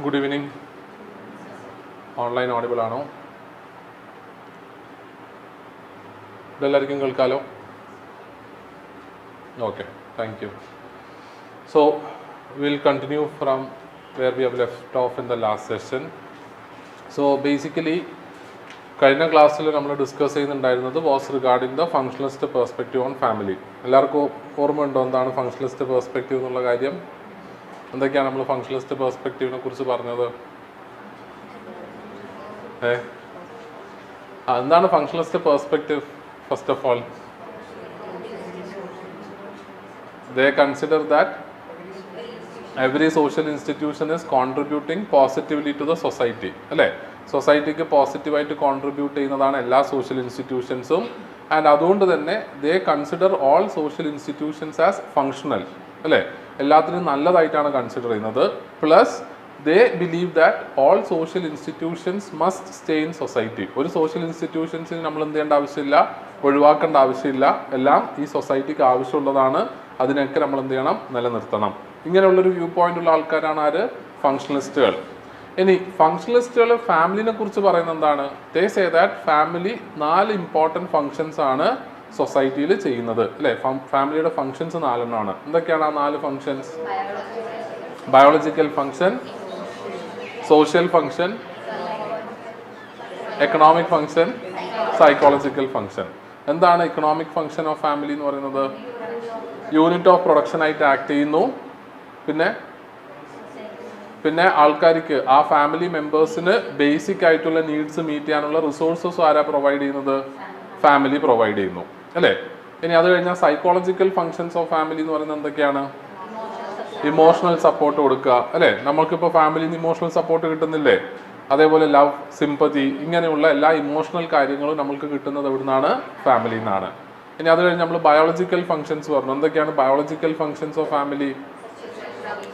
Good evening. Online audible ആണോ? ഇതെല്ലാവർക്കും കേൾക്കാലോ? Okay, thank you. So will continue from where we have left off in the last session. So basically കഴിഞ്ഞ ക്ലാസ്സിൽ നമ്മൾ discuss ചെയ്യുന്നുണ്ടായിരുന്നത് was regarding the functionalist perspective on family. എല്ലാവർക്കും ഓർമ്മയുണ്ടോ എന്താണ് ഫങ്ഷണലിസ്റ്റ് പെർസ്പെക്റ്റീവ് എന്നുള്ള കാര്യം? എന്തൊക്കെയാണ് നമ്മൾ ഫങ്ഷണലിസ്റ്റ് പെർസ്പെക്റ്റീവിനെ കുറിച്ച് പറഞ്ഞത്? എന്താണ് functionalist perspective? First of all, they consider that every social institution is contributing positively to the society. അല്ലേ? സൊസൈറ്റിക്ക് പോസിറ്റീവായിട്ട് കോൺട്രിബ്യൂട്ട് ചെയ്യുന്നതാണ് എല്ലാ സോഷ്യൽ ഇൻസ്റ്റിറ്റ്യൂഷൻസും. ആൻഡ് അതുകൊണ്ട് തന്നെ ദേ consider all social institutions as functional. അല്ലേ? എല്ലാത്തിനും നല്ലതായിട്ടാണ് കൺസിഡർ ചെയ്യുന്നത്. Plus they believe that all social institutions must stay in society. ഒരു സോഷ്യൽ ഇൻസ്റ്റിറ്റ്യൂഷൻസിന് നമ്മൾ എന്ത് ചെയ്യേണ്ട ആവശ്യമില്ല, ഒഴിവാക്കേണ്ട ആവശ്യമില്ല. എല്ലാം ഈ സൊസൈറ്റിക്ക് ആവശ്യമുള്ളതാണ്. അതിനൊക്കെ നമ്മൾ എന്ത് ചെയ്യണം, നിലനിർത്തണം. ഇങ്ങനെയുള്ളൊരു വ്യൂ പോയിന്റ് ഉള്ള ആൾക്കാരാണ് ആര്? ഫങ്ഷണലിസ്റ്റുകൾ. ഇനി ഫങ്ഷണലിസ്റ്റുകൾ ഫാമിലിനെ കുറിച്ച് പറയുന്നത് എന്താണ്? ദേ say that family 4 important functions ആണ് സൊസൈറ്റിയിൽ ചെയ്യുന്നത്. അല്ലേ? ഫാമിലിയുടെ ഫങ്ഷൻസ് 4 എന്തൊക്കെയാണ് ആ 4 functions? Biological function, social function, economic function, psychological function. എന്താണ് ഇക്കണോമിക് ഫങ്ഷൻ ഓഫ് ഫാമിലി എന്ന് പറയുന്നത്? യൂണിറ്റ് ഓഫ് പ്രൊഡക്ഷൻ ആയിട്ട് ആക്ട് ചെയ്യുന്നു. പിന്നെ ആൾക്കാർക്ക്, ആ ഫാമിലി മെമ്പേഴ്സിന് ബേസിക് ആയിട്ടുള്ള നീഡ്സ് മീറ്റ് ചെയ്യാനുള്ള റിസോഴ്സസ് ആരാ പ്രൊവൈഡ് ചെയ്യുന്നത്? ഫാമിലി പ്രൊവൈഡ് ചെയ്യുന്നു. അല്ലേ? ഇനി അത് കഴിഞ്ഞാൽ സൈക്കോളജിക്കൽ ഫങ്ഷൻസ് ഓഫ് ഫാമിലി എന്ന് പറയുന്നത് എന്തൊക്കെയാണ്? ഇമോഷണൽ സപ്പോർട്ട് കൊടുക്കുക. അല്ലേ? നമുക്കിപ്പോൾ ഫാമിലിയിൽ നിന്ന് ഇമോഷണൽ സപ്പോർട്ട് കിട്ടുന്നില്ലേ? അതേപോലെ ലവ്, സിമ്പതി, ഇങ്ങനെയുള്ള എല്ലാ ഇമോഷണൽ കാര്യങ്ങളും നമുക്ക് കിട്ടുന്നത് എവിടുന്നാണ്? ഫാമിലിയിൽ നിന്നാണ്. ഇനി അത് കഴിഞ്ഞ് നമ്മൾ ബയോളജിക്കൽ ഫങ്ഷൻസ് പറഞ്ഞു. എന്തൊക്കെയാണ് biological functions of family?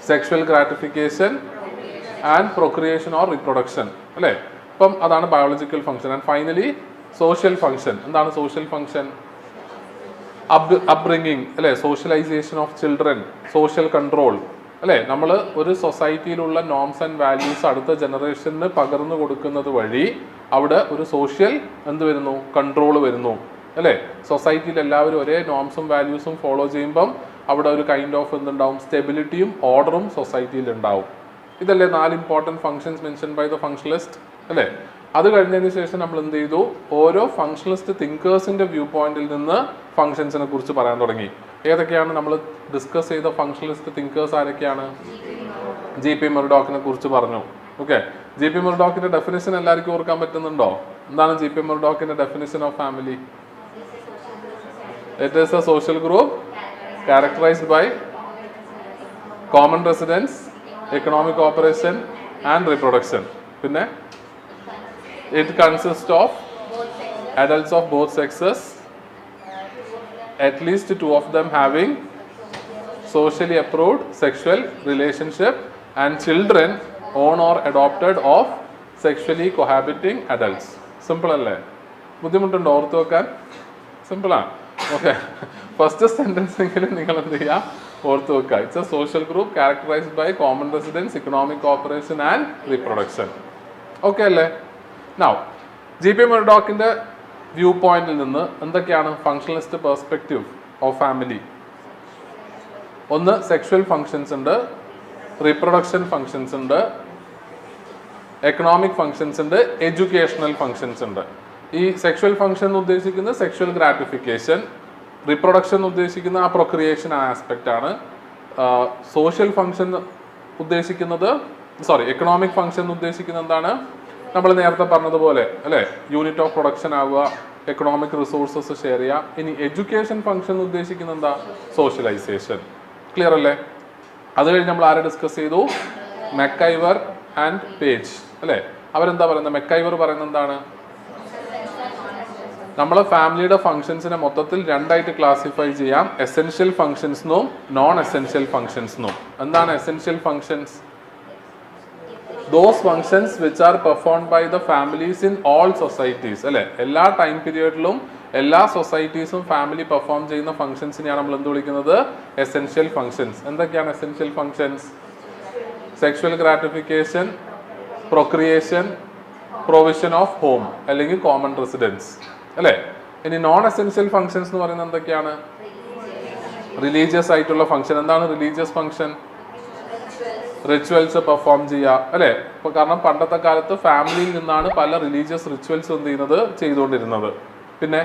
Sexual gratification and procreation or reproduction. അല്ലേ? അപ്പം അതാണ് biological function. And finally social function. എന്താണ് സോഷ്യൽ ഫങ്ഷൻ? അപ്ബ്രിങ്ങിങ്. അല്ലേ? Socialisation of children, social control. അല്ലേ? നമ്മൾ ഒരു സൊസൈറ്റിയിലുള്ള നോംസ് ആൻഡ് വാല്യൂസ് അടുത്ത ജനറേഷന് പകർന്നു കൊടുക്കുന്നത് വഴി അവിടെ ഒരു സോഷ്യൽ എന്ത് വരുന്നു? കൺട്രോൾ വരുന്നു. അല്ലേ? സൊസൈറ്റിയിൽ എല്ലാവരും ഒരേ നോംസും വാല്യൂസും ഫോളോ ചെയ്യുമ്പം അവിടെ ഒരു കൈൻഡ് ഓഫ് എന്തുണ്ടാവും? സ്റ്റെബിലിറ്റിയും ഓർഡറും സൊസൈറ്റിയിൽ ഉണ്ടാവും. ഇതല്ലേ 4 important functions mention by the functionalist. അല്ലേ? അത് കഴിഞ്ഞതിന് ശേഷം നമ്മൾ എന്ത് ചെയ്തു? ഓരോ ഫങ്ഷണലിസ്റ്റ് തിങ്കേഴ്സിന്റെ വ്യൂ പോയിന്റിൽ നിന്ന് ഫങ്ഷൻസിനെ കുറിച്ച് പറയാൻ തുടങ്ങി. ഏതൊക്കെയാണ് നമ്മൾ ഡിസ്കസ് ചെയ്ത ഫങ്ഷണലിസ്റ്റ് തിങ്കേഴ്സ്? ആരൊക്കെയാണ്? JP മെർഡോക്കിനെ കുറിച്ച് പറഞ്ഞു. ഓക്കെ, JP മെർഡോക്കിന്റെ ഡെഫിനിഷൻ എല്ലാവർക്കും ഓർക്കാൻ പറ്റുന്നുണ്ടോ? എന്താണ് JP മെർഡോക്കിന്റെ definition of family? It is a social group characterized by common residence, economic cooperation and reproduction. പിന്നെ it consists of adults of both sexes, at least 2 of them having socially approved sexual relationship, and children own or adopted of sexually cohabiting adults. Simple അല്ലേ? ബുദ്ധിമുട്ടുണ്ടോ ഓർത്ത് വെക്കാൻ? സിമ്പിളാണ്. Okay, first sentence എങ്കിലും നിങ്ങൾ എന്ത് ചെയ്യുക, ഓർത്ത് വെക്കുക. It's a social group characterised by common residence, economic cooperation and reproduction. Okay അല്ലേ? നൗ JP മെർഡോക്കിന്റെ വ്യൂ പോയിന്റിൽ നിന്ന് എന്തൊക്കെയാണ് ഫങ്ഷണലിസ്റ്റ് പെർസ്പെക്റ്റീവ് ഓഫ് ഫാമിലി? ഒന്ന്, സെക്ഷുവൽ ഫങ്ഷൻസ് ഉണ്ട്, റീപ്രൊഡക്ഷൻ ഫങ്ഷൻസ് ഉണ്ട്, എക്കണോമിക് ഫങ്ഷൻസ് ഉണ്ട്, എഡ്യൂക്കേഷണൽ ഫങ്ഷൻസ് ഉണ്ട്. ഈ സെക്ഷുവൽ ഫങ്ഷൻ ഉദ്ദേശിക്കുന്നത് സെക്ഷുവൽ ഗ്രാറ്റിഫിക്കേഷൻ, റീപ്രൊഡക്ഷൻ ഉദ്ദേശിക്കുന്ന ആ പ്രൊക്രിയേഷൻ ആസ്പെക്റ്റ് ആണ്. സോഷ്യൽ ഫങ്ഷൻ ഉദ്ദേശിക്കുന്നത്, എക്കണോമിക് ഫങ്ഷൻ ഉദ്ദേശിക്കുന്നത് എന്താണ്? നമ്മൾ നേരത്തെ പറഞ്ഞതുപോലെ അല്ലേ, യൂണിറ്റ് ഓഫ് പ്രൊഡക്ഷൻ ആവുക, എക്കണോമിക് റിസോഴ്സസ് ഷെയർ ചെയ്യുക. ഇനി എഡ്യൂക്കേഷൻ ഫങ്ഷൻ ഉദ്ദേശിക്കുന്നത് എന്താ? സോഷ്യലൈസേഷൻ. ക്ലിയർ അല്ലേ? അത് കഴിഞ്ഞ് നമ്മൾ ആരെ ഡിസ്കസ് ചെയ്തു? മെക്കൈവർ ആൻഡ് പേജ്. അല്ലേ? അവരെന്താ പറയുന്നത്? മെക്കൈവർ പറയുന്നത് എന്താണ്? നമ്മൾ ഫാമിലിയുടെ ഫങ്ഷൻസിനെ മൊത്തത്തിൽ 2ആയിട്ട് ക്ലാസിഫൈ ചെയ്യാം. എസെൻഷ്യൽ ഫങ്ഷൻസിനും നോൺ എസെൻഷ്യൽ ഫങ്ഷൻസിനും. എന്താണ് essential functions? those functions which are performed by the families in all societies. അല്ലേ? എല്ലാ ടൈം പീരിയഡിലും എല്ലാ സൊസൈറ്റീസും ഫാമിലി പെർഫോം ചെയ്യുന്ന ഫങ്ഷൻസിനെയാണ് നമ്മൾ എന്ത് വിളിക്കുന്നത്? Essential functions. എന്തൊക്കെയാണ് essential functions? Sexual gratification, procreation, provision of home അല്ലെങ്കിൽ കോമൺ റെസിഡൻസ് അല്ലേ. ഇനി നോൺ എസെൻഷ്യൽ ഫങ്ഷൻസ് എന്ന് പറയുന്നത് എന്തൊക്കെയാണ്? റിലീജിയസ് ആയിട്ടുള്ള ഫങ്ഷൻ. എന്താണ് റിലീജിയസ് ഫങ്ഷൻ? റിച്വൽസ് പെർഫോം ചെയ്യുക അല്ലേ. ഇപ്പൊ കാരണം പണ്ടത്തെ കാലത്ത് ഫാമിലിയിൽ നിന്നാണ് പല റിലീജിയസ് റിച്വൽസ് എന്ത് ചെയ്യുന്നത് ചെയ്തുകൊണ്ടിരുന്നത്. പിന്നെ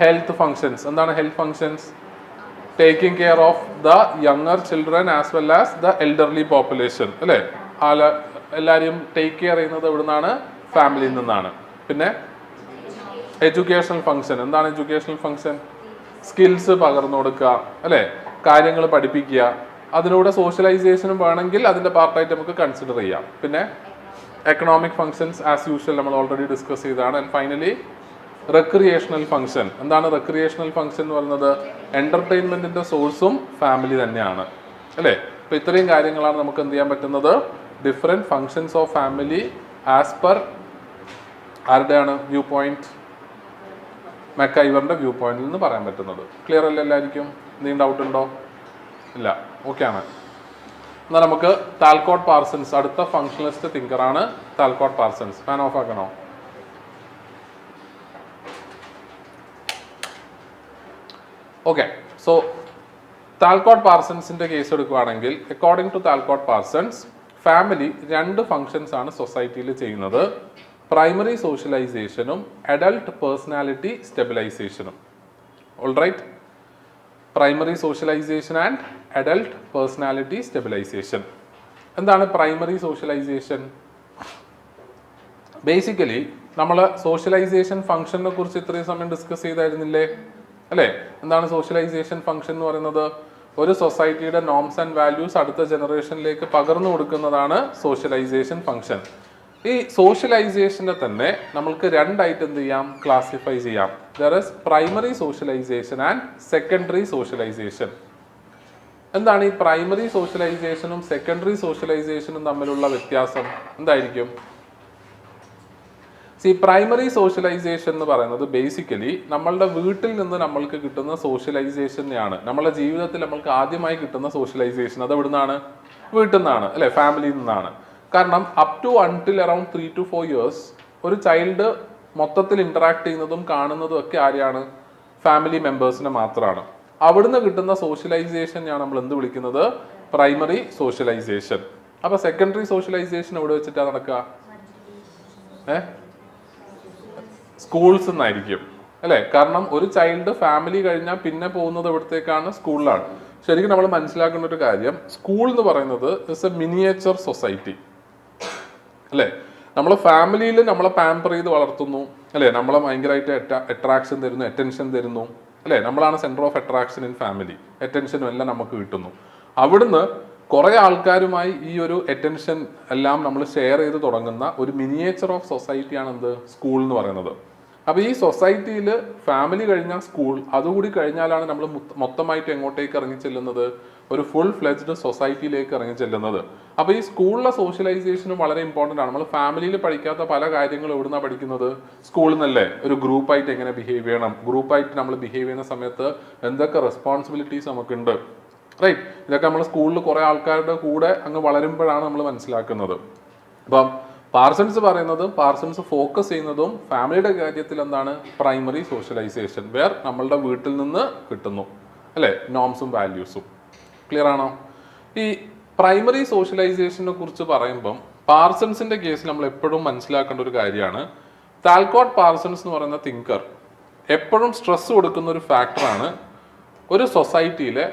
ഹെൽത്ത് ഫങ്ഷൻസ്. എന്താണ് health functions? Taking care of the younger children as well as the elderly population അല്ലേ. എല്ലാവരെയും ടേക്ക് കെയർ ചെയ്യുന്നത് എവിടെ നിന്നാണ്? ഫാമിലിയിൽ നിന്നാണ്. പിന്നെ എഡ്യൂക്കേഷണൽ ഫങ്ഷൻ. എന്താണ് എഡ്യൂക്കേഷണൽ ഫങ്ഷൻ? സ്കിൽസ് പകർന്നു കൊടുക്കുക അല്ലേ, കാര്യങ്ങൾ പഠിപ്പിക്കുക. അതിലൂടെ സോഷ്യലൈസേഷനും വേണമെങ്കിൽ അതിൻ്റെ പാർട്ടായിട്ട് നമുക്ക് കൺസിഡർ ചെയ്യാം. പിന്നെ എക്കണോമിക് ഫങ്ഷൻസ് ആസ് യൂഷ്വൽ നമ്മൾ ഓൾറെഡി ഡിസ്കസ് ചെയ്തതാണ്. And finally recreational function. എന്താണ് റെക്രിയേഷണൽ ഫങ്ഷൻ എന്ന് പറയുന്നത്? എൻ്റർടൈൻമെൻറ്റിൻ്റെ സോഴ്സും ഫാമിലി തന്നെയാണ് അല്ലേ. അപ്പോൾ ഇത്രയും കാര്യങ്ങളാണ് നമുക്ക് എന്ത് ചെയ്യാൻ പറ്റുന്നത്? Different functions of family as per ആരുടെയാണ് വ്യൂ പോയിന്റ്? മെക്കൈവറിൻ്റെ വ്യൂ പോയിന്റിൽ നിന്ന് പറയാൻ പറ്റുന്നത്. ക്ലിയർ അല്ല എല്ലാവർക്കും? എന്തെങ്കിലും ഡൗട്ട് ഉണ്ടോ? ഇല്ല, ഓക്കെ ആണ്. എന്നാൽ നമുക്ക് താൽക്കോട്ട് പാർസൺസ്, അടുത്ത ഫങ്ഷണലിസ്റ്റ് തിങ്കറാണ് താൽക്കോട്ട് പാർസൺസ്. ഫാൻ ഓഫ് ആക്കണോ? ഓക്കെ, സോ താൽക്കോട്ട് പാർസൺസിന്റെ കേസ് എടുക്കുകയാണെങ്കിൽ according to Talcott Parsons family രണ്ട് ഫങ്ഷൻസ് ആണ് സൊസൈറ്റിയിൽ ചെയ്യുന്നത്. പ്രൈമറി സോഷ്യലൈസേഷനും അഡൽട്ട് പേഴ്സണാലിറ്റി സ്റ്റെബിലൈസേഷനും. Alright, primary socialisation and adult personality stabilization. എന്താണ് പ്രൈമറി സോഷ്യലൈസേഷൻ? ബേസിക്കലി നമ്മൾ സോഷ്യലൈസേഷൻ ഫംഗ്ഷനെ കുറിച്ച് ഇത്രയും സമയം ഡിസ്കസ് ചെയ്തായിരുന്നില്ലേ അല്ലേ. എന്താണ് സോഷ്യലൈസേഷൻ ഫംഗ്ഷൻ എന്ന് പറയുന്നത്? ഒരു സൊസൈറ്റിയുടെ നോംസ് ആൻഡ് വാല്യൂസ് അടുത്ത ജനറേഷനിലേക്ക് പകർന്നു കൊടുക്കുന്നതാണ് സോഷ്യലൈസേഷൻ ഫംഗ്ഷൻ. ഈ സോഷ്യലൈസേഷനെ തന്നെ നമ്മൾക്ക് രണ്ടായിട്ട് എന്ത് ചെയ്യാം? ക്ലാസിഫൈ ചെയ്യാം. There is primary socialisation and secondary socialisation. എന്താണ് ഈ പ്രൈമറി സോഷ്യലൈസേഷനും സെക്കൻഡറി സോഷ്യലൈസേഷനും തമ്മിലുള്ള വ്യത്യാസം എന്തായിരിക്കും? പ്രൈമറി സോഷ്യലൈസേഷൻ എന്ന് പറയുന്നത് ബേസിക്കലി നമ്മളുടെ വീട്ടിൽ നിന്ന് നമ്മൾക്ക് കിട്ടുന്ന സോഷ്യലൈസേഷനെയാണ്. നമ്മളുടെ ജീവിതത്തിൽ നമ്മൾക്ക് ആദ്യമായി കിട്ടുന്ന സോഷ്യലൈസേഷൻ അത് എവിടെ നിന്നാണ്? വീട്ടിൽ നിന്നാണ് അല്ലെ, ഫാമിലിയിൽ നിന്നാണ്. കാരണം up to until around 3 to 4 years ഒരു ചൈൽഡ് മൊത്തത്തിൽ ഇന്ററാക്ട് ചെയ്യുന്നതും കാണുന്നതും ഒക്കെ ആരെയാണ്? ഫാമിലി മെമ്പേഴ്സിനെ മാത്രമാണ്. അവിടുന്ന് കിട്ടുന്ന സോഷ്യലൈസേഷൻ ആണ് നമ്മൾ എന്ത് വിളിക്കുന്നത്? Primary socialisation. അപ്പൊ സെക്കൻഡറി സോഷ്യലൈസേഷൻ എവിടെ വെച്ചിട്ടാണ് നടക്കുക? സ്കൂൾസ് എന്നായിരിക്കും അല്ലെ. കാരണം ഒരു ചൈൽഡ് ഫാമിലി കഴിഞ്ഞാൽ പിന്നെ പോകുന്നത് എവിടത്തേക്കാണ്? സ്കൂളിലാണ്. ശരിക്കും നമ്മൾ മനസ്സിലാക്കേണ്ട ഒരു കാര്യം, സ്കൂൾ എന്ന് പറയുന്നത് ഇസ് എ മിനിയേച്ചർ സൊസൈറ്റി അല്ലെ. നമ്മളെ ഫാമിലിയിൽ നമ്മളെ പാമ്പർ ചെയ്ത് വളർത്തുന്നു അല്ലെ, നമ്മളെ ഭയങ്കരമായിട്ട് അട്രാക്ഷൻ തരുന്നു, അറ്റൻഷൻ തരുന്നു അല്ലെ. നമ്മളാണ് centre of attraction in family. അറ്റൻഷനും എല്ലാം നമുക്ക് കിട്ടുന്നു. അവിടുന്ന് കുറെ ആൾക്കാരുമായി ഈ ഒരു അറ്റൻഷൻ എല്ലാം നമ്മൾ ഷെയർ ചെയ്ത് തുടങ്ങുന്ന ഒരു മിനിയേച്ചർ ഓഫ് സൊസൈറ്റിയാണ് എന്ത്? സ്കൂൾ എന്ന് പറയുന്നത്. അപ്പോൾ ഈ സൊസൈറ്റിയിൽ ഫാമിലി കഴിഞ്ഞാൽ സ്കൂൾ, അതുകൂടി കഴിഞ്ഞാലാണ് നമ്മൾ മൊത്തമായിട്ട് എങ്ങോട്ടേക്ക് ഇറങ്ങി ചെല്ലുന്നത്? ഒരു ഫുൾ ഫ്ലെജ്ഡ് സൊസൈറ്റിയിലേക്ക് ഇറങ്ങി ചെല്ലുന്നത്. അപ്പോൾ ഈ സ്കൂളിലെ സോഷ്യലൈസേഷനും വളരെ ഇമ്പോർട്ടൻ്റ് ആണ്. നമ്മൾ ഫാമിലിയിൽ പഠിക്കാത്ത പല കാര്യങ്ങളും എവിടുന്നാണ് പഠിക്കുന്നത്? സ്കൂളിൽ നിന്നല്ലേ. ഒരു ഗ്രൂപ്പായിട്ട് എങ്ങനെ ബിഹേവ് ചെയ്യണം, ഗ്രൂപ്പായിട്ട് നമ്മൾ ബിഹേവ് ചെയ്യുന്ന സമയത്ത് എന്തൊക്കെ റെസ്പോൺസിബിലിറ്റീസ് നമുക്കുണ്ട്, റൈറ്റ്. ഇതൊക്കെ നമ്മൾ സ്കൂളിൽ കുറെ ആൾക്കാരുടെ കൂടെ അങ്ങ് വളരുമ്പോഴാണ് നമ്മൾ മനസ്സിലാക്കുന്നത്. അപ്പം പാർസൺസ് പറയുന്നത്, പാർസൺസ് ഫോക്കസ് ചെയ്യുന്നതും ഫാമിലിയുടെ കാര്യത്തിൽ എന്താണ്? പ്രൈമറി സോഷ്യലൈസേഷൻ, വേർ നമ്മളുടെ വീട്ടിൽ നിന്ന് കിട്ടുന്നു അല്ലെ നോംസും വാല്യൂസും. ക്ലിയർ ആണോ? ഈ പ്രൈമറി സോഷ്യലൈസേഷനെ കുറിച്ച് പറയുമ്പം പാർസൺസിന്റെ കേസിൽ നമ്മൾ എപ്പോഴും മനസ്സിലാക്കേണ്ട ഒരു കാര്യമാണ്, താൽക്കോട്ട് പാർസൺസ് എന്ന് പറയുന്ന തിങ്കർ എപ്പോഴും സ്ട്രെസ് കൊടുക്കുന്ന ഒരു ഫാക്ടറാണ് ഒരു സൊസൈറ്റിയിലെ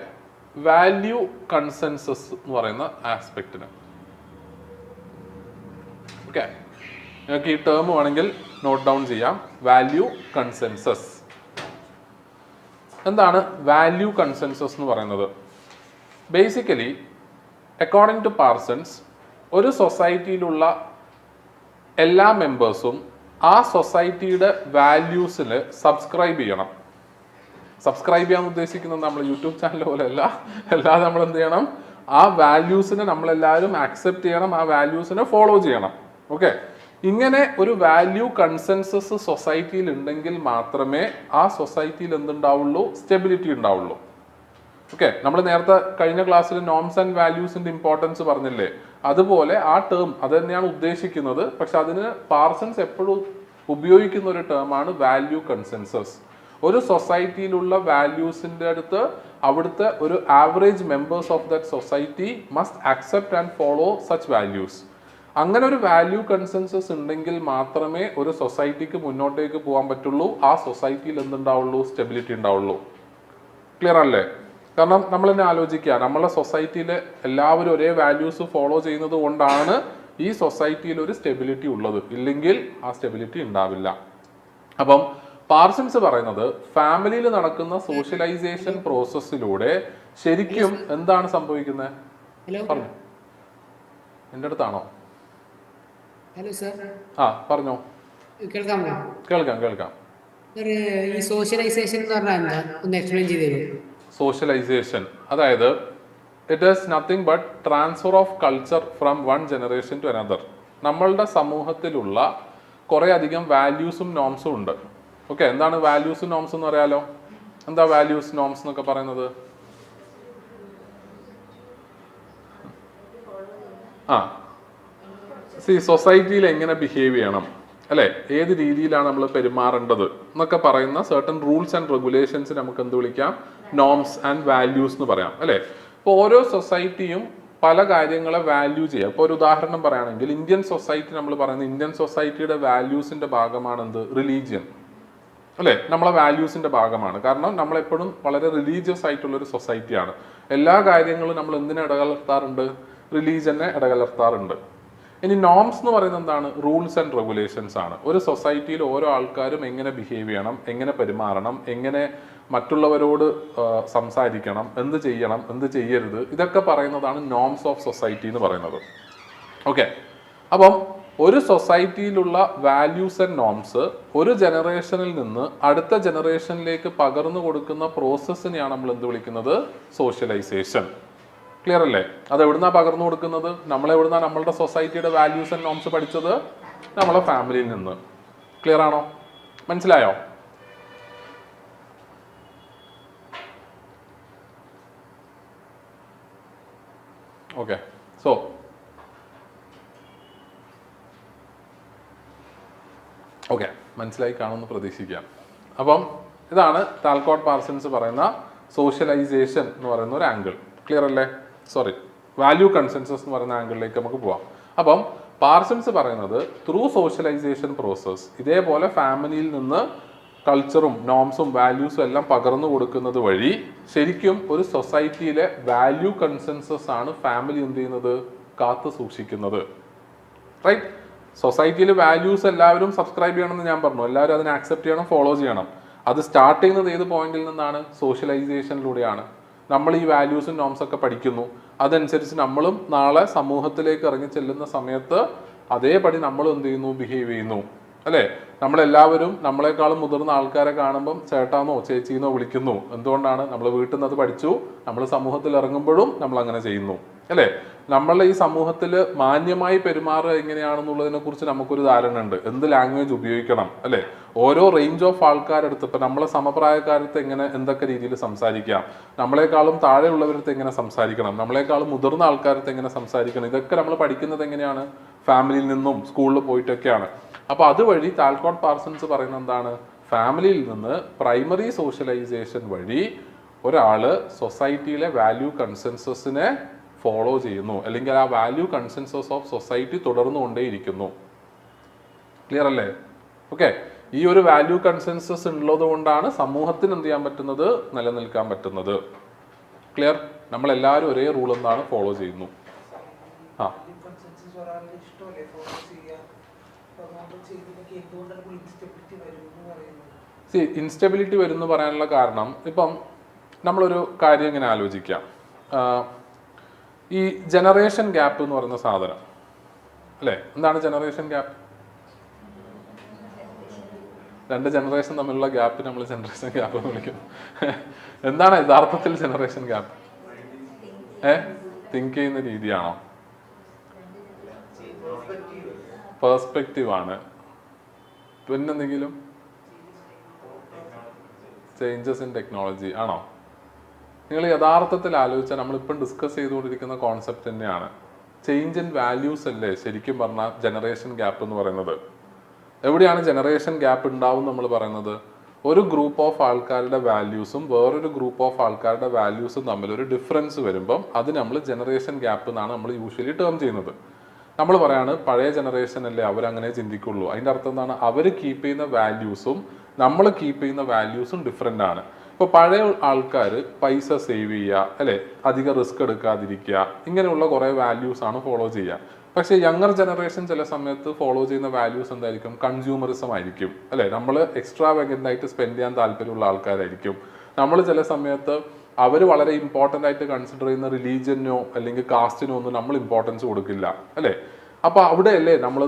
വാല്യൂ കൺസെൻസസ് എന്ന് പറയുന്ന ആസ്പെക്റ്റിന്. ഓക്കെ, നിങ്ങൾക്ക് ഈ ടേം വേണമെങ്കിൽ നോട്ട് ഡൗൺ ചെയ്യാം. Value consensus. എന്താണ് വാല്യൂ കൺസെൻസസ് എന്ന് പറയുന്നത്? ബേസിക്കലി അക്കോർഡിംഗ് ടു പാർസൺസ് ഒരു സൊസൈറ്റിയിലുള്ള എല്ലാ മെമ്പേഴ്സും ആ സൊസൈറ്റിയുടെ വാല്യൂസിന് സബ്സ്ക്രൈബ് ചെയ്യണം. സബ്സ്ക്രൈബ് ചെയ്യാൻ ഉദ്ദേശിക്കുന്നത് നമ്മൾ യൂട്യൂബ് ചാനൽ പോലെയല്ല. അല്ലാതെ നമ്മൾ എന്ത് ചെയ്യണം? ആ വാല്യൂസിനെ നമ്മളെല്ലാവരും ആക്സെപ്റ്റ് ചെയ്യണം, ആ വാല്യൂസിനെ ഫോളോ ചെയ്യണം. ഓക്കെ, ഇങ്ങനെ ഒരു വാല്യൂ കൺസെൻസസ് സൊസൈറ്റിയിൽ ഉണ്ടെങ്കിൽ മാത്രമേ ആ സൊസൈറ്റിയിൽ എന്തുണ്ടാവുള്ളൂ? സ്റ്റെബിലിറ്റി ഉണ്ടാവുള്ളൂ. ഓക്കെ, നമ്മൾ നേരത്തെ കഴിഞ്ഞ ക്ലാസ്സിൽ നോംസ് ആൻഡ് വാല്യൂസിന്റെ ഇമ്പോർട്ടൻസ് പറഞ്ഞില്ലേ, അതുപോലെ ആ ടേം അത് തന്നെയാണ് ഉദ്ദേശിക്കുന്നത്. പക്ഷെ അതിന് പാർസൺസ് എപ്പോഴും ഉപയോഗിക്കുന്ന ഒരു ടേമാണ് വാല്യൂ കൺസെൻസസ്. ഒരു സൊസൈറ്റിയിലുള്ള വാല്യൂസിന്റെ അടുത്ത് അവിടുത്തെ ഒരു average members of that society must accept and follow such values. അങ്ങനെ ഒരു വാല്യൂ കൺസെൻസസ് ഉണ്ടെങ്കിൽ മാത്രമേ ഒരു സൊസൈറ്റിക്ക് മുന്നോട്ടേക്ക് പോകാൻ പറ്റുള്ളൂ. ആ സൊസൈറ്റിയിൽ എന്തുണ്ടാവുള്ളൂ? സ്റ്റെബിലിറ്റി ഉണ്ടാവുള്ളൂ. ക്ലിയർ അല്ലേ? കാരണം നമ്മൾ തന്നെ ആലോചിക്കുക, നമ്മളെ സൊസൈറ്റിയിൽ എല്ലാവരും ഒരേ വാല്യൂസ് ഫോളോ ചെയ്യുന്നത് കൊണ്ടാണ് ഈ സൊസൈറ്റിയിൽ ഒരു സ്റ്റെബിലിറ്റി ഉള്ളത്. ഇല്ലെങ്കിൽ ആ സ്റ്റെബിലിറ്റി ഉണ്ടാവില്ല. അപ്പം പാർസൺസ് പറയുന്നത് ഫാമിലിയിൽ നടക്കുന്ന സോഷ്യലൈസേഷൻ പ്രോസസ്സിലൂടെ ശരിക്കും എന്താണ് സംഭവിക്കുന്നത്? പറഞ്ഞു, എൻ്റെ അടുത്താണോ? Hello sir. ആ പറഞ്ഞോ. കേൾക്കാമോ? കേൾക്കാം കേൾക്കാം. ഈ സോഷ്യലൈസേഷൻ എന്ന് പറഞ്ഞാൽ എന്താ, ഒന്ന് എക്സ്പ്ലെയിൻ ചെയ്ത് തരുമോ? സോഷ്യലൈസേഷൻ അതായത് it is nothing but transfer of culture from one generation to another. നമ്മളുടെ സമൂഹത്തിലുള്ള കുറേ അധികം വാല്യൂസും നോംസും ഉണ്ട്. ഓക്കെ, എന്താണ് വാല്യൂസും നോംസ് എന്ന് പറയാലോ? എന്താ വാല്യൂസ് നോംസ് എന്നൊക്കെ പറയുന്നത്? സൊസൈറ്റിയിൽ എങ്ങനെ ബിഹേവ് ചെയ്യണം, അല്ലെ, ഏത് രീതിയിലാണ് നമ്മൾ പെരുമാറേണ്ടത് എന്നൊക്കെ പറയുന്ന സർട്ടൺ റൂൾസ് ആൻഡ് റെഗുലേഷൻസ് നമുക്ക് എന്ത് വിളിക്കാം? നോംസ് ആൻഡ് വാല്യൂസ് എന്ന് പറയാം, അല്ലെ. ഇപ്പോൾ ഓരോ സൊസൈറ്റിയും പല കാര്യങ്ങളെ വാല്യൂ ചെയ്യുക. ഇപ്പോൾ ഒരു ഉദാഹരണം പറയുകയാണെങ്കിൽ ഇന്ത്യൻ സൊസൈറ്റി നമ്മൾ പറയുന്നത്, ഇന്ത്യൻ സൊസൈറ്റിയുടെ വാല്യൂസിന്റെ ഭാഗമാണ് എന്ത്? റിലീജിയൻ, അല്ലെ, നമ്മളെ വാല്യൂസിന്റെ ഭാഗമാണ്. കാരണം നമ്മളെപ്പോഴും വളരെ റിലീജിയസ് ആയിട്ടുള്ള ഒരു സൊസൈറ്റിയാണ്. എല്ലാ കാര്യങ്ങളും നമ്മൾ എന്തിനെ ഇടകലർത്താറുണ്ട്? റിലീജിയനെ ഇടകലർത്താറുണ്ട്. ഇനി നോംസ് എന്ന് പറയുന്നത് എന്താണ്? റൂൾസ് ആൻഡ് റെഗുലേഷൻസ് ആണ്. ഒരു സൊസൈറ്റിയിൽ ഓരോ ആൾക്കാരും എങ്ങനെ ബിഹേവ് ചെയ്യണം, എങ്ങനെ പെരുമാറണം, എങ്ങനെ മറ്റുള്ളവരോട് സംസാരിക്കണം, എന്ത് ചെയ്യണം, എന്ത് ചെയ്യരുത്, ഇതൊക്കെ പറയുന്നതാണ് നോംസ് ഓഫ് സൊസൈറ്റി എന്ന് പറയുന്നത്. ഓക്കെ, അപ്പം ഒരു സൊസൈറ്റിയിലുള്ള വാല്യൂസ് ആൻഡ് നോംസ് ഒരു ജനറേഷനിൽ നിന്ന് അടുത്ത ജനറേഷനിലേക്ക് പകർന്നു കൊടുക്കുന്ന പ്രോസസ്സിനെയാണ് നമ്മൾ എന്ത് വിളിക്കുന്നത്? സോഷ്യലൈസേഷൻ. ക്ലിയർ അല്ലേ? അത് എവിടുന്നാ പകർന്നു കൊടുക്കുന്നത്? നമ്മളെവിടുന്നാ നമ്മളുടെ സൊസൈറ്റിയുടെ വാല്യൂസ് ആൻഡ് നോംസ് പഠിച്ചത്? നമ്മളെ ഫാമിലിയിൽ നിന്ന്. ക്ലിയർ ആണോ? മനസ്സിലായോ? ഓക്കെ, സോ ഓക്കെ, മനസ്സിലായി കാണുമെന്ന് പ്രതീക്ഷിക്കാം. അപ്പം ഇതാണ് താൽക്കോട്ട് പാർസൺസ് പറയുന്ന സോഷ്യലൈസേഷൻ എന്ന് പറയുന്ന ഒരു ആംഗിൾ. ക്ലിയർ അല്ലേ? സോറി, വാല്യൂ കൺസെൻസസ് എന്ന് പറയുന്ന ആംഗിളിലേക്ക് നമുക്ക് പോവാം. അപ്പം പാർസൺസ് പറയുന്നത് ത്രൂ സോഷ്യലൈസേഷൻ പ്രോസസ് ഇതേപോലെ ഫാമിലിയിൽ നിന്ന് കൾച്ചറും നോംസും വാല്യൂസും എല്ലാം പകർന്നു കൊടുക്കുന്നത് വഴി ശരിക്കും ഒരു സൊസൈറ്റിയിലെ വാല്യൂ കൺസെൻസസ് ആണ് ഫാമിലി എന്ത് ചെയ്യുന്നത്? കാത്തു സൂക്ഷിക്കുന്നത്. റൈറ്റ്? സൊസൈറ്റിയിൽ വാല്യൂസ് എല്ലാവരും സബ്സ്ക്രൈബ് ചെയ്യണമെന്ന് ഞാൻ പറഞ്ഞു. എല്ലാവരും അതിനെ ആക്സെപ്റ്റ് ചെയ്യണം, ഫോളോ ചെയ്യണം. അത് സ്റ്റാർട്ട് ചെയ്യുന്നത് ഏത് പോയിന്റിൽ നിന്നാണ്? സോഷ്യലൈസേഷനിലൂടെയാണ്. നമ്മൾ ഈ വാല്യൂസും നോംസ് ഒക്കെ പഠിക്കുന്നു. അതനുസരിച്ച് നമ്മളും നാളെ സമൂഹത്തിലേക്ക് ഇറങ്ങി ചെല്ലുന്ന സമയത്ത് അതേപടി നമ്മൾ എന്ത് ചെയ്യുന്നു? ബിഹേവ് ചെയ്യുന്നു, അല്ലേ? നമ്മളെല്ലാവരും നമ്മളെക്കാളും മുതിർന്ന ആൾക്കാരെ കാണുമ്പം ചേട്ടാന്നോ ചേച്ചീന്നോ വിളിക്കുന്നു. എന്തുകൊണ്ടാണ്? നമ്മൾ വീട്ടിൽ നിന്ന് അത് പഠിച്ചു. നമ്മൾ സമൂഹത്തിൽ ഇറങ്ങുമ്പോഴും നമ്മൾ അങ്ങനെ ചെയ്യുന്നു, അല്ലേ? നമ്മളെ ഈ സമൂഹത്തിൽ മാന്യമായി പെരുമാറുക എങ്ങനെയാണെന്നുള്ളതിനെ കുറിച്ച് നമുക്കൊരു ധാരണ ഉണ്ട്. എന്ത് ലാംഗ്വേജ് ഉപയോഗിക്കണം, അല്ലേ? ഓരോ റേഞ്ച് ഓഫ് ആൾക്കാരെടുത്ത് ഇപ്പം നമ്മളെ സമപ്രായക്കാരത്ത് എങ്ങനെ എന്തൊക്കെ രീതിയിൽ സംസാരിക്കാം, നമ്മളെക്കാളും താഴെയുള്ളവരടുത്ത് എങ്ങനെ സംസാരിക്കണം, നമ്മളെക്കാളും മുതിർന്ന ആൾക്കാരത്ത് എങ്ങനെ സംസാരിക്കണം, ഇതൊക്കെ നമ്മൾ പഠിക്കുന്നത് എങ്ങനെയാണ്? ഫാമിലിയിൽ നിന്നും സ്കൂളിൽ പോയിട്ടൊക്കെയാണ്. അപ്പോൾ അതുവഴി താൽക്കോട്ട് പാർസൺസ് പറയുന്നത് എന്താണ്? ഫാമിലിയിൽ നിന്ന് പ്രൈമറി സോഷ്യലൈസേഷൻ വഴി ഒരാൾ സൊസൈറ്റിയിലെ വാല്യൂ കൺസെൻസസിനെ ഫോളോ ചെയ്യുന്നു, അല്ലെങ്കിൽ ആ വാല്യൂ കൺസെൻസസ് ഓഫ് സൊസൈറ്റി തുടർന്നുകൊണ്ടേയിരിക്കുന്നു. ക്ലിയർ അല്ലേ? ഓക്കെ, ഈ ഒരു വാല്യൂ കൺസെൻസസ് ഉള്ളത് കൊണ്ടാണ് സമൂഹത്തിന് എന്ത് ചെയ്യാൻ പറ്റുന്നത്? നിലനിൽക്കാൻ പറ്റുന്നത്. ക്ലിയർ? നമ്മളെല്ലാവരും ഒരേ റൂൾ എന്താണ്? ഫോളോ ചെയ്യുന്നു. ആ ഇൻസ്റ്റെബിലിറ്റി വരുന്നു പറയാനുള്ള കാരണം, ഇപ്പം നമ്മളൊരു കാര്യം ഇങ്ങനെ ആലോചിക്കാം. ഈ ജനറേഷൻ ഗ്യാപ്പ് എന്ന് പറയുന്ന സാധനം, അല്ലേ? എന്താണ് ജനറേഷൻ ഗ്യാപ്പ്? രണ്ട് ജനറേഷൻ തമ്മിലുള്ള ഗ്യാപ്പ് നമ്മൾ ജനറേഷൻ ഗ്യാപ്പ് എന്ന് വിളിക്കും. എന്താണ് യഥാർത്ഥത്തിൽ ജനറേഷൻ ഗ്യാപ്പ്? തിങ്ക് ചെയ്യുന്ന രീതിയാണോ? പേഴ്സ്പെക്റ്റീവ് ആണ്. പിന്നെന്തെങ്കിലും ചേഞ്ചസ് ഇൻ ടെക്നോളജി ആണോ? നിങ്ങൾ യഥാർത്ഥത്തിൽ ആലോചിച്ചാൽ നമ്മളിപ്പം ഡിസ്കസ് ചെയ്തുകൊണ്ടിരിക്കുന്ന കോൺസെപ്റ്റ് തന്നെയാണ്. ചേഞ്ച് ഇൻ വാല്യൂസ് അല്ലേ ശരിക്കും പറഞ്ഞാൽ ജനറേഷൻ ഗ്യാപ്പ് എന്ന് പറയുന്നത്. എവിടെയാണ് ജനറേഷൻ ഗ്യാപ്പ് ഉണ്ടാവും നമ്മൾ പറയുന്നത്? ഒരു ഗ്രൂപ്പ് ഓഫ് ആൾക്കാരുടെ വാല്യൂസും വേറൊരു ഗ്രൂപ്പ് ഓഫ് ആൾക്കാരുടെ വാല്യൂസും തമ്മിൽ ഒരു ഡിഫറൻസ് വരുമ്പം അത് നമ്മൾ ജനറേഷൻ ഗ്യാപ്പ് എന്നാണ് നമ്മൾ യൂഷ്വലി ടേം ചെയ്യുന്നത്. നമ്മൾ പറയാണ് പഴയ ജനറേഷൻ അല്ലേ അവരങ്ങനെ ചിന്തിക്കുള്ളൂ. അതിൻ്റെ അർത്ഥം എന്താണ്? അവർ കീപ്പ് ചെയ്യുന്ന വാല്യൂസും നമ്മൾ കീപ്പ് ചെയ്യുന്ന വാല്യൂസും ഡിഫറെൻ്റ് ആണ്. ഇപ്പോൾ പഴയ ആൾക്കാർ പൈസ സേവ് ചെയ്യുക അല്ലേ, അധികം റിസ്ക് എടുക്കാതിരിക്കുക, ഇങ്ങനെയുള്ള കുറേ വാല്യൂസ് ആണ് ഫോളോ ചെയ്യുക. പക്ഷേ യങ്ങർ ജനറേഷൻ ചില സമയത്ത് ഫോളോ ചെയ്യുന്ന വാല്യൂസ് എന്തായിരിക്കും? കൺസ്യൂമറിസം ആയിരിക്കും അല്ലേ. നമ്മൾ എക്സ്ട്രാ വെഗൻ്റ് ആയിട്ട് സ്പെൻഡ് ചെയ്യാൻ താല്പര്യമുള്ള ആൾക്കാരായിരിക്കും. നമ്മൾ ചില സമയത്ത് അവർ വളരെ ഇമ്പോർട്ടൻ്റ് ആയിട്ട് കൺസിഡർ ചെയ്യുന്ന റിലീജിയനോ അല്ലെങ്കിൽ കാസ്റ്റിനോ ഒന്നും നമ്മൾ ഇമ്പോർട്ടൻസ് കൊടുക്കില്ല അല്ലേ. അപ്പോൾ അവിടെയല്ലേ നമ്മൾ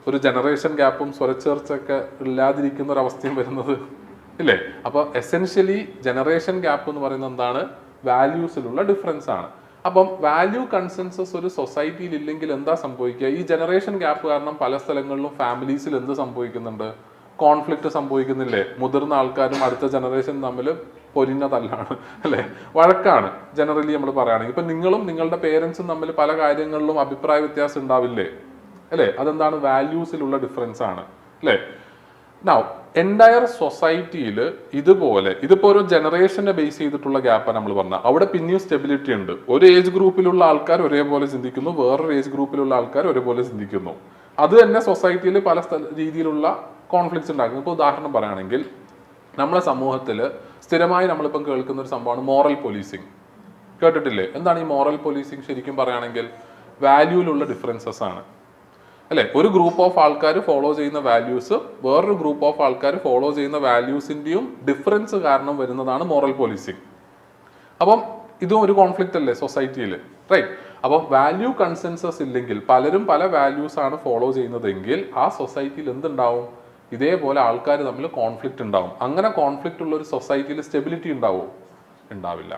ഒരു ജനറേഷൻ ഗ്യാപ്പും സ്വരച്ചേർച്ചയൊക്കെ ഇല്ലാതിരിക്കുന്ന ഒരവസ്ഥയും വരുന്നത് ഇല്ലേ. അപ്പോൾ എസെൻഷ്യലി ജനറേഷൻ ഗ്യാപ്പ് എന്ന് പറയുന്നത് എന്താണ്? വാല്യൂസിലുള്ള ഡിഫറൻസ് ആണ്. അപ്പം വാല്യൂ കൺസെൻസസ് ഒരു സൊസൈറ്റിയിൽ ഇല്ലെങ്കിൽ എന്താ സംഭവിക്കുക? ഈ ജനറേഷൻ ഗ്യാപ്പ് കാരണം പല സ്ഥലങ്ങളിലും ഫാമിലീസിൽ എന്ത് സംഭവിക്കുന്നുണ്ട്? കോൺഫ്ലിക്റ്റ് സംഭവിക്കുന്നില്ലേ? മുതിർന്ന ആൾക്കാരും അടുത്ത ജനറേഷൻ തമ്മിൽ പൊരിഞ്ഞ തല്ലാണ് അല്ലേ, വഴക്കാണ്. ജനറലി നമ്മൾ പറയുകയാണെങ്കിൽ ഇപ്പം നിങ്ങളും നിങ്ങളുടെ പേരൻസും തമ്മിൽ പല കാര്യങ്ങളിലും അഭിപ്രായ വ്യത്യാസം ഉണ്ടാവില്ലേ അല്ലേ. അതെന്താണ്? വാല്യൂസിലുള്ള ഡിഫറൻസ് ആണ് അല്ലേ. നൗ എൻറ്റയർ സൊസൈറ്റിയിൽ ഇതുപോലെ ഇതിപ്പോൾ ഒരു ജനറേഷനെ ബേസ് ചെയ്തിട്ടുള്ള ഗ്യാപ്പാണ് നമ്മൾ പറഞ്ഞത്. അവിടെ പിന്നെയും സ്റ്റെബിലിറ്റി ഉണ്ട്. ഒരു ഏജ് ഗ്രൂപ്പിലുള്ള ആൾക്കാർ ഒരേപോലെ ചിന്തിക്കുന്നു, വേറൊരു ഏജ് ഗ്രൂപ്പിലുള്ള ആൾക്കാർ ഒരേപോലെ ചിന്തിക്കുന്നു. അത് തന്നെ സൊസൈറ്റിയിൽ പല രീതിയിലുള്ള കോൺഫ്ലിക്ട്സ് ഉണ്ടാക്കുന്നു. ഇപ്പോൾ ഉദാഹരണം പറയുകയാണെങ്കിൽ നമ്മുടെ സമൂഹത്തിൽ സ്ഥിരമായി നമ്മളിപ്പം കേൾക്കുന്ന ഒരു സംഭവമാണ് മോറൽ പോലീസിങ്. കേട്ടിട്ടില്ലേ? എന്താണ് ഈ മോറൽ പോലീസിങ്? ശരിക്കും പറയുകയാണെങ്കിൽ വാല്യൂയിലുള്ള ഡിഫറൻസസ് ആണ് അല്ലേ. ഒരു ഗ്രൂപ്പ് ഓഫ് ആൾക്കാർ ഫോളോ ചെയ്യുന്ന വാല്യൂസ് വേറൊരു ഗ്രൂപ്പ് ഓഫ് ആൾക്കാർ ഫോളോ ചെയ്യുന്ന വാല്യൂസിൻ്റെയും ഡിഫറൻസ് കാരണം വരുന്നതാണ് മോറൽ പോലീസിങ്. അപ്പം ഇതും ഒരു കോൺഫ്ലിക്റ്റ് അല്ലേ സൊസൈറ്റിയിൽ, റൈറ്റ്? അപ്പം വാല്യൂ കൺസെൻസസ് ഇല്ലെങ്കിൽ പലരും പല വാല്യൂസ് ആണ് ഫോളോ ചെയ്യുന്നതെങ്കിൽ ആ സൊസൈറ്റിയിൽ എന്തുണ്ടാവും? ഇതേപോലെ ആൾക്കാർ തമ്മിൽ കോൺഫ്ലിക്റ്റ് ഉണ്ടാവും. അങ്ങനെ കോൺഫ്ലിക്റ്റ് ഉള്ള ഒരു സൊസൈറ്റിയിൽ സ്റ്റെബിലിറ്റി ഉണ്ടാവുമോ? ഉണ്ടാവില്ല.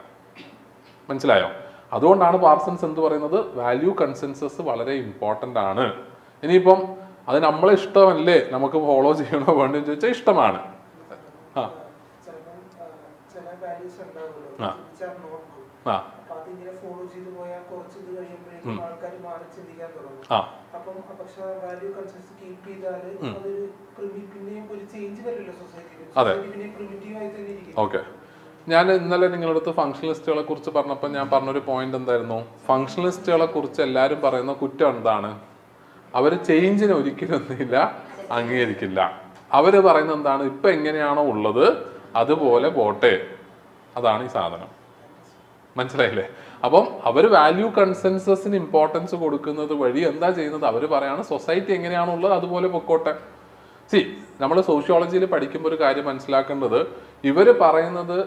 മനസ്സിലായോ? അതുകൊണ്ടാണ് പാർസൺസ് എന്ത് പറയുന്നത്? വാല്യൂ കൺസെൻസസ് വളരെ ഇമ്പോർട്ടൻ്റ് ആണ്. ഇനിയിപ്പം അത് നമ്മളെ ഇഷ്ടമല്ലേ, നമുക്ക് ഫോളോ ചെയ്യണോ വേണ്ടെന്ന് ചോദിച്ചാൽ ഇഷ്ടമാണ്. ആ ആ അതെ. ഓക്കെ, ഞാൻ ഇന്നലെ നിങ്ങളുടെ അടുത്ത് ഫങ്ഷണലിസ്റ്റുകളെ കുറിച്ച് പറഞ്ഞപ്പോൾ ഞാൻ പറഞ്ഞൊരു പോയിന്റ് എന്തായിരുന്നു? ഫങ്ഷണലിസ്റ്റുകളെ കുറിച്ച് എല്ലാവരും പറയുന്ന കുറ്റം എന്താണ്? അവർ ചേഞ്ചിനെ ഒരിക്കലും എന്തില്ല അംഗീകരിക്കില്ല. അവർ പറയുന്നത് എന്താണ്? ഇപ്പം എങ്ങനെയാണോ ഉള്ളത് അതുപോലെ പോട്ടെ. അതാണ് ഈ സാധനം. മനസ്സിലായില്ലേ? അപ്പം അവർ വാല്യൂ കൺസെൻസസിന് ഇമ്പോർട്ടൻസ് കൊടുക്കുന്നത് വഴി എന്താ ചെയ്യുന്നത്? അവർ പറയാണ് സൊസൈറ്റി എങ്ങനെയാണോ ഉള്ളത് അതുപോലെ പൊക്കോട്ടെ. നമ്മൾ സോഷ്യോളജിയിൽ പഠിക്കുമ്പോൾ ഒരു കാര്യം മനസ്സിലാക്കേണ്ടത്, ഇവർ പറയുന്നത്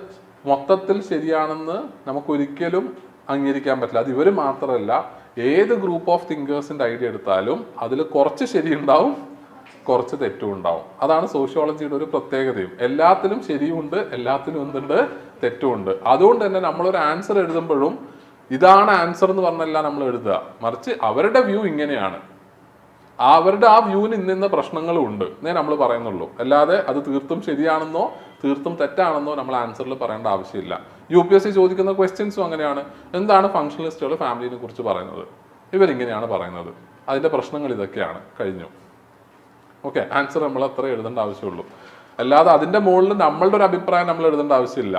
മൊത്തത്തിൽ ശരിയാണെന്ന് നമുക്കൊരിക്കലും അംഗീകരിക്കാൻ പറ്റില്ല. അത് ഇവർ മാത്രമല്ല, ഏത് ഗ്രൂപ്പ് ഓഫ് തിങ്കേഴ്സിൻ്റെ ഐഡിയ എടുത്താലും അതിൽ കുറച്ച് ശരിയുണ്ടാവും, കുറച്ച് തെറ്റും ഉണ്ടാവും. അതാണ് സോഷ്യോളജിയുടെ ഒരു പ്രത്യേകതയും. എല്ലാത്തിലും ശരിയുണ്ട്, എല്ലാത്തിലും എന്തുണ്ട്? തെറ്റുമുണ്ട്. അതുകൊണ്ട് തന്നെ നമ്മളൊരു ആൻസർ എഴുതുമ്പോഴും ഇതാണ് ആൻസർ എന്ന് പറഞ്ഞല്ല നമ്മൾ എഴുതുക, മറിച്ച് അവരുടെ വ്യൂ ഇങ്ങനെയാണ്, അവരുടെ ആ വ്യൂവിന് ഇന്ന പ്രശ്നങ്ങളും ഉണ്ട് എന്നേ നമ്മൾ പറയുന്നുള്ളൂ. അല്ലാതെ അത് തീർത്തും ശരിയാണെന്നോ തീർത്തും തെറ്റാണെന്നോ നമ്മൾ ആൻസറിൽ പറയേണ്ട ആവശ്യമില്ല. UPSC ചോദിക്കുന്ന ക്വസ്റ്റ്യൻസും അങ്ങനെയാണ്. എന്താണ് ഫങ്ഷണലിസ്റ്റുകൾ ഫാമിലിനെ കുറിച്ച് പറയുന്നത്? ഇവരിങ്ങനെയാണ് പറയുന്നത്, അതിൻ്റെ പ്രശ്നങ്ങൾ ഇതൊക്കെയാണ്, കഴിഞ്ഞു. ഓക്കെ, ആൻസർ നമ്മൾ അത്ര എഴുതേണ്ട ആവശ്യമുള്ളൂ. അല്ലാതെ അതിൻ്റെ മുകളിൽ നമ്മളുടെ ഒരു അഭിപ്രായം നമ്മൾ എഴുതേണ്ട ആവശ്യമില്ല,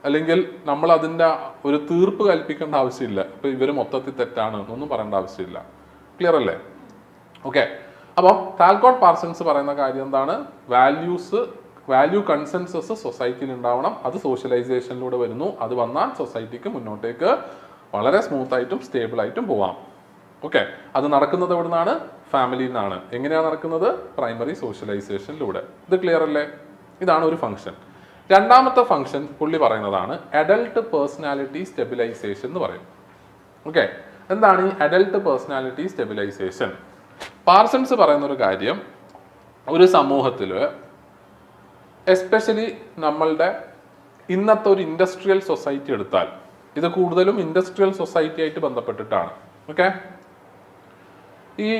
അല്ലെങ്കിൽ നമ്മൾ അതിൻ്റെ ഒരു തീർപ്പ് കൽപ്പിക്കേണ്ട ആവശ്യമില്ല. ഇപ്പം ഇവർ മൊത്തത്തിൽ തെറ്റാണ് എന്നൊന്നും പറയേണ്ട ആവശ്യമില്ല. ക്ലിയർ അല്ലേ? ഓക്കെ, അപ്പം കാൽക്കോട്ട് പാർസൺസ് പറയുന്ന കാര്യം എന്താണ്? വാല്യൂ കൺസെൻസസ് സൊസൈറ്റിയിൽ ഉണ്ടാവണം. അത് സോഷ്യലൈസേഷനിലൂടെ വരുന്നു. അത് വന്നാൽ സൊസൈറ്റിക്ക് മുന്നോട്ടേക്ക് വളരെ സ്മൂത്തായിട്ടും സ്റ്റേബിളായിട്ടും പോവാം. ഓക്കെ, അത് നടക്കുന്നത് എവിടെ നിന്നാണ്? ഫാമിലിയിൽ നിന്നാണ്. എങ്ങനെയാണ് നടക്കുന്നത്? പ്രൈമറി സോഷ്യലൈസേഷനിലൂടെ. ഇത് ക്ലിയർ അല്ലേ? ഇതാണ് ഒരു ഫംഗ്ഷൻ. രണ്ടാമത്തെ ഫംഗ്ഷൻ പുള്ളി പറയുന്നതാണ് അഡൽട്ട് പേഴ്സണാലിറ്റി സ്റ്റെബിലൈസേഷൻ എന്ന് പറയും. ഓക്കെ, എന്താണ് ഈ അഡൽട്ട് പേഴ്സണാലിറ്റി സ്റ്റെബിലൈസേഷൻ? പാർസൺസ് പറയുന്ന ഒരു കാര്യം, ഒരു സമൂഹത്തിൽ എസ്പെഷ്യലി നമ്മളുടെ ഇന്നത്തെ ഒരു ഇൻഡസ്ട്രിയൽ സൊസൈറ്റി എടുത്താൽ, ഇത് കൂടുതലും ഇൻഡസ്ട്രിയൽ സൊസൈറ്റി ആയിട്ട് ബന്ധപ്പെട്ടിട്ടാണ്. ഓക്കെ, ഈ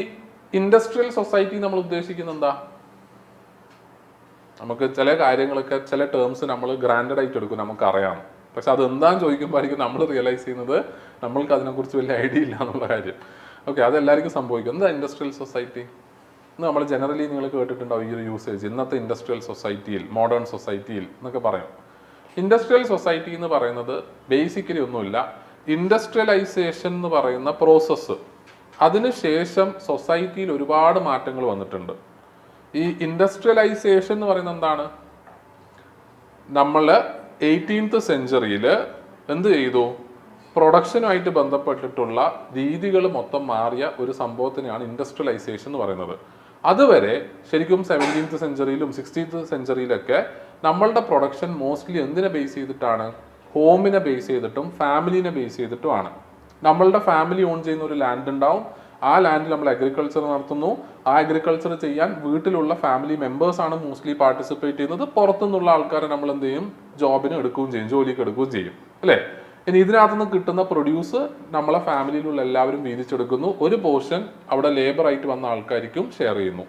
ഇൻഡസ്ട്രിയൽ സൊസൈറ്റി നമ്മൾ ഉദ്ദേശിക്കുന്നത് എന്താ? നമുക്ക് ചില കാര്യങ്ങളൊക്കെ ചില ടേംസ് നമ്മൾ ഗ്രാൻഡഡ് ആയിട്ട് എടുക്കും, നമുക്കറിയാം. പക്ഷെ അത് എന്താണെന്ന് ചോദിക്കുമ്പോഴായിരിക്കും നമ്മൾ റിയലൈസ് ചെയ്യുന്നത് നമ്മൾക്ക് അതിനെക്കുറിച്ച് വലിയ ഐഡിയ ഇല്ല എന്നുള്ള കാര്യം. ഓക്കെ, അതെല്ലാവർക്കും സംഭവിക്കും. എന്താ ഇൻഡസ്ട്രിയൽ സൊസൈറ്റി എന്ന് നമ്മൾ ജനറലി നിങ്ങൾ കേട്ടിട്ടുണ്ടാവും ഈ ഒരു യൂസേജ്. ഇന്നത്തെ ഇൻഡസ്ട്രിയൽ സൊസൈറ്റിയിൽ, മോഡേൺ സൊസൈറ്റിയിൽ എന്നൊക്കെ പറയും. ഇൻഡസ്ട്രിയൽ സൊസൈറ്റി എന്ന് പറയുന്നത് ബേസിക്കലി ഒന്നുമില്ല, ഇൻഡസ്ട്രിയലൈസേഷൻ എന്ന് പറയുന്ന പ്രോസസ്സ്, അതിനുശേഷം സൊസൈറ്റിയിൽ ഒരുപാട് മാറ്റങ്ങൾ വന്നിട്ടുണ്ട്. ഈ ഇൻഡസ്ട്രിയലൈസേഷൻ എന്ന് പറയുന്നത് എന്താണ്? നമ്മൾ 18th സെഞ്ച്വറിയിൽ എന്ത് ചെയ്തു? പ്രൊഡക്ഷനുമായിട്ട് ബന്ധപ്പെട്ടിട്ടുള്ള രീതികൾ മൊത്തം മാറിയ ഒരു സംഭവത്തിനെയാണ് ഇൻഡസ്ട്രിയലൈസേഷൻ എന്ന് പറയുന്നത്. അതുവരെ ശരിക്കും 17th സെഞ്ച്വറിയിലും 16th സെഞ്ച്വറിയിലൊക്കെ നമ്മളുടെ പ്രൊഡക്ഷൻ മോസ്റ്റ്ലി എന്തിനെ ബേസ് ചെയ്തിട്ടാണ്? ഹോമിനെ ബേസ് ചെയ്തിട്ടും ഫാമിലിനെ ബേസ് ചെയ്തിട്ടുമാണ്. നമ്മളുടെ ഫാമിലി ഓൺ ചെയ്യുന്ന ഒരു ലാൻഡ് ഉണ്ടാവും, ആ ലാൻഡിൽ നമ്മൾ അഗ്രികൾച്ചർ നടത്തുന്നു. ആ അഗ്രികൾച്ചർ ചെയ്യാൻ വീട്ടിലുള്ള ഫാമിലി മെമ്പേഴ്സ് ആണ് മോസ്റ്റ്ലി പാർട്ടിസിപ്പേറ്റ് ചെയ്യുന്നത്. പുറത്തുനിന്നുള്ള ആൾക്കാരെ നമ്മൾ എന്ത് ചെയ്യും? ജോബിന് എടുക്കുകയും ചെയ്യും, ജോലിക്ക് എടുക്കുകയും ചെയ്യും, അല്ലേ? ഇനി ഇതിനകത്തുനിന്ന് കിട്ടുന്ന പ്രൊഡ്യൂസ് നമ്മളെ ഫാമിലിയിലുള്ള എല്ലാവരും വീതിച്ചെടുക്കുന്നു. ഒരു പോർഷൻ അവിടെ ലേബർ ആയിട്ട് വന്ന ആൾക്കാർക്കും ഷെയർ ചെയ്യുന്നു.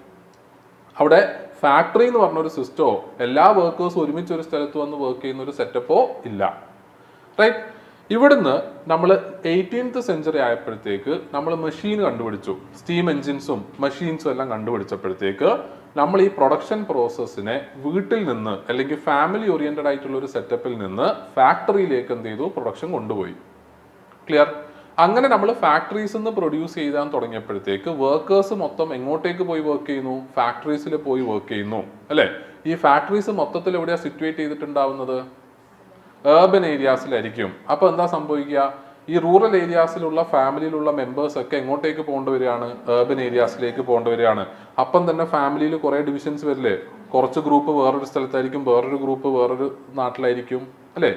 അവിടെ ഫാക്ടറി എന്ന് പറഞ്ഞൊരു സിസ്റ്റമോ എല്ലാ വർക്കേഴ്സും ഒരുമിച്ച് ഒരു സ്ഥലത്ത് വന്ന് വർക്ക് ചെയ്യുന്ന ഒരു സെറ്റപ്പോ ഇല്ല, റൈറ്റ്? ഇവിടുന്ന് നമ്മൾ 18th സെഞ്ച്വറി ആയപ്പോഴത്തേക്ക് നമ്മൾ മെഷീൻ കണ്ടുപിടിച്ചു. സ്റ്റീം എൻജിൻസും മെഷീൻസും എല്ലാം കണ്ടുപിടിച്ചപ്പോഴത്തേക്ക് നമ്മൾ ഈ പ്രൊഡക്ഷൻ പ്രോസസ്സിനെ വീട്ടിൽ നിന്ന് അല്ലെങ്കിൽ ഫാമിലി ഓറിയന്റഡ് ആയിട്ടുള്ള ഒരു സെറ്റപ്പിൽ നിന്ന് ഫാക്ടറിയിലേക്ക് എന്ത് ചെയ്തു? പ്രൊഡക്ഷൻ കൊണ്ടുപോയി. ക്ലിയർ? അങ്ങനെ നമ്മൾ ഫാക്ടറീസിൽ നിന്ന് പ്രൊഡ്യൂസ് ചെയ്യാൻ തുടങ്ങിയപ്പോഴത്തേക്ക് വർക്കേഴ്സ് മൊത്തം എങ്ങോട്ടേക്ക് പോയി വർക്ക് ചെയ്യുന്നു? ഫാക്ടറീസിൽ പോയി വർക്ക് ചെയ്യുന്നു, അല്ലേ? ഈ ഫാക്ടറീസ് മൊത്തത്തിൽ എവിടെയാണ് സിറ്റുവേറ്റ് ചെയ്തിട്ടുണ്ടാവുന്നത്? ഏർബൻ ഏരിയാസിലായിരിക്കും. അപ്പൊ എന്താ സംഭവിക്കുക? ഈ റൂറൽ ഏരിയാസിലുള്ള ഫാമിലിയിലുള്ള മെമ്പേഴ്സ് ഒക്കെ എങ്ങോട്ടേക്ക് പോകേണ്ടി വരികയാണ്? ഏർബൻ ഏരിയാസിലേക്ക് പോകേണ്ടി വരികയാണ്. അപ്പം തന്നെ ഫാമിലിയിൽ കുറെ ഡിവിഷൻസ് വരില്ലേ? കുറച്ച് ഗ്രൂപ്പ് വേറൊരു സ്ഥലത്തായിരിക്കും, വേറൊരു ഗ്രൂപ്പ് വേറൊരു നാട്ടിലായിരിക്കും, അല്ലേ?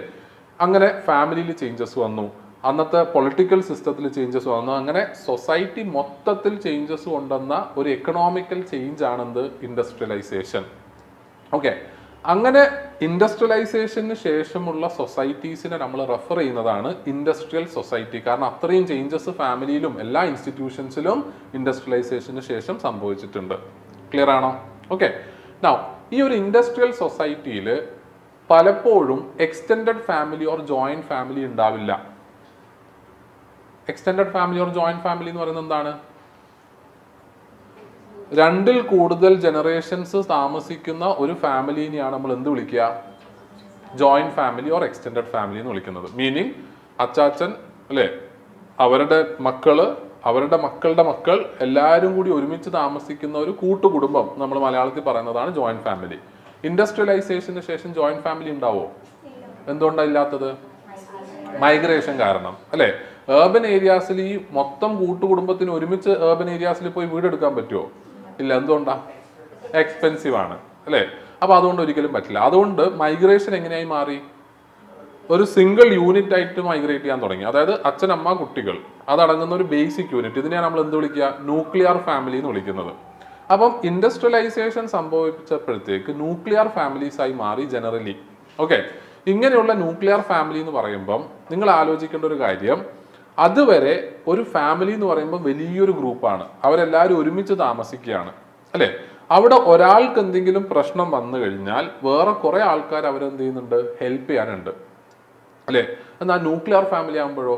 അങ്ങനെ ഫാമിലിയിൽ ചേഞ്ചസ് വന്നു, അന്നത്തെ പൊളിറ്റിക്കൽ സിസ്റ്റത്തിൽ ചേഞ്ചസ് വന്നു. അങ്ങനെ സൊസൈറ്റി മൊത്തത്തിൽ ചേഞ്ചസ് കൊണ്ടുവന്ന ഒരു എക്കണോമിക്കൽ ചേഞ്ച് ആണെന്ത്? ഇൻഡസ്ട്രിയലൈസേഷൻ. ഓക്കെ, അങ്ങനെ ഇൻഡസ്ട്രിയലൈസേഷന് ശേഷമുള്ള സൊസൈറ്റീസിനെ നമ്മൾ റെഫർ ചെയ്യുന്നതാണ് ഇൻഡസ്ട്രിയൽ സൊസൈറ്റി. കാരണം അത്രയും ചേഞ്ചസ് ഫാമിലിയിലും എല്ലാ ഇൻസ്റ്റിറ്റ്യൂഷൻസിലും ഇൻഡസ്ട്രിയലൈസേഷന് ശേഷം സംഭവിച്ചിട്ടുണ്ട്. ക്ലിയർ ആണോ? ഓക്കെ, നൗ ഈ ഒരു ഇൻഡസ്ട്രിയൽ സൊസൈറ്റിയിൽ പലപ്പോഴും extended family or joint family ഉണ്ടാവില്ല. Extended family or joint family എന്ന് പറയുന്നത് എന്താണ്? രണ്ടിൽ കൂടുതൽ ജനറേഷൻസ് താമസിക്കുന്ന ഒരു ഫാമിലിനെയാണ് നമ്മൾ എന്ത് വിളിക്കുക? Joint family or extended family എന്ന് വിളിക്കുന്നത്. മീനിങ് അച്ചാച്ചൻ, അല്ലേ, അവരുടെ മക്കള്, അവരുടെ മക്കളുടെ മക്കൾ എല്ലാവരും കൂടി ഒരുമിച്ച് താമസിക്കുന്ന ഒരു കൂട്ടുകുടുംബം നമ്മൾ മലയാളത്തിൽ പറയുന്നതാണ് ജോയിന്റ് ഫാമിലി. ഇൻഡസ്ട്രിയലൈസേഷന് ശേഷം ജോയിന്റ് ഫാമിലി ഉണ്ടാവോ? എന്തുകൊണ്ടാണ് ഇല്ലാത്തത്? മൈഗ്രേഷൻ കാരണം, അല്ലേ? ഏർബൻ ഏരിയാസിൽ ഈ മൊത്തം കൂട്ടുകുടുംബത്തിന് ഒരുമിച്ച് ഏർബൻ ഏരിയാസിൽ പോയി വീടെടുക്കാൻ പറ്റുമോ? ഇല്ല. എന്തുകൊണ്ടാ? എക്സ്പെൻസീവ് ആണ്, അല്ലേ? അപ്പൊ അതുകൊണ്ട് ഒരിക്കലും പറ്റില്ല. അതുകൊണ്ട് മൈഗ്രേഷൻ എങ്ങനെയായി മാറി? ഒരു സിംഗിൾ യൂണിറ്റ് ആയിട്ട് മൈഗ്രേറ്റ് ചെയ്യാൻ തുടങ്ങി. അതായത് അച്ഛൻ, അമ്മ, കുട്ടികൾ, അതടങ്ങുന്ന ഒരു ബേസിക് യൂണിറ്റ്. ഇതിനെയാണ് നമ്മൾ എന്ത് വിളിക്കുക? ന്യൂക്ലിയർ ഫാമിലി എന്ന് വിളിക്കുന്നത്. അപ്പം ഇൻഡസ്ട്രിയലൈസേഷൻ സംഭവിച്ചപ്പോഴത്തേക്ക് ന്യൂക്ലിയർ ഫാമിലീസ് ആയി മാറി ജനറലി. ഓക്കെ, ഇങ്ങനെയുള്ള ന്യൂക്ലിയർ ഫാമിലി എന്ന് പറയുമ്പം നിങ്ങൾ ആലോചിക്കേണ്ട ഒരു കാര്യം, അതുവരെ ഒരു ഫാമിലി എന്ന് പറയുമ്പോൾ വലിയൊരു ഗ്രൂപ്പാണ്, അവരെല്ലാവരും ഒരുമിച്ച് താമസിക്കുകയാണ്, അല്ലേ? അവിടെ ഒരാൾക്ക് എന്തെങ്കിലും പ്രശ്നം വന്നു കഴിഞ്ഞാൽ വേറെ കുറെ ആൾക്കാർ അവരെന്ത് ചെയ്യുന്നുണ്ട്? ഹെൽപ്പ് ചെയ്യാനുണ്ട്, അല്ലേ? എന്നാൽ ന്യൂക്ലിയർ ഫാമിലി ആകുമ്പോഴോ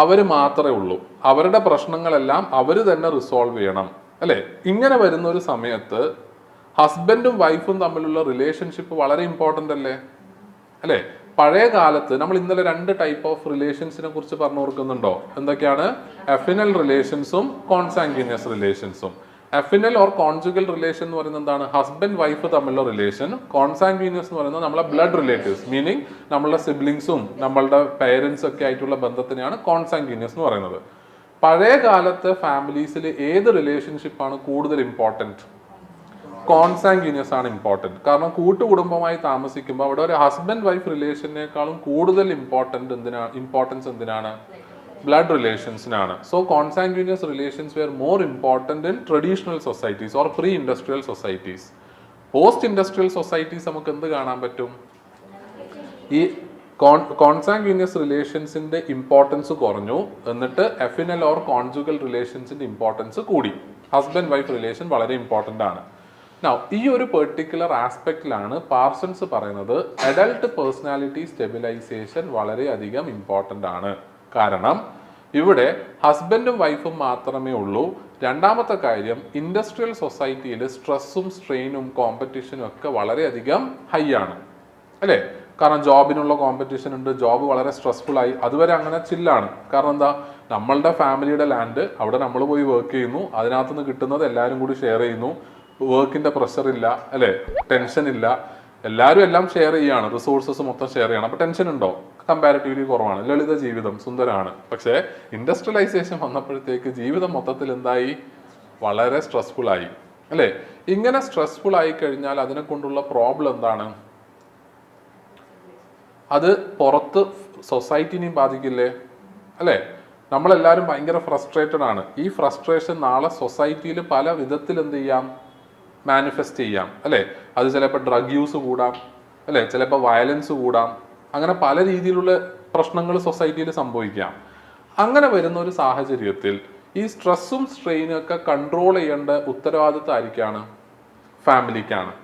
അവർ മാത്രമേ ഉള്ളൂ, അവരുടെ പ്രശ്നങ്ങളെല്ലാം അവർ തന്നെ റിസോൾവ് ചെയ്യണം, അല്ലേ? ഇങ്ങനെ വരുന്ന ഒരു സമയത്ത് ഹസ്ബൻഡും വൈഫും തമ്മിലുള്ള റിലേഷൻഷിപ്പ് വളരെ ഇമ്പോർട്ടൻ്റ് അല്ലേ? അല്ലേ? പഴയ കാലത്ത് നമ്മൾ ഇന്നലെ 2 ടൈപ്പ് ഓഫ് റിലേഷൻസിനെ കുറിച്ച് പറഞ്ഞു കൊടുക്കുന്നുണ്ടോ? എന്തൊക്കെയാണ്? അഫിനൽ റിലേഷൻസും കോൺസാങ്ഗ്യൂനിയസ് റിലേഷൻസും. അഫിനൽ ഓർ കോൺജുഗൽ റിലേഷൻ എന്ന് പറയുന്നത് എന്താണ്? ഹസ്ബൻഡ് വൈഫ് തമ്മിലുള്ള റിലേഷൻ. കോൺസാങ്ഗ്യൂനിയസ് എന്ന് പറയുന്നത് നമ്മളെ ബ്ലഡ് റിലേറ്റീവ്സ്, മീനിങ് നമ്മളുടെ സിബ്ലിങ്സും നമ്മളുടെ പേരൻസ് ഒക്കെ ആയിട്ടുള്ള ബന്ധത്തിനെയാണ് കോൺസാങ്ഗ്യൂനിയസ് എന്ന് പറയുന്നത്. പഴയ കാലത്തെ ഫാമിലീസിൽ ഏത് റിലേഷൻഷിപ്പാണ് കൂടുതൽ ഇമ്പോർട്ടൻറ്റ്? കോൺസാങ്ഗ്യൂനിയസ് ആണ് ഇമ്പോർട്ടൻറ്റ്. കാരണം കൂട്ടുകുടുംബമായി താമസിക്കുമ്പോൾ അവിടെ ഒരു ഹസ്ബൻഡ് വൈഫ് റിലേഷനേക്കാളും കൂടുതൽ ഇമ്പോർട്ടൻസ് എന്തിനാണ്? ബ്ലഡ് റിലേഷൻസിനാണ്. So consanguineous relations were more important in traditional societies or pre industrial societies. Post industrial societies നമുക്ക് എന്ത് കാണാൻ പറ്റും? ഈ കോൺസാങ്ഗ്യൂനിയസ് റിലേഷൻസിന്റെ ഇമ്പോർട്ടൻസ് കുറഞ്ഞു, എന്നിട്ട് അഫിനൽ ഓർ കോൺജുഗൽ റിലേഷൻസിന്റെ ഇമ്പോർട്ടൻസ് കൂടി. ഹസ്ബൻഡ് വൈഫ് റിലേഷൻ വളരെ ഇമ്പോർട്ടൻ്റ് ആണ്. ഈ ഒരു പെർട്ടിക്കുലർ ആസ്പെക്റ്റിലാണ് പാർസൺസ് പറയുന്നത് അഡൽട്ട് പേഴ്സണാലിറ്റി സ്റ്റെബിലൈസേഷൻ വളരെയധികം ഇമ്പോർട്ടൻ്റ് ആണ്. കാരണം ഇവിടെ ഹസ്ബൻഡും വൈഫും മാത്രമേ ഉള്ളൂ. രണ്ടാമത്തെ കാര്യം, ഇൻഡസ്ട്രിയൽ സൊസൈറ്റിയിൽ സ്ട്രെസ്സും സ്ട്രെയിനും കോമ്പറ്റീഷനും ഒക്കെ വളരെയധികം ഹൈ ആണ് അല്ലേ? കാരണം ജോബിനുള്ള കോമ്പറ്റീഷൻ ഉണ്ട്, ജോബ് വളരെ സ്ട്രെസ്ഫുൾ ആയി. അതുവരെ അങ്ങനെ ചില്ലാണ്. കാരണം എന്താ, നമ്മളുടെ ഫാമിലിയുടെ ലാൻഡ്, അവിടെ നമ്മൾ പോയി വർക്ക് ചെയ്യുന്നു, അതിനകത്ത് നിന്ന് കിട്ടുന്നത് എല്ലാവരും കൂടി ഷെയർ ചെയ്യുന്നു. വർക്കിന്റെ പ്രഷർ ഇല്ല അല്ലേ, ടെൻഷൻ ഇല്ല, എല്ലാവരും എല്ലാം ഷെയർ ചെയ്യാണ്, റിസോഴ്സസ് മൊത്തം ഷെയർ ചെയ്യണം. അപ്പൊ ടെൻഷൻ ഉണ്ടോ? കമ്പാരിറ്റീവ്ലി കുറവാണ്. ലളിത ജീവിതം, സുന്ദരമാണ്. പക്ഷേ ഇൻഡസ്ട്രിയലൈസേഷൻ വന്നപ്പോഴത്തേക്ക് ജീവിതം മൊത്തത്തിൽ എന്തായി? വളരെ സ്ട്രെസ്ഫുൾ ആയി അല്ലേ? ഇങ്ങനെ സ്ട്രെസ്ഫുൾ ആയി കഴിഞ്ഞാൽ അതിനെ കൊണ്ടുള്ള പ്രോബ്ലം എന്താണ്? അത് പുറത്ത് സൊസൈറ്റിനെയും ബാധിക്കില്ലേ അല്ലേ? നമ്മളെല്ലാവരും ഭയങ്കര ഫ്രസ്ട്രേറ്റഡ് ആണ്. ഈ ഫ്രസ്ട്രേഷൻ നാളെ സൊസൈറ്റിയിൽ പല വിധത്തിൽ എന്ത് ചെയ്യാം? മാനിഫെസ്റ്റ് ചെയ്യാം അല്ലേ? അത് ചിലപ്പോൾ ഡ്രഗ് യൂസ് കൂടാം അല്ലേ, ചിലപ്പോൾ വയലൻസ് കൂടാം, അങ്ങനെ പല രീതിയിലുള്ള പ്രശ്നങ്ങൾ സൊസൈറ്റിയിൽ സംഭവിക്കാം. അങ്ങനെ വരുന്ന ഒരു സാഹചര്യത്തിൽ ഈ സ്ട്രെസ്സും സ്ട്രെയിനും ഒക്കെ കൺട്രോൾ ചെയ്യേണ്ട ഉത്തരവാദിത്വം ആയിരിക്കാണ്? ഫാമിലിക്കാണ്.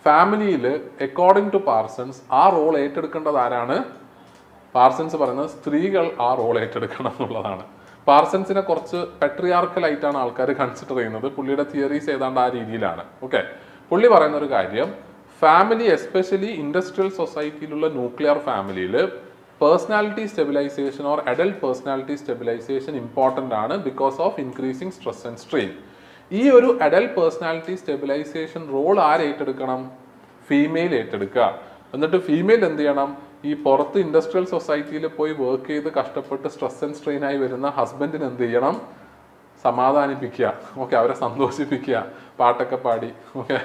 ഫാമിലിയിൽ അക്കോർഡിംഗ് ടു പാർസൺസ് ആ റോൾ ഏറ്റെടുക്കേണ്ടത് ആരാണ്? പാർസൺസ് പറയുന്നത് സ്ത്രീകൾ ആ റോൾ ഏറ്റെടുക്കണം എന്നുള്ളതാണ്. പാർസൺസിനെ കുറച്ച് പെട്രിയാർക്കലായിട്ടാണ് ആൾക്കാർ കൺസിഡർ ചെയ്യുന്നത്. പുള്ളിയുടെ തിയറീസ് ഏതാണ്ട് ആ രീതിയിലാണ്. ഓക്കെ, പുള്ളി പറയുന്ന ഒരു കാര്യം, ഫാമിലി എസ്പെഷ്യലി ഇൻഡസ്ട്രിയൽ സൊസൈറ്റിയിലുള്ള ന്യൂക്ലിയർ ഫാമിലിയിൽ personality stabilization or adult personality stabilization important ആണ് because of increasing stress and strain. ഈ ഒരു അഡൽട്ട് പേഴ്സണാലിറ്റി സ്റ്റെബിലൈസേഷൻ റോൾ ആര് ഏറ്റെടുക്കണം? ഫീമെയിൽ ഏറ്റെടുക്കുക. എന്നിട്ട് ഫീമെയിൽ എന്ത് ചെയ്യണം? ഈ പുറത്ത് ഇൻഡസ്ട്രിയൽ സൊസൈറ്റിയിൽ പോയി വർക്ക് ചെയ്ത് കഷ്ടപ്പെട്ട് സ്ട്രെസ് ആൻഡ് സ്ട്രെയിൻ ആയി വരുന്ന ഹസ്ബൻഡിന് എന്ത് ചെയ്യണം? സമാധാനിപ്പിക്കുക. ഓക്കെ, അവരെ സന്തോഷിപ്പിക്കുക, പാട്ടൊക്കെ പാടി. ഓക്കെ,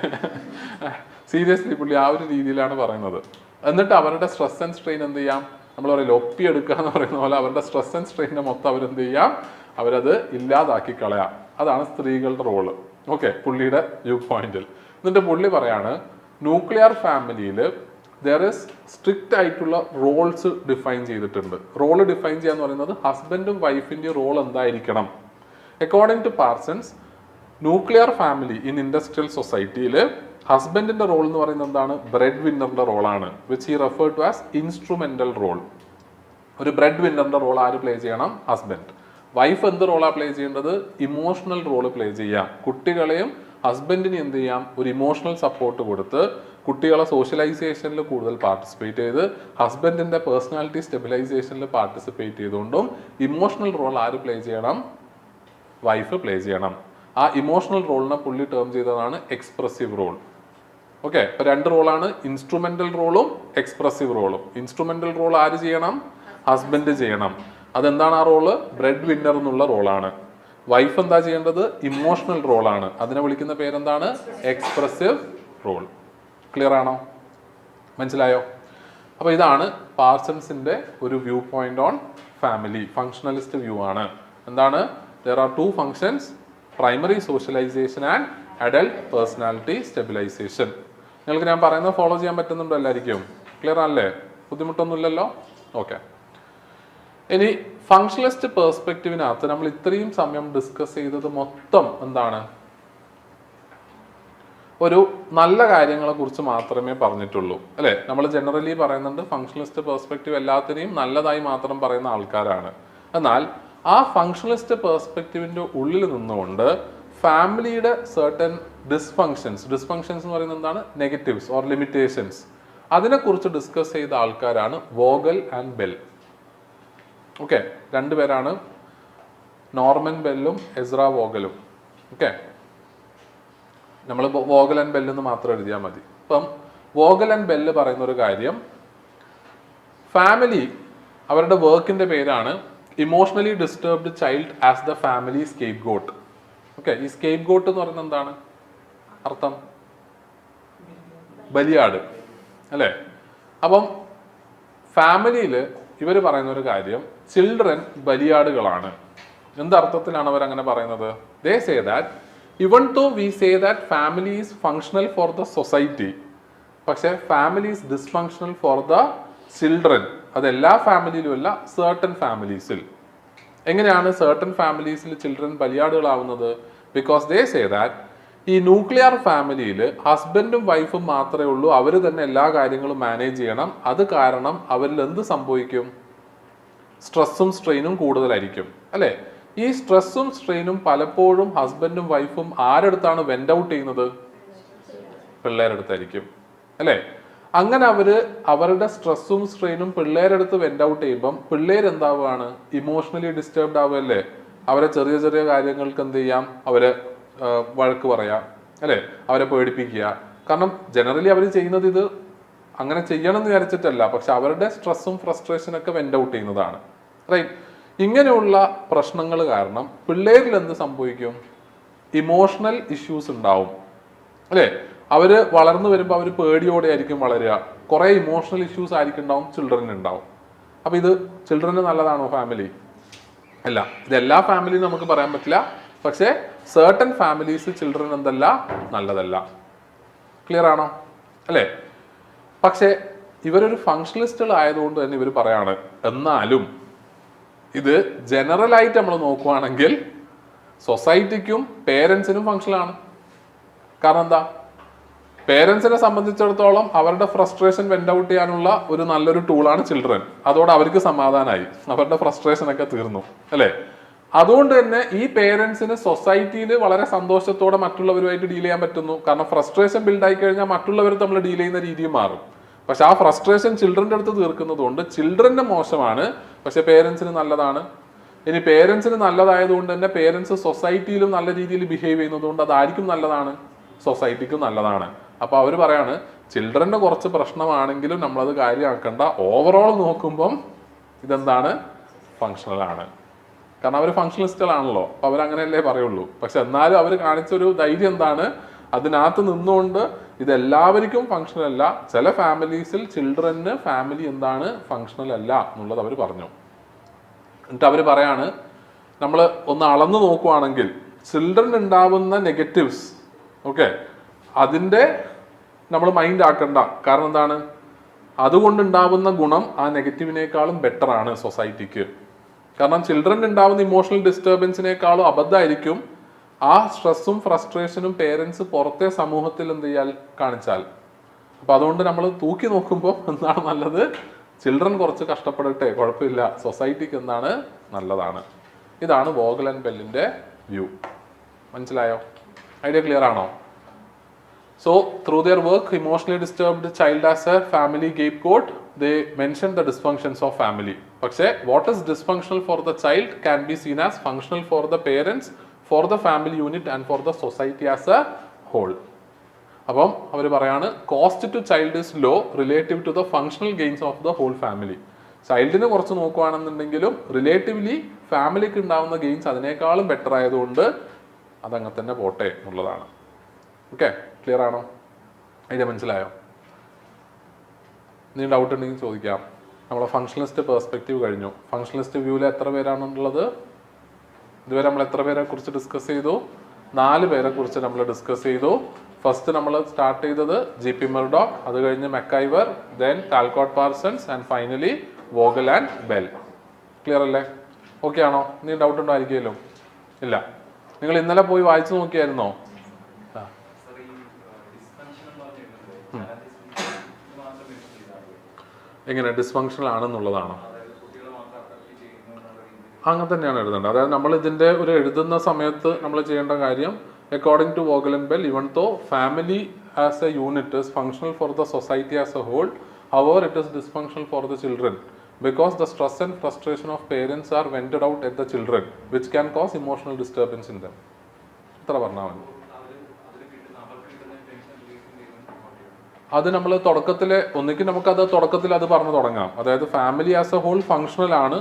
സീരിയസ്ലി പുള്ളി ആ ഒരു രീതിയിലാണ് പറയുന്നത്. എന്നിട്ട് അവരുടെ സ്ട്രെസ് ആൻഡ് സ്ട്രെയിൻ എന്ത് ചെയ്യാം? നമ്മൾ പറയില്ല, ഒപ്പിയെടുക്കുക എന്ന് പറയുന്ന പോലെ അവരുടെ സ്ട്രെസ് ആൻഡ് സ്ട്രെയിനെ മൊത്തം അവരെന്ത് ചെയ്യാം? അവരത് ഇല്ലാതാക്കി കളയാം. അതാണ് സ്ത്രീകളുടെ റോള്. ഓക്കെ, പുള്ളിയുടെ വ്യൂ പോയിന്റിൽ. എന്നിട്ട് പുള്ളി പറയാണ്, ന്യൂക്ലിയർ ഫാമിലിയിൽ ദർ ഇസ് സ്ട്രിക്റ്റ് ആയിട്ടുള്ള റോൾസ് ഡിഫൈൻ ചെയ്തിട്ടുണ്ട്. റോള് ഡിഫൈൻ ചെയ്യാന്ന് പറയുന്നത് ഹസ്ബൻഡും വൈഫിൻ്റെ റോൾ എന്തായിരിക്കണം? According to Parsons, nuclear family in industrial സൊസൈറ്റിയിൽ ഹസ്ബൻഡിന്റെ റോൾ എന്ന് പറയുന്നത് എന്താണ്? ബ്രെഡ് വിന്നറിന്റെ റോളാണ്, which he refer to as instrumental role. ഒരു ബ്രെഡ് വിന്നറിന്റെ റോൾ ആര് പ്ലേ ചെയ്യണം? ഹസ്ബൻഡ്. വൈഫ് എന്ത് റോളാണ് പ്ലേ ചെയ്യേണ്ടത്? ഇമോഷണൽ റോള് പ്ലേ ചെയ്യാം. കുട്ടികളെയും ഹസ്ബൻഡിന് എന്ത് ചെയ്യാം? ഒരു ഇമോഷണൽ സപ്പോർട്ട് കൊടുത്ത് കുട്ടികളെ സോഷ്യലൈസേഷനിൽ കൂടുതൽ പാർട്ടിസിപ്പേറ്റ് ചെയ്ത് ഹസ്ബൻഡിന്റെ പേഴ്സണാലിറ്റി സ്റ്റെബിലൈസേഷനിൽ പാർട്ടിസിപ്പേറ്റ് ചെയ്തുകൊണ്ടും ഇമോഷണൽ റോൾ ആര് പ്ലേ ചെയ്യണം? വൈഫ് പ്ലേ ചെയ്യണം. ആ ഇമോഷണൽ റോളിനെ പുള്ളി ടേം ചെയ്തതാണ് എക്സ്പ്രസീവ് റോൾ. ഓക്കെ, ഇപ്പൊ രണ്ട് റോളാണ്, ഇൻസ്ട്രുമെന്റൽ റോളും എക്സ്പ്രസീവ് റോളും. ഇൻസ്ട്രുമെന്റൽ റോൾ ആര് ചെയ്യണം? ഹസ്ബൻഡ് ചെയ്യണം. അതെന്താണ് ആ റോള്? ബ്രെഡ് വിന്നർ എന്നുള്ള റോളാണ്. വൈഫ് എന്താ ചെയ്യേണ്ടത്? ഇമോഷണൽ റോളാണ്. അതിനെ വിളിക്കുന്ന പേരെന്താണ്? Expressive role. ക്ലിയർ ആണോ? മനസ്സിലായോ? അപ്പോൾ ഇതാണ് പാർസൺസിന്റെ ഒരു view point on family. Functionalist view ആണ്. എന്താണ്? there are two functions, primary socialization and adult personality stabilization. നിങ്ങൾക്ക് ഞാൻ പറയുന്നത് ഫോളോ ചെയ്യാൻ പറ്റുന്നുണ്ടോ എല്ലാവർക്കും? ക്ലിയർ ആണല്ലേ? ബുദ്ധിമുട്ടൊന്നുമില്ലല്ലോ? ഓക്കെ. ഇനി ഫങ്ഷണലിസ്റ്റ് പേഴ്സ്പെക്റ്റീവിനകത്ത് നമ്മൾ ഇത്രയും സമയം ഡിസ്കസ് ചെയ്തത് മൊത്തം എന്താണ്? ഒരു നല്ല കാര്യങ്ങളെ കുറിച്ച് മാത്രമേ പറഞ്ഞിട്ടുള്ളൂ അല്ലേ? നമ്മൾ ജനറലി പറയുന്നുണ്ട് ഫങ്ഷണലിസ്റ്റ് പേഴ്സ്പെക്റ്റീവ് എല്ലാത്തിനെയും നല്ലതായി മാത്രം പറയുന്ന ആൾക്കാരാണ്. എന്നാൽ ആ ഫങ്ഷണലിസ്റ്റ് പേഴ്സ്പെക്റ്റീവിൻ്റെ ഉള്ളിൽ നിന്നുകൊണ്ട് ഫാമിലിയുടെ സർട്ടൻ ഡിസ്ഫങ്ഷൻസ് എന്ന് പറയുന്നത് എന്താണ്? നെഗറ്റീവ്സ് ഓർ ലിമിറ്റേഷൻസ്, അതിനെക്കുറിച്ച് ഡിസ്കസ് ചെയ്ത ആൾക്കാരാണ് വോഗൽ ആൻഡ് ബെൽ. ഓക്കെ, രണ്ടുപേരാണ്, നോർമൻ ബെല്ലും എസ്ര വോഗലും. ഓക്കെ, നമ്മൾ വോഗൽ ആൻഡ് ബെല്ല് എന്ന് മാത്രം എഴുതിയാൽ മതി. ഇപ്പം വോഗൽ ആൻഡ് ബെല്ല് പറയുന്ന ഒരു കാര്യം, ഫാമിലി അവരുടെ വർക്കിന്റെ പേരാണ് emotionally disturbed child as the family scape got. Okay, ഈ സ്കേപ്പ് ഗോട്ട് എന്ന് പറയുന്നത് എന്താണ് അർത്ഥം? ബലിയാട് അല്ലേ? അപ്പം ഫാമിലിയിൽ ഇവർ പറയുന്ന ഒരു കാര്യം, ചിൽഡ്രൻ ബലിയാടുകളാണ്. എന്തർത്ഥത്തിലാണ് അവർ അങ്ങനെ പറയുന്നത്? ദേ say that even though we say that family is functional for the society, പക്ഷേ family is dysfunctional for the children. അതെല്ലാ ഫാമിലിയിലും അല്ല, certain ഫാമിലീസിൽ. എങ്ങനെയാണ് certain ഫാമിലീസിൽ ചിൽഡ്രൻ ബലിയാടുകളാവുന്നത്? ബിക്കോസ് ദേ സേ ദാറ്റ് ഈ ന്യൂക്ലിയർ ഫാമിലിയിൽ ഹസ്ബൻഡും വൈഫും മാത്രമേ ഉള്ളൂ, അവർ തന്നെ എല്ലാ കാര്യങ്ങളും മാനേജ് ചെയ്യണം. അത് കാരണം അവരിൽ എന്ത് സംഭവിക്കും? സ്ട്രെസ്സും സ്ട്രെയിനും കൂടുതലായിരിക്കും അല്ലേ? ഈ സ്ട്രെസ്സും സ്ട്രെയിനും പലപ്പോഴും ഹസ്ബൻഡും വൈഫും ആരെടുത്താണ് വെന്റ് ഔട്ട് ചെയ്യുന്നത്? പിള്ളേരെടുത്തായിരിക്കും അല്ലേ? അങ്ങനെ അവരുടെ സ്ട്രെസ്സും സ്ട്രെയിനും പിള്ളേരെടുത്ത് വെന്റ് ഔട്ട് ചെയ്യുമ്പം പിള്ളേർ എന്താവുകയാണ്? Emotionally disturbed ആവുകയല്ലേ? അവരെ ചെറിയ ചെറിയ കാര്യങ്ങൾക്ക് എന്ത് ചെയ്യാം? അവരെ വഴക്ക് പറയാം അല്ലേ? അവരെ പേടിപ്പിക്കുക. കാരണം ജനറലി അവർ ചെയ്യുന്നത് ഇത് അങ്ങനെ ചെയ്യണം എന്ന് വിചാരിച്ചിട്ടല്ല, പക്ഷെ അവരുടെ സ്ട്രെസ്സും ഫ്രസ്ട്രേഷനൊക്കെ വെന്റ് ഔട്ട് ചെയ്യുന്നതാണ്. റൈറ്റ്? ഇങ്ങനെയുള്ള പ്രശ്നങ്ങൾ കാരണം പിള്ളേരിൽ എന്ത് സംഭവിക്കും? ഇമോഷണൽ ഇഷ്യൂസ് ഉണ്ടാവും അല്ലേ? അവര് വളർന്നു വരുമ്പോൾ അവർ പേടിയോടെ ആയിരിക്കും വളരുക. കുറെ ഇമോഷണൽ ഇഷ്യൂസ് ആയിരിക്കും ഉണ്ടാവും, ചിൽഡ്രന് ഉണ്ടാവും. അപ്പൊ ഇത് ചിൽഡ്രന് നല്ലതാണോ ഫാമിലി? അല്ല. ഇത് എല്ലാ ഫാമിലിയും നമുക്ക് പറയാൻ പറ്റില്ല, പക്ഷേ സർട്ടൻ ഫാമിലീസ് ചിൽഡ്രൻ എന്തല്ല, നല്ലതല്ല. ക്ലിയർ ആണോ അല്ലേ? പക്ഷേ ഇവരൊരു ഫങ്ഷണലിസ്റ്റുകൾ ആയതുകൊണ്ട് തന്നെ ഇവർ പറയാണ്, എന്നാലും ഇത് ജനറൽ ആയിട്ട് നമ്മൾ നോക്കുവാണെങ്കിൽ സൊസൈറ്റിക്കും പേരൻസിനും ഫങ്ഷനാണ്. കാരണം എന്താ? പേരൻസിനെ സംബന്ധിച്ചിടത്തോളം അവരുടെ ഫ്രസ്ട്രേഷൻ വെന്റ് ഔട്ട് ചെയ്യാനുള്ള ഒരു നല്ലൊരു ടൂളാണ് ചിൽഡ്രൻ. അതോടെ അവർക്ക് സമാധാനമായി, അവരുടെ ഫ്രസ്ട്രേഷൻ ഒക്കെ തീർന്നു അല്ലേ? അതുകൊണ്ട് തന്നെ ഈ പേരൻസിന് സൊസൈറ്റിയിൽ വളരെ സന്തോഷത്തോടെ മറ്റുള്ളവരുമായിട്ട് ഡീൽ ചെയ്യാൻ പറ്റുന്നു. കാരണം ഫ്രസ്ട്രേഷൻ ബിൽഡ് ആയി കഴിഞ്ഞാൽ മറ്റുള്ളവർ തമ്മിൽ ഡീൽ ചെയ്യുന്ന രീതിയും മാറും. പക്ഷെ ആ ഫ്രസ്ട്രേഷൻ ചിൽഡ്രൻ്റെ അടുത്ത് തീർക്കുന്നത് കൊണ്ട് ചിൽഡ്രന്റെ മോശമാണ്, പക്ഷെ പേരൻസിന് നല്ലതാണ്. ഇനി പേരൻസിന് നല്ലതായതുകൊണ്ട് തന്നെ പേരൻസ് സൊസൈറ്റിയിലും നല്ല രീതിയിൽ ബിഹേവ് ചെയ്യുന്നത് കൊണ്ട് അതായിരിക്കും നല്ലതാണ്, സൊസൈറ്റിക്കും നല്ലതാണ്. അപ്പൊ അവർ പറയാണ്, ചിൽഡ്രന്റെ കുറച്ച് പ്രശ്നമാണെങ്കിലും നമ്മളത് കാര്യമാക്കണ്ട, ഓവറോൾ നോക്കുമ്പം ഇതെന്താണ്? ഫങ്ഷണൽ ആണ്. കാരണം അവർ ഫങ്ഷണലിസ്റ്റുകളാണല്ലോ, അപ്പൊ അവരങ്ങനെയല്ലേ പറയുള്ളൂ. പക്ഷെ എന്നാലും അവർ കാണിച്ചൊരു ധൈര്യം എന്താണ്? അതിനകത്ത് നിന്നുകൊണ്ട് ഇതെല്ലാവർക്കും ഫങ്ഷണൽ അല്ല, ചില ഫാമിലീസിൽ ചിൽഡ്രന് ഫാമിലി എന്താണ്? ഫങ്ഷണൽ അല്ല എന്നുള്ളത് അവർ പറഞ്ഞു. എന്നിട്ട് അവർ പറയാണ്, നമ്മൾ ഒന്ന് അളന്നു നോക്കുവാണെങ്കിൽ ചിൽഡ്രൻ ഉണ്ടാവുന്ന നെഗറ്റീവ്സ് ഓക്കെ അതിൻ്റെ നമ്മൾ മൈൻഡ് ആക്കണ്ട. കാരണം എന്താണ്? അതുകൊണ്ടുണ്ടാവുന്ന ഗുണം ആ നെഗറ്റീവിനേക്കാളും ബെറ്റർ ആണ് സൊസൈറ്റിക്ക്. കാരണം ചിൽഡ്രൻ ഉണ്ടാവുന്ന ഇമോഷണൽ ഡിസ്റ്റർബൻസിനേക്കാളും അബദ്ധമായിരിക്കും ആ സ്ട്രെസ്സും ഫ്രസ്ട്രേഷനും പേരൻസ് പുറത്തെ സമൂഹത്തിൽ എന്ത് ചെയ്യാൽ കാണിച്ചാൽ. അപ്പൊ അതുകൊണ്ട് നമ്മൾ തൂക്കി നോക്കുമ്പോൾ എന്താണ് നല്ലത്? ചിൽഡ്രൻ കുറച്ച് കഷ്ടപ്പെടട്ടെ, കുഴപ്പമില്ല, സൊസൈറ്റിക്ക് എന്താണ്? നല്ലതാണ്. ഇതാണ് വോഗൽ ആൻഡ് ബെല്ലിന്റെ വ്യൂ. മനസ്സിലായോ? ഐഡിയ ക്ലിയർ ആണോ? So, through their work, emotionally disturbed child as a family scapegoat, they mentioned the dysfunctions of family. പക്ഷേ what is dysfunctional for the child can be seen as functional for the parents, for the family unit and for the society as a whole. അപ്പം അവർ പറയാണ്, cost to child is low relative to the functional gains of the whole family. ചൈൽഡിനെ കുറച്ച് നോക്കുകയാണെന്നുണ്ടെങ്കിലും relatively ഫാമിലിക്ക് ഉണ്ടാവുന്ന gains അതിനേക്കാളും better ആയതുകൊണ്ട് അതങ്ങനെ തന്നെ പോട്ടെ എന്നുള്ളതാണ്. ഓക്കെ, ക്ലിയർ ആണോ? അതിൻ്റെ മനസ്സിലായോ? നീ ഡൗട്ട് ഉണ്ടെങ്കിൽ ചോദിക്കാം. നമ്മളെ ഫങ്ഷണലിസ്റ്റ് പെർസ്പെക്റ്റീവ് കഴിഞ്ഞു. ഫങ്ഷണലിസ്റ്റ് വ്യൂവിൽ എത്ര പേരാണുള്ളത്? ഇതുവരെ നമ്മൾ എത്ര പേരെ കുറിച്ച് ഡിസ്കസ് ചെയ്തു? 4 പേരെ കുറിച്ച് നമ്മൾ ഡിസ്കസ് ചെയ്തു. ഫസ്റ്റ് നമ്മൾ സ്റ്റാർട്ട് ചെയ്തത് ജി.പി. മെർഡോക്ക്, അത് കഴിഞ്ഞ് MacIver, then Talcott Parsons and finally Vogel and Bell. Clear അല്ലേ? ഓക്കെ ആണോ? നീ ഡൗട്ട് ഉണ്ടോ ആയിരിക്കുമല്ലോ? ഇല്ല. നിങ്ങൾ ഇന്നലെ പോയി വായിച്ചു നോക്കിയായിരുന്നോ? എങ്ങനെ ഡിസ്ഫങ്ഷണൽ ആണെന്നുള്ളതാണോ? അങ്ങനെ തന്നെയാണ് എഴുതേണ്ടത്. അതായത് നമ്മൾ ഇതിൻ്റെ ഒരു എഴുതുന്ന സമയത്ത് നമ്മൾ ചെയ്യേണ്ട കാര്യം, according to Vogel and Bell, even though family as a unit is functional for the society as a whole, however it is dysfunctional for the children because the stress and frustration of parents are vented out at the children, which can cause emotional disturbance in them. ഇത്ര പറഞ്ഞാൽ മതി. അത് നമ്മൾ തുടക്കത്തിൽ ഒന്നിക്കും നമുക്കത് തുടക്കത്തിൽ അത് പറഞ്ഞു തുടങ്ങാം. അതായത് family as a whole functional ആണ്,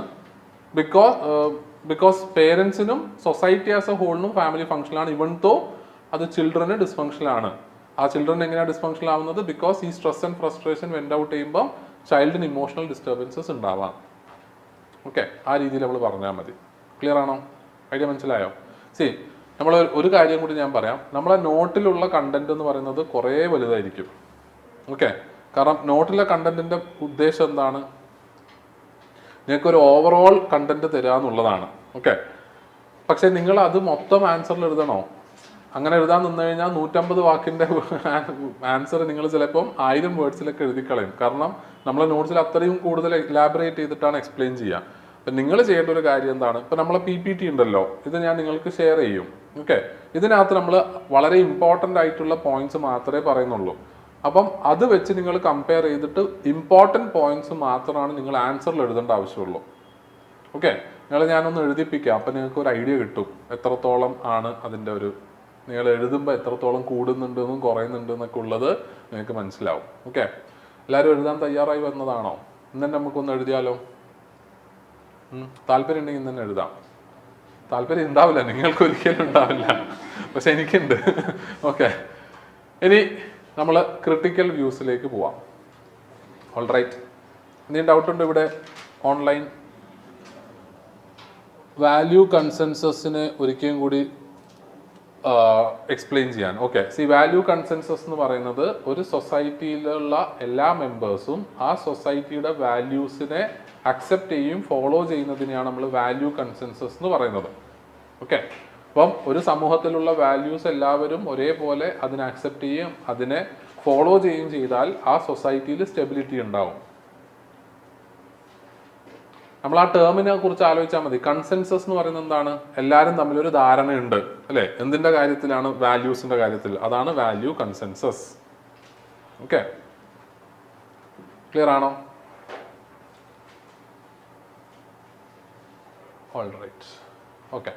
ബിക്കോസ് പേരൻസിനും സൊസൈറ്റി ആസ് എ ഹോളിനും ഫാമിലി ഫങ്ഷണൽ ആണ്, ഇവൺ തോ അത് ചിൽഡ്രന് ഡിസ്ഫങ്ഷണൽ ആണ്. ആ ചിൽഡ്രൻ എങ്ങനെയാണ് ഡിസ്ഫങ്ഷണൽ ആവുന്നത്? ബിക്കോസ് ഈ stress and frustration went out ചെയ്യുമ്പോൾ ചൈൽഡിന് ഇമോഷണൽ ഡിസ്റ്റർബൻസസ് ഉണ്ടാവാം. ഓക്കെ, ആ രീതിയിൽ നമ്മൾ പറഞ്ഞാൽ മതി. ക്ലിയർ ആണോ? ഐഡിയ മനസ്സിലായോ? സി, നമ്മൾ ഒരു കാര്യം കൂടി ഞാൻ പറയാം. നമ്മളെ നോട്ടിലുള്ള കണ്ടന്റ് എന്ന് പറയുന്നത് കുറേ വലുതായിരിക്കും. ഓക്കെ, കാരണം നോട്ടിലെ കണ്ടന്റിന്റെ ഉദ്ദേശം എന്താണ്? നിങ്ങൾക്കൊരു ഓവറോൾ കണ്ടന്റ് തരിക എന്നുള്ളതാണ്. ഓക്കെ, പക്ഷെ നിങ്ങൾ അത് മൊത്തം ആൻസറിൽ എഴുതണോ? അങ്ങനെ എഴുതാൻ നിന്ന് കഴിഞ്ഞാൽ 150 വാക്കിൻ്റെ ആൻസർ നിങ്ങൾ ചിലപ്പം 1000 വേർഡ്സിലൊക്കെ എഴുതി കളയും. കാരണം നമ്മളെ നോട്ട്സിൽ അത്രയും കൂടുതൽ എലാബറേറ്റ് ചെയ്തിട്ടാണ് എക്സ്പ്ലെയിൻ ചെയ്യുക. അപ്പം നിങ്ങൾ ചെയ്യേണ്ട ഒരു കാര്യം എന്താണ്, ഇപ്പം നമ്മളെ PPT ഉണ്ടല്ലോ, ഇത് ഞാൻ നിങ്ങൾക്ക് ഷെയർ ചെയ്യും. ഓക്കെ, ഇതിനകത്ത് നമ്മൾ വളരെ ഇമ്പോർട്ടൻ്റ് ആയിട്ടുള്ള പോയിന്റ്സ് മാത്രമേ പറയുന്നുള്ളൂ. അപ്പം അത് വെച്ച് നിങ്ങൾ കമ്പയർ ചെയ്തിട്ട് ഇമ്പോർട്ടൻറ്റ് പോയിന്റ്സ് മാത്രമാണ് നിങ്ങൾ ആൻസറിൽ എഴുതേണ്ട ആവശ്യമുള്ളൂ. ഓക്കെ, ഞാനൊന്ന് എഴുതിപ്പിക്കാം, അപ്പം നിങ്ങൾക്ക് ഒരു ഐഡിയ കിട്ടും എത്രത്തോളം ആണ് അതിൻ്റെ ഒരു, നിങ്ങൾ എഴുതുമ്പോൾ എത്രത്തോളം കൂടുന്നുണ്ടെന്നും കുറയുന്നുണ്ടെന്നൊക്കെ ഉള്ളത് നിങ്ങൾക്ക് മനസ്സിലാവും. ഓക്കെ, എല്ലാവരും എഴുതാൻ തയ്യാറായി വരുന്നതാണോ? ഇന്ന് തന്നെ നമുക്കൊന്ന് എഴുതിയാലോ? താല്പര്യം ഉണ്ടെങ്കിൽ ഇന്ന് തന്നെ എഴുതാം. താല്പര്യം ഉണ്ടാവില്ല, നിങ്ങൾക്ക് ഒരിക്കലും ഉണ്ടാവില്ല, പക്ഷെ എനിക്കുണ്ട്. ഓക്കെ, ഇനി നമ്മൾ ക്രിട്ടിക്കൽ വ്യൂസിലേക്ക് പോവാം. ഓൾ റൈറ്റ്, എന്തെങ്കിലും ഡൗട്ട് ഉണ്ടോ ഇവിടെ? ഓൺലൈൻ വാല്യൂ കൺസെൻസസിനെ ഒരിക്കലും കൂടി എക്സ്പ്ലെയിൻ ചെയ്യാൻ. ഓക്കെ, വാല്യൂ കൺസെൻസസ് എന്ന് പറയുന്നത് ഒരു സൊസൈറ്റിയിലുള്ള എല്ലാ മെമ്പേഴ്സും ആ സൊസൈറ്റിയുടെ വാല്യൂസിനെ അക്സെപ്റ്റ് ചെയ്യും, ഫോളോ ചെയ്യുന്നതിനെയാണ് നമ്മൾ വാല്യൂ കൺസെൻസസ് എന്ന് പറയുന്നത്. ഓക്കെ, അപ്പം ഒരു സമൂഹത്തിലുള്ള വാല്യൂസ് എല്ലാവരും ഒരേപോലെ അതിനെ അക്സെപ്റ്റ് ചെയ്യും, അതിനെ ഫോളോ ചെയ്യുകയും ചെയ്താൽ ആ സൊസൈറ്റിയിൽ സ്റ്റെബിലിറ്റി ഉണ്ടാവും. നമ്മൾ ആ ടേമിനെ കുറിച്ച് ആലോചിച്ചാൽ മതി. കൺസെൻസസ് എന്ന് പറയുന്നത് എന്താണ്? എല്ലാവരും തമ്മിലൊരു ധാരണയുണ്ട് അല്ലേ, എന്തിന്റെ കാര്യത്തിലാണ്? വാല്യൂസിന്റെ കാര്യത്തിൽ. അതാണ് വാല്യൂ കൺസെൻസസ്. ഓക്കെ, ക്ലിയർ ആണോ? All right. ഓക്കെ,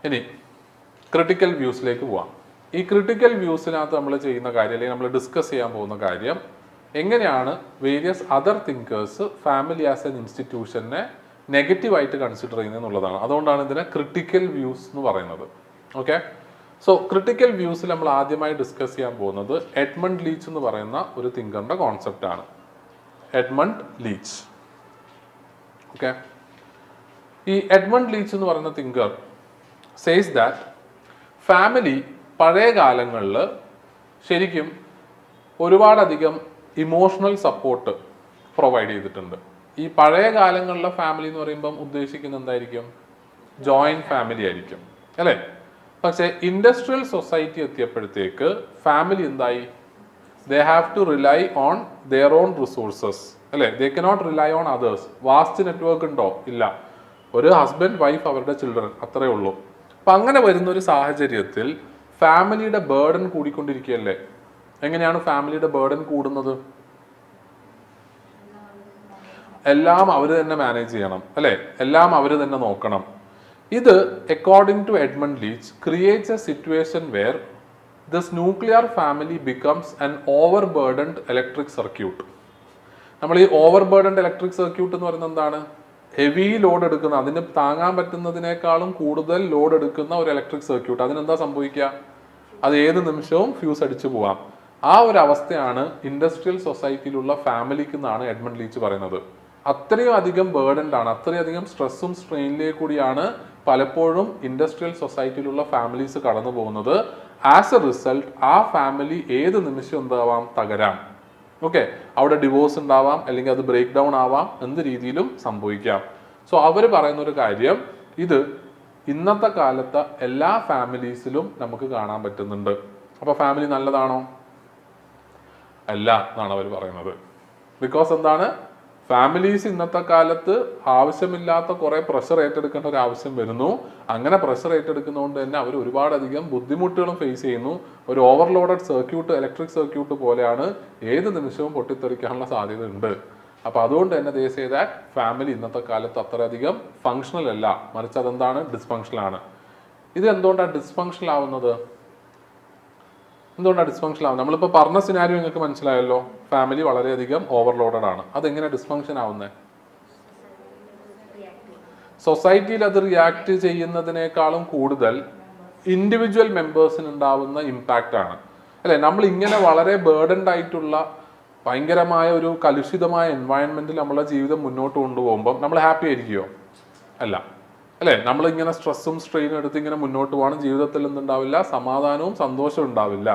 ഇനി ക്രിട്ടിക്കൽ വ്യൂസിലേക്ക് പോവാം. ഈ ക്രിട്ടിക്കൽ വ്യൂസിനകത്ത് നമ്മൾ ചെയ്യുന്ന കാര്യം, അല്ലെങ്കിൽ നമ്മൾ ഡിസ്കസ് ചെയ്യാൻ പോകുന്ന കാര്യം, എങ്ങനെയാണ് various other thinkers family as an ഇൻസ്റ്റിറ്റ്യൂഷനെ നെഗറ്റീവായിട്ട് കൺസിഡർ ചെയ്യുന്നത് എന്നുള്ളതാണ്. അതുകൊണ്ടാണ് ഇതിനെ ക്രിട്ടിക്കൽ വ്യൂസ് എന്ന് പറയുന്നത്. ഓക്കെ, സോ ക്രിട്ടിക്കൽ വ്യൂസിൽ നമ്മൾ ആദ്യമായി ഡിസ്കസ് ചെയ്യാൻ പോകുന്നത് എഡ്മണ്ട് ലീച്ച് എന്ന് പറയുന്ന ഒരു തിങ്കറിന്റെ കോൺസെപ്റ്റ് ആണ്. Edmund Leach. ഓക്കെ, ഈ എഡ്മണ്ട് ലീച്ച് എന്ന് പറയുന്ന തിങ്കർ സേസ് ദാറ്റ് ഫാമിലി പഴയ കാലങ്ങളിൽ ശരിക്കും ഒരുപാടധികം ഇമോഷണൽ സപ്പോർട്ട് പ്രൊവൈഡ് ചെയ്തിട്ടുണ്ട്. ഈ പഴയ കാലങ്ങളിലെ ഫാമിലി എന്ന് പറയുമ്പം ഉദ്ദേശിക്കുന്നത് എന്തായിരിക്കും? ജോയിന്റ് ഫാമിലി ആയിരിക്കും അല്ലേ? പക്ഷേ ഇൻഡസ്ട്രിയൽ സൊസൈറ്റി എത്തിയപ്പോഴത്തേക്ക് ഫാമിലി എന്തായി? They have to rely on their own resources അല്ലേ? They cannot rely on others. Vast network ഉണ്ടോ? ഇല്ല. ഒരു ഹസ്ബൻഡ്, വൈഫ്, അവരുടെ ചിൽഡ്രൻ, അത്രേ ഉള്ളൂ. അപ്പം അങ്ങനെ വരുന്ന ഒരു സാഹചര്യത്തിൽ ഫാമിലിയുടെ ബേർഡൻ കൂടിക്കൊണ്ടിരിക്കുകയല്ലേ? എങ്ങനെയാണ് ഫാമിലിയുടെ ബേർഡൻ കൂടുന്നത്? എല്ലാം അവർ തന്നെ മാനേജ് ചെയ്യണം അല്ലേ? എല്ലാം അവർ തന്നെ നോക്കണം. ഇത് according to Edmund Leach creates a situation where this nuclear family becomes an overburdened electric circuit. നമ്മൾ ഈ ഓവർ ബേർഡൻഡ് ഇലക്ട്രിക് സർക്യൂട്ട് എന്ന് പറയുന്നത് എന്താണ്? ഹെവി ലോഡ് എടുക്കുന്ന, അതിന് താങ്ങാൻ പറ്റുന്നതിനേക്കാളും കൂടുതൽ ലോഡ് എടുക്കുന്ന ഒരു ഇലക്ട്രിക് സർക്യൂട്ട്. അതിനെന്താ സംഭവിക്കുക? അത് ഏത് നിമിഷവും ഫ്യൂസ് അടിച്ചു പോവാം. ആ ഒരു അവസ്ഥയാണ് ഇൻഡസ്ട്രിയൽ സൊസൈറ്റിയിലുള്ള ഫാമിലിക്ക് എന്നാണ് എഡ്മണ്ട് ലീച്ച് പറയുന്നത്. അത്രയും അധികം ബേർഡൻഡ് ആണ്, അത്രയധികം സ്ട്രെസ്സും സ്ട്രെയിനിലേക്ക് കൂടിയാണ് പലപ്പോഴും ഇൻഡസ്ട്രിയൽ സൊസൈറ്റിയിലുള്ള ഫാമിലീസ് കടന്നു പോകുന്നത്. ആസ് എ റിസൾട്ട് ആ ഫാമിലി ഏത് നിമിഷം എന്താവാം? തകരാം. ഓക്കെ, അവിടെ ഡിവോഴ്സ് ഉണ്ടാവാം, അല്ലെങ്കിൽ അത് ബ്രേക്ക് ഡൗൺ ആവാം, എന്ത് രീതിയിലും സംഭവിക്കാം. സോ അവർ പറയുന്ന ഒരു കാര്യം, ഇത് ഇന്നത്തെ കാലത്തെ എല്ലാ ഫാമിലീസിലും നമുക്ക് കാണാൻ പറ്റുന്നുണ്ട്. അപ്പൊ ഫാമിലി നല്ലതാണോ? അല്ല എന്നാണ് അവർ പറയുന്നത്. ബിക്കോസ് എന്താണ്? ഫാമിലീസ് ഇന്നത്തെ കാലത്ത് ആവശ്യമില്ലാത്ത കുറെ പ്രഷർ ഏറ്റെടുക്കേണ്ട ഒരു ആവശ്യം വരുന്നു. അങ്ങനെ പ്രഷർ ഏറ്റെടുക്കുന്നതുകൊണ്ട് തന്നെ അവർ ഒരുപാടധികം ബുദ്ധിമുട്ടുകളും ഫേസ് ചെയ്യുന്നു. ഒരു ഓവർലോഡഡ് സർക്യൂട്ട്, ഇലക്ട്രിക് സർക്യൂട്ട് പോലെയാണ്, ഏത് നിമിഷവും പൊട്ടിത്തെറിക്കാനുള്ള സാധ്യത ഉണ്ട്. അപ്പൊ അതുകൊണ്ട് തന്നെ ദേ സേ ദാറ്റ് ഫാമിലി ഇന്നത്തെ കാലത്ത് അത്രയധികം ഫങ്ഷണൽ അല്ല, മറിച്ച് അതെന്താണ്? ഡിസ്ഫങ്ഷണൽ ആണ്. ഇത് എന്തുകൊണ്ടാണ് ഡിസ്ഫങ്ഷണൽ ആവുന്നത്? എന്തുകൊണ്ടാണ് ഡിസ്ഫങ്ഷൻ ആവുന്നത്? നമ്മളിപ്പോൾ പറഞ്ഞ സിനാരിയോ നിങ്ങൾക്ക് മനസ്സിലായല്ലോ. ഫാമിലി വളരെയധികം ഓവർലോഡഡ് ആണ്. അതെങ്ങനെ ഡിസ്ഫങ്ഷൻ ആവുന്നത്? സൊസൈറ്റിയിൽ അത് റിയാക്ട് ചെയ്യുന്നതിനേക്കാളും കൂടുതൽ ഇൻഡിവിജ്വൽ മെമ്പേഴ്സിന് ഉണ്ടാവുന്ന ഇമ്പാക്റ്റ് ആണ് അല്ലെ? നമ്മൾ ഇങ്ങനെ വളരെ ബേർഡൻഡ് ആയിട്ടുള്ള ഭയങ്കരമായ ഒരു കലുഷിതമായ എൻവയൺമെന്റിൽ നമ്മളെ ജീവിതം മുന്നോട്ട് കൊണ്ടുപോകുമ്പോൾ നമ്മൾ ഹാപ്പി ആയിരിക്കുമോ? അല്ല അല്ലേ? നമ്മളിങ്ങനെ സ്ട്രെസ്സും സ്ട്രെയിനും എടുത്ത് ഇങ്ങനെ മുന്നോട്ട് പോകണം. ജീവിതത്തിൽ എന്തുണ്ടാവില്ല? സമാധാനവും സന്തോഷവും ഉണ്ടാവില്ല.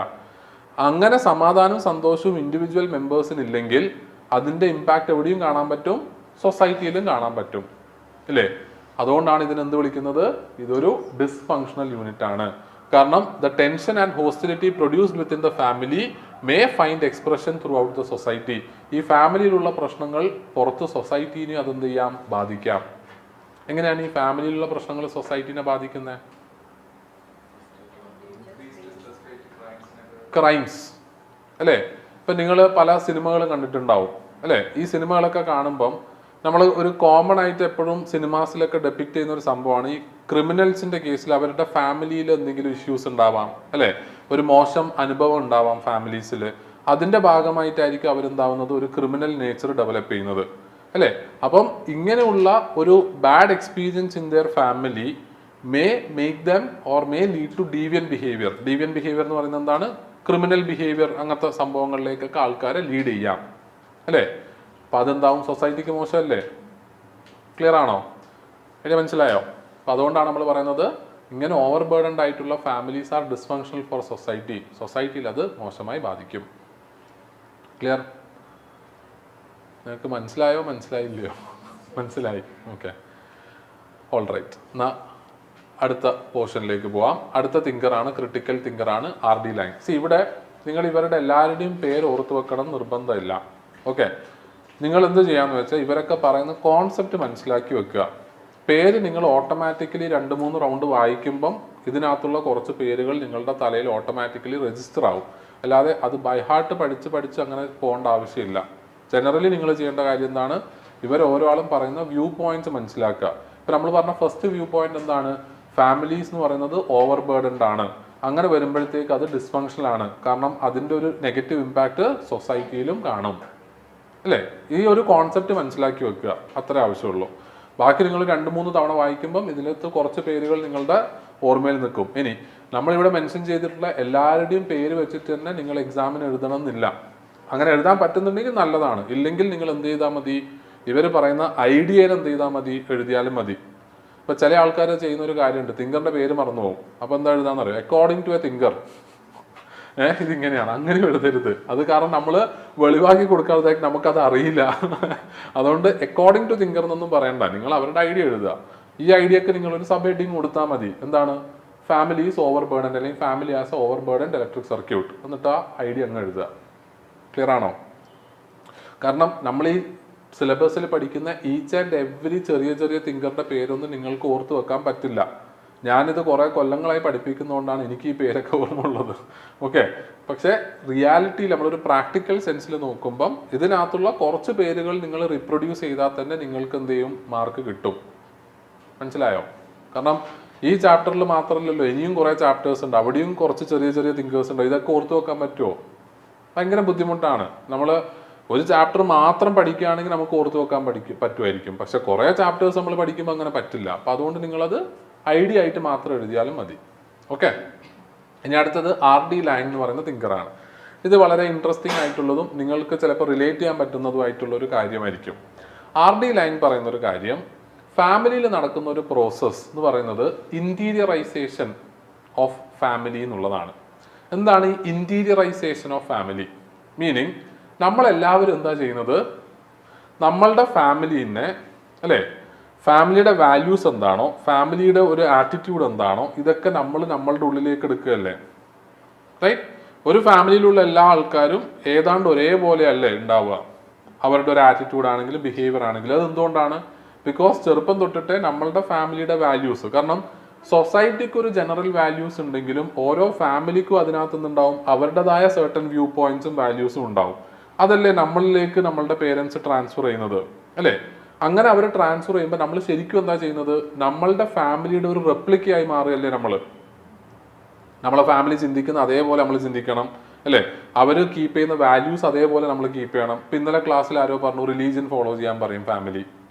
അങ്ങനെ സമാധാനവും സന്തോഷവും ഇൻഡിവിജ്വൽ മെമ്പേഴ്സിന് ഇല്ലെങ്കിൽ അതിൻ്റെ ഇമ്പാക്റ്റ് എവിടെയും കാണാൻ പറ്റും, സൊസൈറ്റിയിലും കാണാൻ പറ്റും ഇല്ലേ? അതുകൊണ്ടാണ് ഇതിനെന്ത് വിളിക്കുന്നത്? ഇതൊരു ഡിസ്ഫങ്ഷണൽ യൂണിറ്റ് ആണ്. കാരണം the tension and hostility produced within the family may find expression through out the society. ഈ ഫാമിലിയിലുള്ള പ്രശ്നങ്ങൾ പുറത്ത് സൊസൈറ്റീനെ അതെന്ത് ചെയ്യാം? ബാധിക്കാം. എങ്ങനെയാണ് ഈ ഫാമിലിയിലുള്ള പ്രശ്നങ്ങൾ സൊസൈറ്റീനെ ബാധിക്കുന്നത്? ക്രൈംസ് അല്ലേ? ഇപ്പം നിങ്ങൾ പല സിനിമകളും കണ്ടിട്ടുണ്ടാവും അല്ലേ? ഈ സിനിമകളൊക്കെ കാണുമ്പം നമ്മൾ ഒരു കോമൺ ആയിട്ട് എപ്പോഴും സിനിമാസിലൊക്കെ ഡെപ്പിക്ട് ചെയ്യുന്ന ഒരു സംഭവമാണ് ഈ ക്രിമിനൽസിന്റെ കേസിൽ അവരുടെ ഫാമിലിയിൽ എന്തെങ്കിലും ഇഷ്യൂസ് ഉണ്ടാവാം അല്ലേ? ഒരു മോശം അനുഭവം ഉണ്ടാവാം ഫാമിലീസിൽ. അതിന്റെ ഭാഗമായിട്ടായിരിക്കും അവരെന്താവുന്നത്? ഒരു ക്രിമിനൽ നേച്ചർ ഡെവലപ്പ് ചെയ്യുന്നത് അല്ലേ? അപ്പം ഇങ്ങനെയുള്ള ഒരു bad experience in their family may make them or may lead to deviant behaviour. Deviant behaviour എന്ന് പറയുന്നത് എന്താണ്? ക്രിമിനൽ ബിഹേവിയർ, അങ്ങനത്തെ സംഭവങ്ങളിലേക്കൊക്കെ ആൾക്കാരെ ലീഡ് ചെയ്യാം അല്ലേ? അപ്പം അതെന്താവും? സൊസൈറ്റിക്ക് മോശമല്ലേ? ക്ലിയർ ആണോ? എന്നെ മനസ്സിലായോ? അപ്പം അതുകൊണ്ടാണ് നമ്മൾ പറയുന്നത് ഇങ്ങനെ ഓവർ ബേർഡൻഡ് ആയിട്ടുള്ള families are dysfunctional for society. സൊസൈറ്റിയിൽ അത് മോശമായി ബാധിക്കും. ക്ലിയർ? നിങ്ങൾക്ക് മനസ്സിലായോ? മനസ്സിലായില്ലയോ? മനസ്സിലായി. Okay, all right. എന്നാൽ അടുത്ത പോർഷനിലേക്ക് പോവാം. അടുത്ത തിങ്കറാണ്, ക്രിട്ടിക്കൽ തിങ്കറാണ് RD ലൈൻ. ഇവിടെ നിങ്ങൾ ഇവരുടെ എല്ലാവരുടെയും പേര് ഓർത്തു വെക്കണം നിർബന്ധമില്ല. ഓക്കെ, നിങ്ങൾ എന്ത് ചെയ്യാന്ന് വെച്ചാൽ ഇവരൊക്കെ പറയുന്ന കോൺസെപ്റ്റ് മനസ്സിലാക്കി വെക്കുക. പേര് നിങ്ങൾ ഓട്ടോമാറ്റിക്കലി 2-3 റൗണ്ട് വായിക്കുമ്പം ഇതിനകത്തുള്ള കുറച്ച് പേരുകൾ നിങ്ങളുടെ തലയിൽ ഓട്ടോമാറ്റിക്കലി രജിസ്റ്റർ ആവും. അല്ലാതെ അത് ബൈ ഹാർട്ട് പഠിച്ച് അങ്ങനെ പോകേണ്ട ആവശ്യമില്ല. ജനറലി നിങ്ങൾ ചെയ്യേണ്ട കാര്യം എന്താണ്? ഇവർ ഓരോ ആളും പറയുന്ന വ്യൂ പോയിന്റ്സ് മനസ്സിലാക്കുക. ഇപ്പം നമ്മൾ പറഞ്ഞ ഫസ്റ്റ് വ്യൂ പോയിന്റ് എന്താണ്? ഫാമിലീസ് എന്ന് പറയുന്നത് ഓവർ ബേർഡൻഡ് ആണ്. അങ്ങനെ വരുമ്പോഴത്തേക്ക് അത് ഡിസ്ഫങ്ഷണൽ ആണ്. കാരണം അതിൻ്റെ ഒരു നെഗറ്റീവ് ഇമ്പാക്റ്റ് സൊസൈറ്റിയിലും കാണും അല്ലേ? ഈ ഒരു കോൺസെപ്റ്റ് മനസ്സിലാക്കി വെക്കുക, അത്രേ ആവശ്യമുള്ളൂ. ബാക്കി നിങ്ങൾ 2-3 തവണ വായിക്കുമ്പം ഇതിനകത്ത് കുറച്ച് പേരുകൾ നിങ്ങളുടെ ഓർമ്മയിൽ നിൽക്കും. ഇനി നമ്മളിവിടെ മെൻഷൻ ചെയ്തിട്ടുള്ള എല്ലാവരുടെയും പേര് വെച്ചിട്ട് തന്നെ നിങ്ങൾ എക്സാമിന് എഴുതണം എന്നില്ല. അങ്ങനെ എഴുതാൻ പറ്റുന്നുണ്ടെങ്കിൽ നല്ലതാണ്. ഇല്ലെങ്കിൽ നിങ്ങൾ എന്ത് ചെയ്താൽ മതി? ഇവർ പറയുന്ന ഐഡിയയിൽ എന്ത് ചെയ്താൽ മതി? എഴുതിയാലും മതി. ഇപ്പം ചില ആൾക്കാർ ചെയ്യുന്ന ഒരു കാര്യമുണ്ട്, തിങ്കറിന്റെ പേര് മറന്നു പോകും. അപ്പോൾ എന്താ എഴുതാന്ന് അറിയാം? According to a thinker. ഇതിങ്ങനെയാണ്. അങ്ങനെ എഴുതരുത്. അത് കാരണം നമ്മൾ വെളിവാക്കി കൊടുക്കാത്തതായിട്ട് നമുക്കത് അറിയില്ല. അതുകൊണ്ട് അക്കോർഡിംഗ് ടു തിങ്കർ എന്നൊന്നും പറയണ്ട. നിങ്ങൾ അവരുടെ ഐഡിയ എഴുതുക. ഈ ഐഡിയക്ക് നിങ്ങളൊരു സബ് ഹെഡിങ് കൊടുത്താൽ മതി. എന്താണ്? ഫാമിലി ഈസ് ഓവർ ബേർഡൻഡ്, അല്ലെങ്കിൽ family as over burdened electric circuit എന്നിട്ട് ആ ഐഡിയ അങ്ങ് എഴുതുക. ക്ലിയർ ആണോ? കാരണം നമ്മൾ ഈ സിലബസിൽ പഠിക്കുന്ന ഈച്ച് ആൻഡ് എവറി ചെറിയ ചെറിയ തിങ്കറിന്റെ പേരൊന്നും നിങ്ങൾക്ക് ഓർത്ത് വെക്കാൻ പറ്റില്ല. ഞാനിത് കുറേ കൊല്ലങ്ങളായി പഠിപ്പിക്കുന്നതുകൊണ്ടാണ് എനിക്ക് ഈ പേരൊക്കെ ഓർമ്മ ഉള്ളത്. ഓക്കെ, പക്ഷേ റിയാലിറ്റിയിൽ നമ്മളൊരു പ്രാക്ടിക്കൽ സെൻസിൽ നോക്കുമ്പം ഇതിനകത്തുള്ള കുറച്ച് പേരുകൾ നിങ്ങൾ റീപ്രൊഡ്യൂസ് ചെയ്താൽ തന്നെ നിങ്ങൾക്ക് എന്ത് ചെയ്യും? മാർക്ക് കിട്ടും. മനസ്സിലായോ? കാരണം ഈ ചാപ്റ്ററിൽ മാത്രമല്ലല്ലോ, ഇനിയും കുറേ ചാപ്റ്റേഴ്സ് ഉണ്ട്. അവിടെയും കുറച്ച് ചെറിയ ചെറിയ തിങ്കേഴ്സ് ഉണ്ട്. ഇതൊക്കെ ഓർത്ത് വെക്കാൻ പറ്റുമോ? ഭയങ്കര ബുദ്ധിമുട്ടാണ്. നമ്മൾ ഒരു ചാപ്റ്റർ മാത്രം പഠിക്കുകയാണെങ്കിൽ നമുക്ക് ഓർത്ത് വെക്കാൻ പറ്റുമായിരിക്കും. പക്ഷെ കുറേ ചാപ്റ്റേഴ്സ് നമ്മൾ പഠിക്കുമ്പോൾ അങ്ങനെ പറ്റില്ല. അപ്പം അതുകൊണ്ട് നിങ്ങളത് ഐഡിയ ആയിട്ട് മാത്രം എഴുതിയാലും മതി. ഓക്കെ, ഇനി അടുത്തത് RD ലൈൻ എന്ന് പറയുന്ന തിങ്കറാണ്. ഇത് വളരെ ഇൻട്രസ്റ്റിംഗ് ആയിട്ടുള്ളതും നിങ്ങൾക്ക് ചിലപ്പോൾ റിലേറ്റ് ചെയ്യാൻ പറ്റുന്നതുമായിട്ടുള്ള ഒരു കാര്യമായിരിക്കും. RD ലൈൻ പറയുന്ന ഒരു കാര്യം, ഫാമിലിയിൽ നടക്കുന്ന ഒരു പ്രോസസ്സ് എന്ന് പറയുന്നത് ഇന്റീരിയറൈസേഷൻ ഓഫ് ഫാമിലി എന്നുള്ളതാണ്. എന്താണ് ഈ ഇന്റീരിയറൈസേഷൻ ഓഫ് ഫാമിലി? മീനിങ് നമ്മളെല്ലാവരും എന്താ ചെയ്യുന്നത്? നമ്മളുടെ ഫാമിലിനെ അല്ലേ, ഫാമിലിയുടെ വാല്യൂസ് എന്താണോ, ഫാമിലിയുടെ ഒരു ആറ്റിറ്റ്യൂഡ് എന്താണോ, ഇതൊക്കെ നമ്മൾ നമ്മളുടെ ഉള്ളിലേക്ക് എടുക്കുകയല്ലേ? റൈറ്റ്? ഒരു ഫാമിലിയിലുള്ള എല്ലാ ആൾക്കാരും ഏതാണ്ട് ഒരേപോലെ അല്ലേ ഉണ്ടാവുക? അവരുടെ ഒരു ആറ്റിറ്റ്യൂഡ് ആണെങ്കിലും ബിഹേവിയർ ആണെങ്കിലും. അത് എന്തുകൊണ്ടാണ്? ബിക്കോസ് ചെറുപ്പം തൊട്ടിട്ടേ നമ്മളുടെ ഫാമിലിയുടെ വാല്യൂസ്, കാരണം സൊസൈറ്റിക്ക് ഒരു ജനറൽ വാല്യൂസ് ഉണ്ടെങ്കിലും ഓരോ ഫാമിലിക്കും അതിനകത്ത് നിന്നുണ്ടാവും അവരുടേതായ സർട്ടൻ വ്യൂ പോയിന്റ്സും വാല്യൂസും ഉണ്ടാവും. അതല്ലേ നമ്മളിലേക്ക് നമ്മളുടെ പേരൻസ് ട്രാൻസ്ഫർ ചെയ്യുന്നത് അല്ലേ? അങ്ങനെ അവർ ട്രാൻസ്ഫർ ചെയ്യുമ്പോൾ നമ്മൾ ശരിക്കും എന്താ ചെയ്യുന്നത്? നമ്മളുടെ ഫാമിലിയുടെ ഒരു റെപ്ലിക്കയായി മാറുകയല്ലേ നമ്മൾ? നമ്മളെ ഫാമിലി ചിന്തിക്കുന്ന അതേപോലെ നമ്മൾ ചിന്തിക്കണം അല്ലേ? അവർ കീപ്പ് ചെയ്യുന്ന വാല്യൂസ് അതേപോലെ നമ്മൾ കീപ്പ് ചെയ്യണം. ഇപ്പം ഇന്നലെ ക്ലാസ്സിൽ ആരോ പറഞ്ഞു റിലീജിയൻ ഫോളോ ചെയ്യാൻ പറയും ഫാമിലി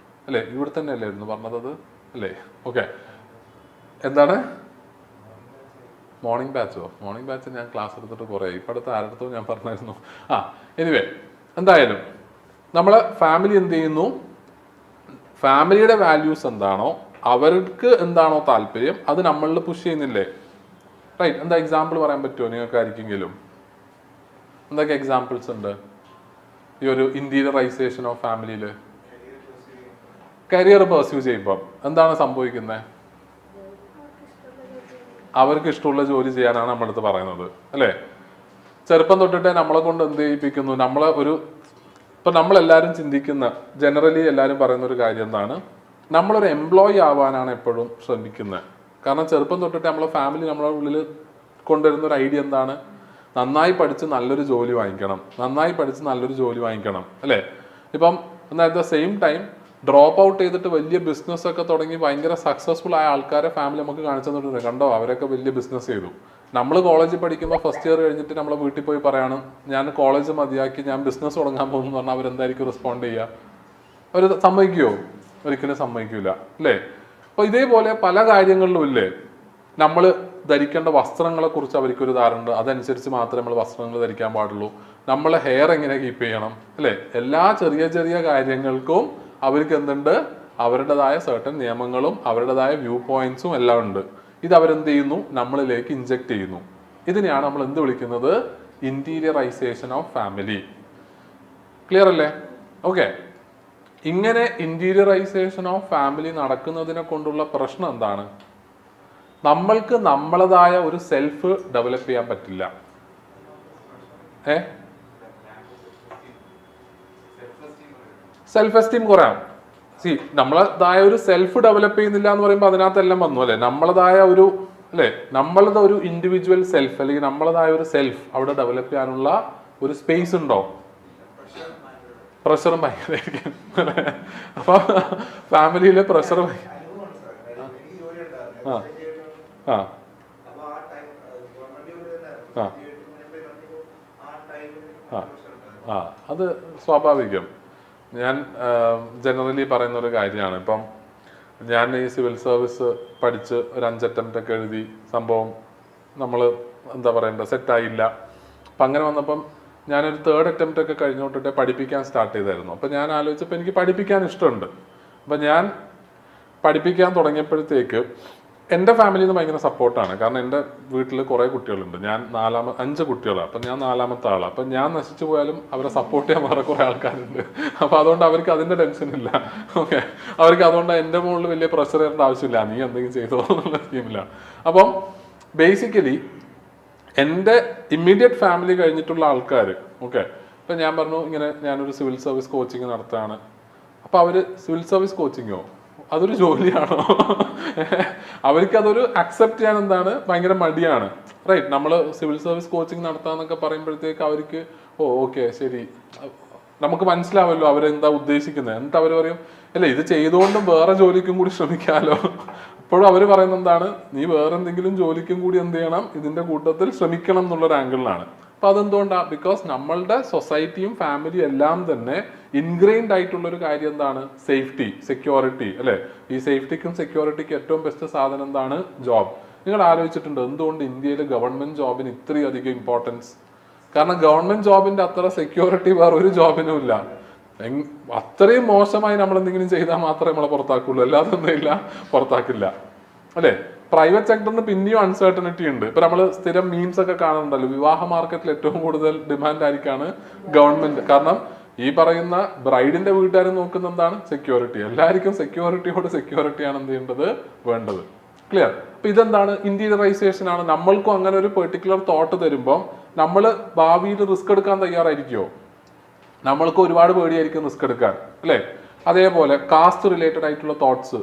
അല്ലേ? ഇവിടെ തന്നെ അല്ലായിരുന്നു പറഞ്ഞത് അല്ലേ? ഓക്കെ, എന്താണ് മോർണിംഗ് ബാച്ചോ? മോർണിംഗ് ബാച്ച് ഞാൻ ക്ലാസ് എടുത്തിട്ട് കുറേ ഇപ്പം അടുത്ത് ആരടുത്തും ഞാൻ പറഞ്ഞായിരുന്നു. എനിവേ എന്തായാലും നമ്മളെ ഫാമിലി എന്ത് ചെയ്യുന്നു? ഫാമിലിയുടെ വാല്യൂസ് എന്താണോ, അവർക്ക് എന്താണോ താല്പര്യം, അത് നമ്മളിൽ പുഷ് ചെയ്യുന്നില്ലേ? റൈറ്റ്? എന്താ എക്സാമ്പിൾ പറയാൻ പറ്റുമോ നിങ്ങൾക്ക് ആർക്കെങ്കിലും? എന്തൊക്കെ എക്സാമ്പിൾസ് ഉണ്ട് ഈ ഒരു ഇന്റീരിയറൈസേഷൻ ഓഫ് ഫാമിലിയിൽ? കരിയർ പെർസ്യൂ ചെയ്യുമ്പം എന്താണ് സംഭവിക്കുന്നത്? അവർക്ക് ഇഷ്ടമുള്ള ജോലി ചെയ്യാനാണ് നമ്മുടെ അടുത്ത് പറയുന്നത് അല്ലേ? ചെറുപ്പം തൊട്ടിട്ടേ നമ്മളെ കൊണ്ട് എന്ത് ചെയ്യിപ്പിക്കുന്നു? നമ്മളെ ഇപ്പൊ നമ്മളെല്ലാവരും ചിന്തിക്കുന്ന, ജനറലി എല്ലാവരും പറയുന്ന ഒരു കാര്യം എന്താണ്? നമ്മളൊരു എംപ്ലോയി ആവാനാണ് എപ്പോഴും ശ്രമിക്കുന്നത്. കാരണം ചെറുപ്പം തൊട്ടിട്ട് നമ്മളെ ഫാമിലി നമ്മളെ ഉള്ളിൽ കൊണ്ടുവരുന്ന ഒരു ഐഡിയ എന്താണ്? നന്നായി പഠിച്ച് നല്ലൊരു ജോലി വാങ്ങിക്കണം, നന്നായി പഠിച്ച് നല്ലൊരു ജോലി വാങ്ങിക്കണം അല്ലേ? ഇപ്പം എന്നാൽ at the same time drop out ചെയ്തിട്ട് വലിയ ബിസിനസ് ഒക്കെ തുടങ്ങി ഭയങ്കര സക്സസ്ഫുൾ ആയ ആൾക്കാരെ ഫാമിലി നമുക്ക് കാണിച്ചു തന്നിട്ടുണ്ട്. കണ്ടോ, അവരൊക്കെ വലിയ ബിസിനസ് ചെയ്തു. നമ്മൾ കോളേജിൽ പഠിക്കുമ്പോൾ ഫസ്റ്റ് ഇയർ കഴിഞ്ഞിട്ട് നമ്മളെ വീട്ടിൽ പോയി പറയാണ് ഞാൻ കോളേജ് മതിയാക്കി ഞാൻ ബിസിനസ് തുടങ്ങാൻ പോകുന്നു എന്ന് പറഞ്ഞാൽ അവരെന്തായിരിക്കും റെസ്പോണ്ട് ചെയ്യുക? അവർ സമ്മതിക്കുമോ? ഒരിക്കലും സമ്മതിക്കില്ല അല്ലേ? അപ്പോൾ ഇതേപോലെ പല കാര്യങ്ങളിലും ഇല്ലേ, നമ്മൾ ധരിക്കേണ്ട വസ്ത്രങ്ങളെ കുറിച്ച് അവർക്കൊരു ധാരണ ഉണ്ട്. അതനുസരിച്ച് മാത്രമേ നമ്മൾ വസ്ത്രങ്ങൾ ധരിക്കാൻ പാടുള്ളൂ. നമ്മളെ ഹെയർ എങ്ങനെ കീപ്പ് ചെയ്യണം അല്ലേ? എല്ലാ ചെറിയ ചെറിയ കാര്യങ്ങൾക്കും അവർക്ക് എന്തുണ്ട്? അവരുടേതായ സർട്ടൻ നിയമങ്ങളും അവരുടേതായ വ്യൂ പോയിന്റ്സും എല്ലാം ഉണ്ട്. ഇത് അവരെന്ത് ചെയ്യുന്നു? നമ്മളിലേക്ക് ഇൻജെക്ട് ചെയ്യുന്നു. ഇതിനെയാണ് നമ്മൾ എന്ത് വിളിക്കുന്നത്? ഇന്റീരിയറൈസേഷൻ ഓഫ് ഫാമിലി. ക്ലിയർ അല്ലേ? ഓക്കെ. ഇങ്ങനെ ഇന്റീരിയറൈസേഷൻ ഓഫ് ഫാമിലി നടക്കുന്നതിനെ കൊണ്ടുള്ള പ്രശ്നം എന്താണ്? നമ്മൾക്ക് നമ്മളതായ ഒരു സെൽഫ് ഡെവലപ്പ് ചെയ്യാൻ പറ്റില്ല. Self esteem കുറയാം. നമ്മളതായ ഒരു സെൽഫ് ഡെവലപ്പ് ചെയ്യുന്നില്ല എന്ന് പറയുമ്പോൾ അതിനകത്തെല്ലാം വന്നു അല്ലെ? നമ്മളതായ ഒരു അല്ലെ, നമ്മളത് ഒരു ഇൻഡിവിജ്വൽ സെൽഫ് അല്ലെങ്കിൽ നമ്മളതായ ഒരു സെൽഫ് അവിടെ ഡെവലപ്പ് ചെയ്യാനുള്ള ഒരു സ്പേസ് ഉണ്ടോ? പ്രഷറും ഭയങ്കരമായിരിക്കും. അപ്പൊ ഫാമിലിയിലെ പ്രഷർ അത് സ്വാഭാവികം. ഞാൻ ജനറലി പറയുന്ന ഒരു കാര്യമാണ്. ഇപ്പം ഞാൻ ഈ സിവിൽ സർവീസ് പഠിച്ച് ഒരു 5 അറ്റംപ്റ്റ് ഒക്കെ എഴുതി സംഭവം നമ്മൾ എന്താ പറയണ്ട സെറ്റായില്ല. അപ്പം അങ്ങനെ വന്നപ്പം ഞാനൊരു 3rd അറ്റംപ്റ്റ് ഒക്കെ കഴിഞ്ഞോട്ടിട്ട് പഠിപ്പിക്കാൻ സ്റ്റാർട്ട് ചെയ്തായിരുന്നു. അപ്പം ഞാൻ ആലോചിച്ചപ്പോൾ എനിക്ക് പഠിപ്പിക്കാൻ ഇഷ്ടമുണ്ട്. അപ്പം ഞാൻ പഠിപ്പിക്കാൻ തുടങ്ങിയപ്പോഴത്തേക്ക് എൻ്റെ ഫാമിലിയിൽ നിന്ന് ഭയങ്കര സപ്പോർട്ടാണ്. കാരണം എൻ്റെ വീട്ടിൽ കുറേ കുട്ടികളുണ്ട്. ഞാൻ 5 കുട്ടികളാണ്. അപ്പം ഞാൻ 4ാമത്തെ ആളാണ്. അപ്പം ഞാൻ നശിച്ചു പോയാലും അവരെ സപ്പോർട്ട് ചെയ്യാൻ വേറെ കുറേ ആൾക്കാരുണ്ട്. അപ്പോൾ അതുകൊണ്ട് അവർക്ക് അതിൻ്റെ ടെൻഷനില്ല. ഓക്കെ, അവർക്ക് അതുകൊണ്ട് എൻ്റെ മുകളിൽ വലിയ പ്രഷർ ചെയ്യേണ്ട ആവശ്യമില്ല. നീ എന്തെങ്കിലും ചെയ്തോ എന്നുള്ള സ്കീമിലാണ്. അപ്പം ബേസിക്കലി എൻ്റെ ഇമ്മീഡിയറ്റ് ഫാമിലി കഴിഞ്ഞിട്ടുള്ള ആൾക്കാർ ഓക്കെ, ഇപ്പം ഞാൻ പറഞ്ഞു ഇങ്ങനെ ഞാനൊരു സിവിൽ സർവീസ് കോച്ചിങ് നടത്തുകയാണ്. അപ്പോൾ അവർ സിവിൽ സർവീസ് കോച്ചിങ്ങോ അതൊരു ജോലിയാണോ? അവർക്ക് അതൊരു അക്സെപ്റ്റ് ചെയ്യാൻ എന്താണ് ഭയങ്കര മടിയാണ്. റൈറ്റ്, നമ്മൾ സിവിൽ സർവീസ് കോച്ചിങ് നടത്താന്നൊക്കെ പറയുമ്പോഴത്തേക്ക് അവർക്ക് ഓക്കെ ശരി നമുക്ക് മനസ്സിലാവല്ലോ അവരെന്താ ഉദ്ദേശിക്കുന്നത്. എന്നിട്ട് അവർ പറയും അല്ല ഇത് ചെയ്തുകൊണ്ടും വേറെ ജോലിക്കും കൂടി ശ്രമിക്കാമല്ലോ. അപ്പോഴും അവർ പറയുന്നത് എന്താണ്, നീ വേറെ എന്തെങ്കിലും ജോലിക്കും കൂടി എന്ത് ചെയ്യണം, ഇതിന്റെ കൂട്ടത്തിൽ ശ്രമിക്കണം എന്നുള്ളൊരു ആംഗിളിലാണ്. അപ്പൊ അതെന്തുകൊണ്ടാണ്? ബിക്കോസ് നമ്മളുടെ സൊസൈറ്റിയും ഫാമിലിയും എല്ലാം തന്നെ ഇൻഗ്രെയിൻഡ് ആയിട്ടുള്ള ഒരു കാര്യം എന്താണ്? സേഫ്റ്റി, സെക്യൂരിറ്റി അല്ലെ? ഈ സേഫ്റ്റിക്കും സെക്യൂരിറ്റിക്കും ഏറ്റവും ബെസ്റ്റ് സാധനം എന്താണ്? ജോബ്. നിങ്ങൾ ആലോചിച്ചിട്ടുണ്ട് എന്തുകൊണ്ട് ഇന്ത്യയിൽ ഗവൺമെന്റ് ജോബിന് ഇത്രയധികം ഇമ്പോർട്ടൻസ്? കാരണം ഗവൺമെന്റ് ജോബിന്റെ അത്ര സെക്യൂരിറ്റി വേറെ ഒരു ജോബിനും ഇല്ല. അത്രയും മോശമായി നമ്മൾ എന്തെങ്കിലും ചെയ്താൽ മാത്രമേ നമ്മളെ പുറത്താക്കുള്ളൂ, അല്ലാതെ ഒന്നുമില്ല പുറത്താക്കില്ല അല്ലെ? പ്രൈവറ്റ് സെക്ടറിന് പിന്നെയും അൺസർട്ടനിറ്റി ഉണ്ട്. ഇപ്പൊ നമ്മൾ സ്ഥിരം മീംസ് ഒക്കെ കാണുന്നുണ്ടല്ലോ, വിവാഹ മാർക്കറ്റിൽ ഏറ്റവും കൂടുതൽ ഡിമാൻഡ് ആയിരിക്കാണ് ഗവൺമെന്റ്. കാരണം ഈ പറയുന്ന ബ്രൈഡിന്റെ വീട്ടുകാരും നോക്കുന്ന എന്താണ്? സെക്യൂരിറ്റി. എല്ലാവർക്കും സെക്യൂരിറ്റിയാണ് എന്ത് ചെയ്യേണ്ടത്? വേണ്ടത്. ക്ലിയർ? അപ്പൊ ഇതെന്താണ്? ഇന്റീരിയറൈസേഷൻ ആണ്. നമ്മൾക്കും അങ്ങനെ ഒരു പെർട്ടിക്കുലർ തോട്ട് തരുമ്പോൾ നമ്മൾ ഭാവിയിൽ റിസ്ക് എടുക്കാൻ തയ്യാറായിരിക്കുമോ? നമ്മൾക്ക് ഒരുപാട് പേടിയായിരിക്കും റിസ്ക് എടുക്കാൻ അല്ലേ? അതേപോലെ കാസ്റ്റ് റിലേറ്റഡ് ആയിട്ടുള്ള തോട്ട്സ്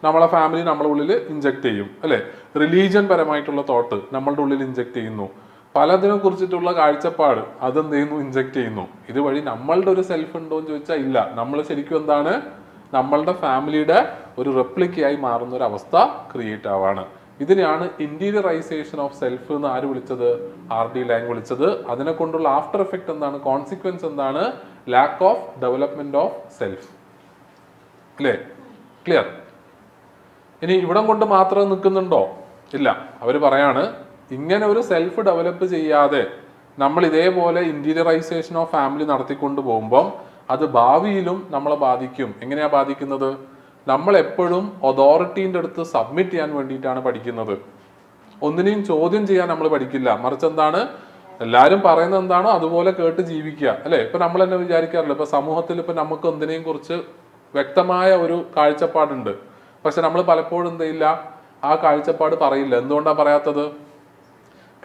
നമ്മളെ ഫാമിലി നമ്മളെ ഉള്ളിൽ ഇൻജെക്ട് ചെയ്യും അല്ലെ? റിലീജിയൻ പരമായിട്ടുള്ള തോട്ട് നമ്മളുടെ ഉള്ളിൽ ഇൻജെക്ട് ചെയ്യുന്നു. പലതിനെ കുറിച്ചിട്ടുള്ള കാഴ്ചപ്പാട് അതെന്ത് ചെയ്യുന്നു? ഇൻജെക്ട് ചെയ്യുന്നു. ഇതുവഴി നമ്മളുടെ ഒരു സെൽഫ് ഉണ്ടോ എന്ന് ചോദിച്ചാൽ ഇല്ല. നമ്മൾ ശരിക്കും എന്താണ്? നമ്മളുടെ ഫാമിലിയുടെ ഒരു റെപ്ലിക്കയായി മാറുന്ന ഒരു അവസ്ഥ ക്രിയേറ്റ് ആവാണ്. ഇതിനെയാണ് ഇന്റീരിയറൈസേഷൻ ഓഫ് സെൽഫ് എന്ന് ആര് വിളിച്ചത്? RD ലാങ് വിളിച്ചത്. അതിനെ കൊണ്ടുള്ള ആഫ്റ്റർ എഫക്ട് എന്താണ്? കോൺസിക്വൻസ് എന്താണ്? Lack of development of self അല്ലേ? ക്ലിയർ? ഇനി ഇവിടം കൊണ്ട് മാത്രം നിൽക്കുന്നുണ്ടോ? ഇല്ല. അവർ പറയാണ് ഇങ്ങനെ ഒരു സെൽഫ് ഡെവലപ്പ് ചെയ്യാതെ നമ്മൾ ഇതേപോലെ ഇന്റീരിയറൈസേഷൻ ഓഫ് ഫാമിലി നടത്തിക്കൊണ്ട് പോകുമ്പോൾ അത് ഭാവിയിലും നമ്മളെ ബാധിക്കും. എങ്ങനെയാ ബാധിക്കുന്നത്? നമ്മൾ എപ്പോഴും അതോറിറ്റീൻ്റെ അടുത്ത് സബ്മിറ്റ് ചെയ്യാൻ വേണ്ടിയിട്ടാണ് പഠിക്കുന്നത്. ഒന്നിനെയും ചോദ്യം ചെയ്യാൻ നമ്മൾ പഠിക്കില്ല. മറിച്ച് എന്താണ്? എല്ലാവരും പറയുന്നത് എന്താണോ അതുപോലെ കേട്ട് ജീവിക്കുക അല്ലെ? ഇപ്പൊ നമ്മൾ തന്നെ വിചാരിക്കാറില്ല, ഇപ്പൊ സമൂഹത്തിൽ ഇപ്പൊ നമുക്ക് എന്തിനേയും കുറിച്ച് വ്യക്തമായ ഒരു കാഴ്ചപ്പാടുണ്ട്. പക്ഷെ നമ്മൾ പലപ്പോഴും എന്ത് ചെയ്യില്ല, ആ കാഴ്ചപ്പാട് പറയില്ല. എന്തുകൊണ്ടാണ് പറയാത്തത്?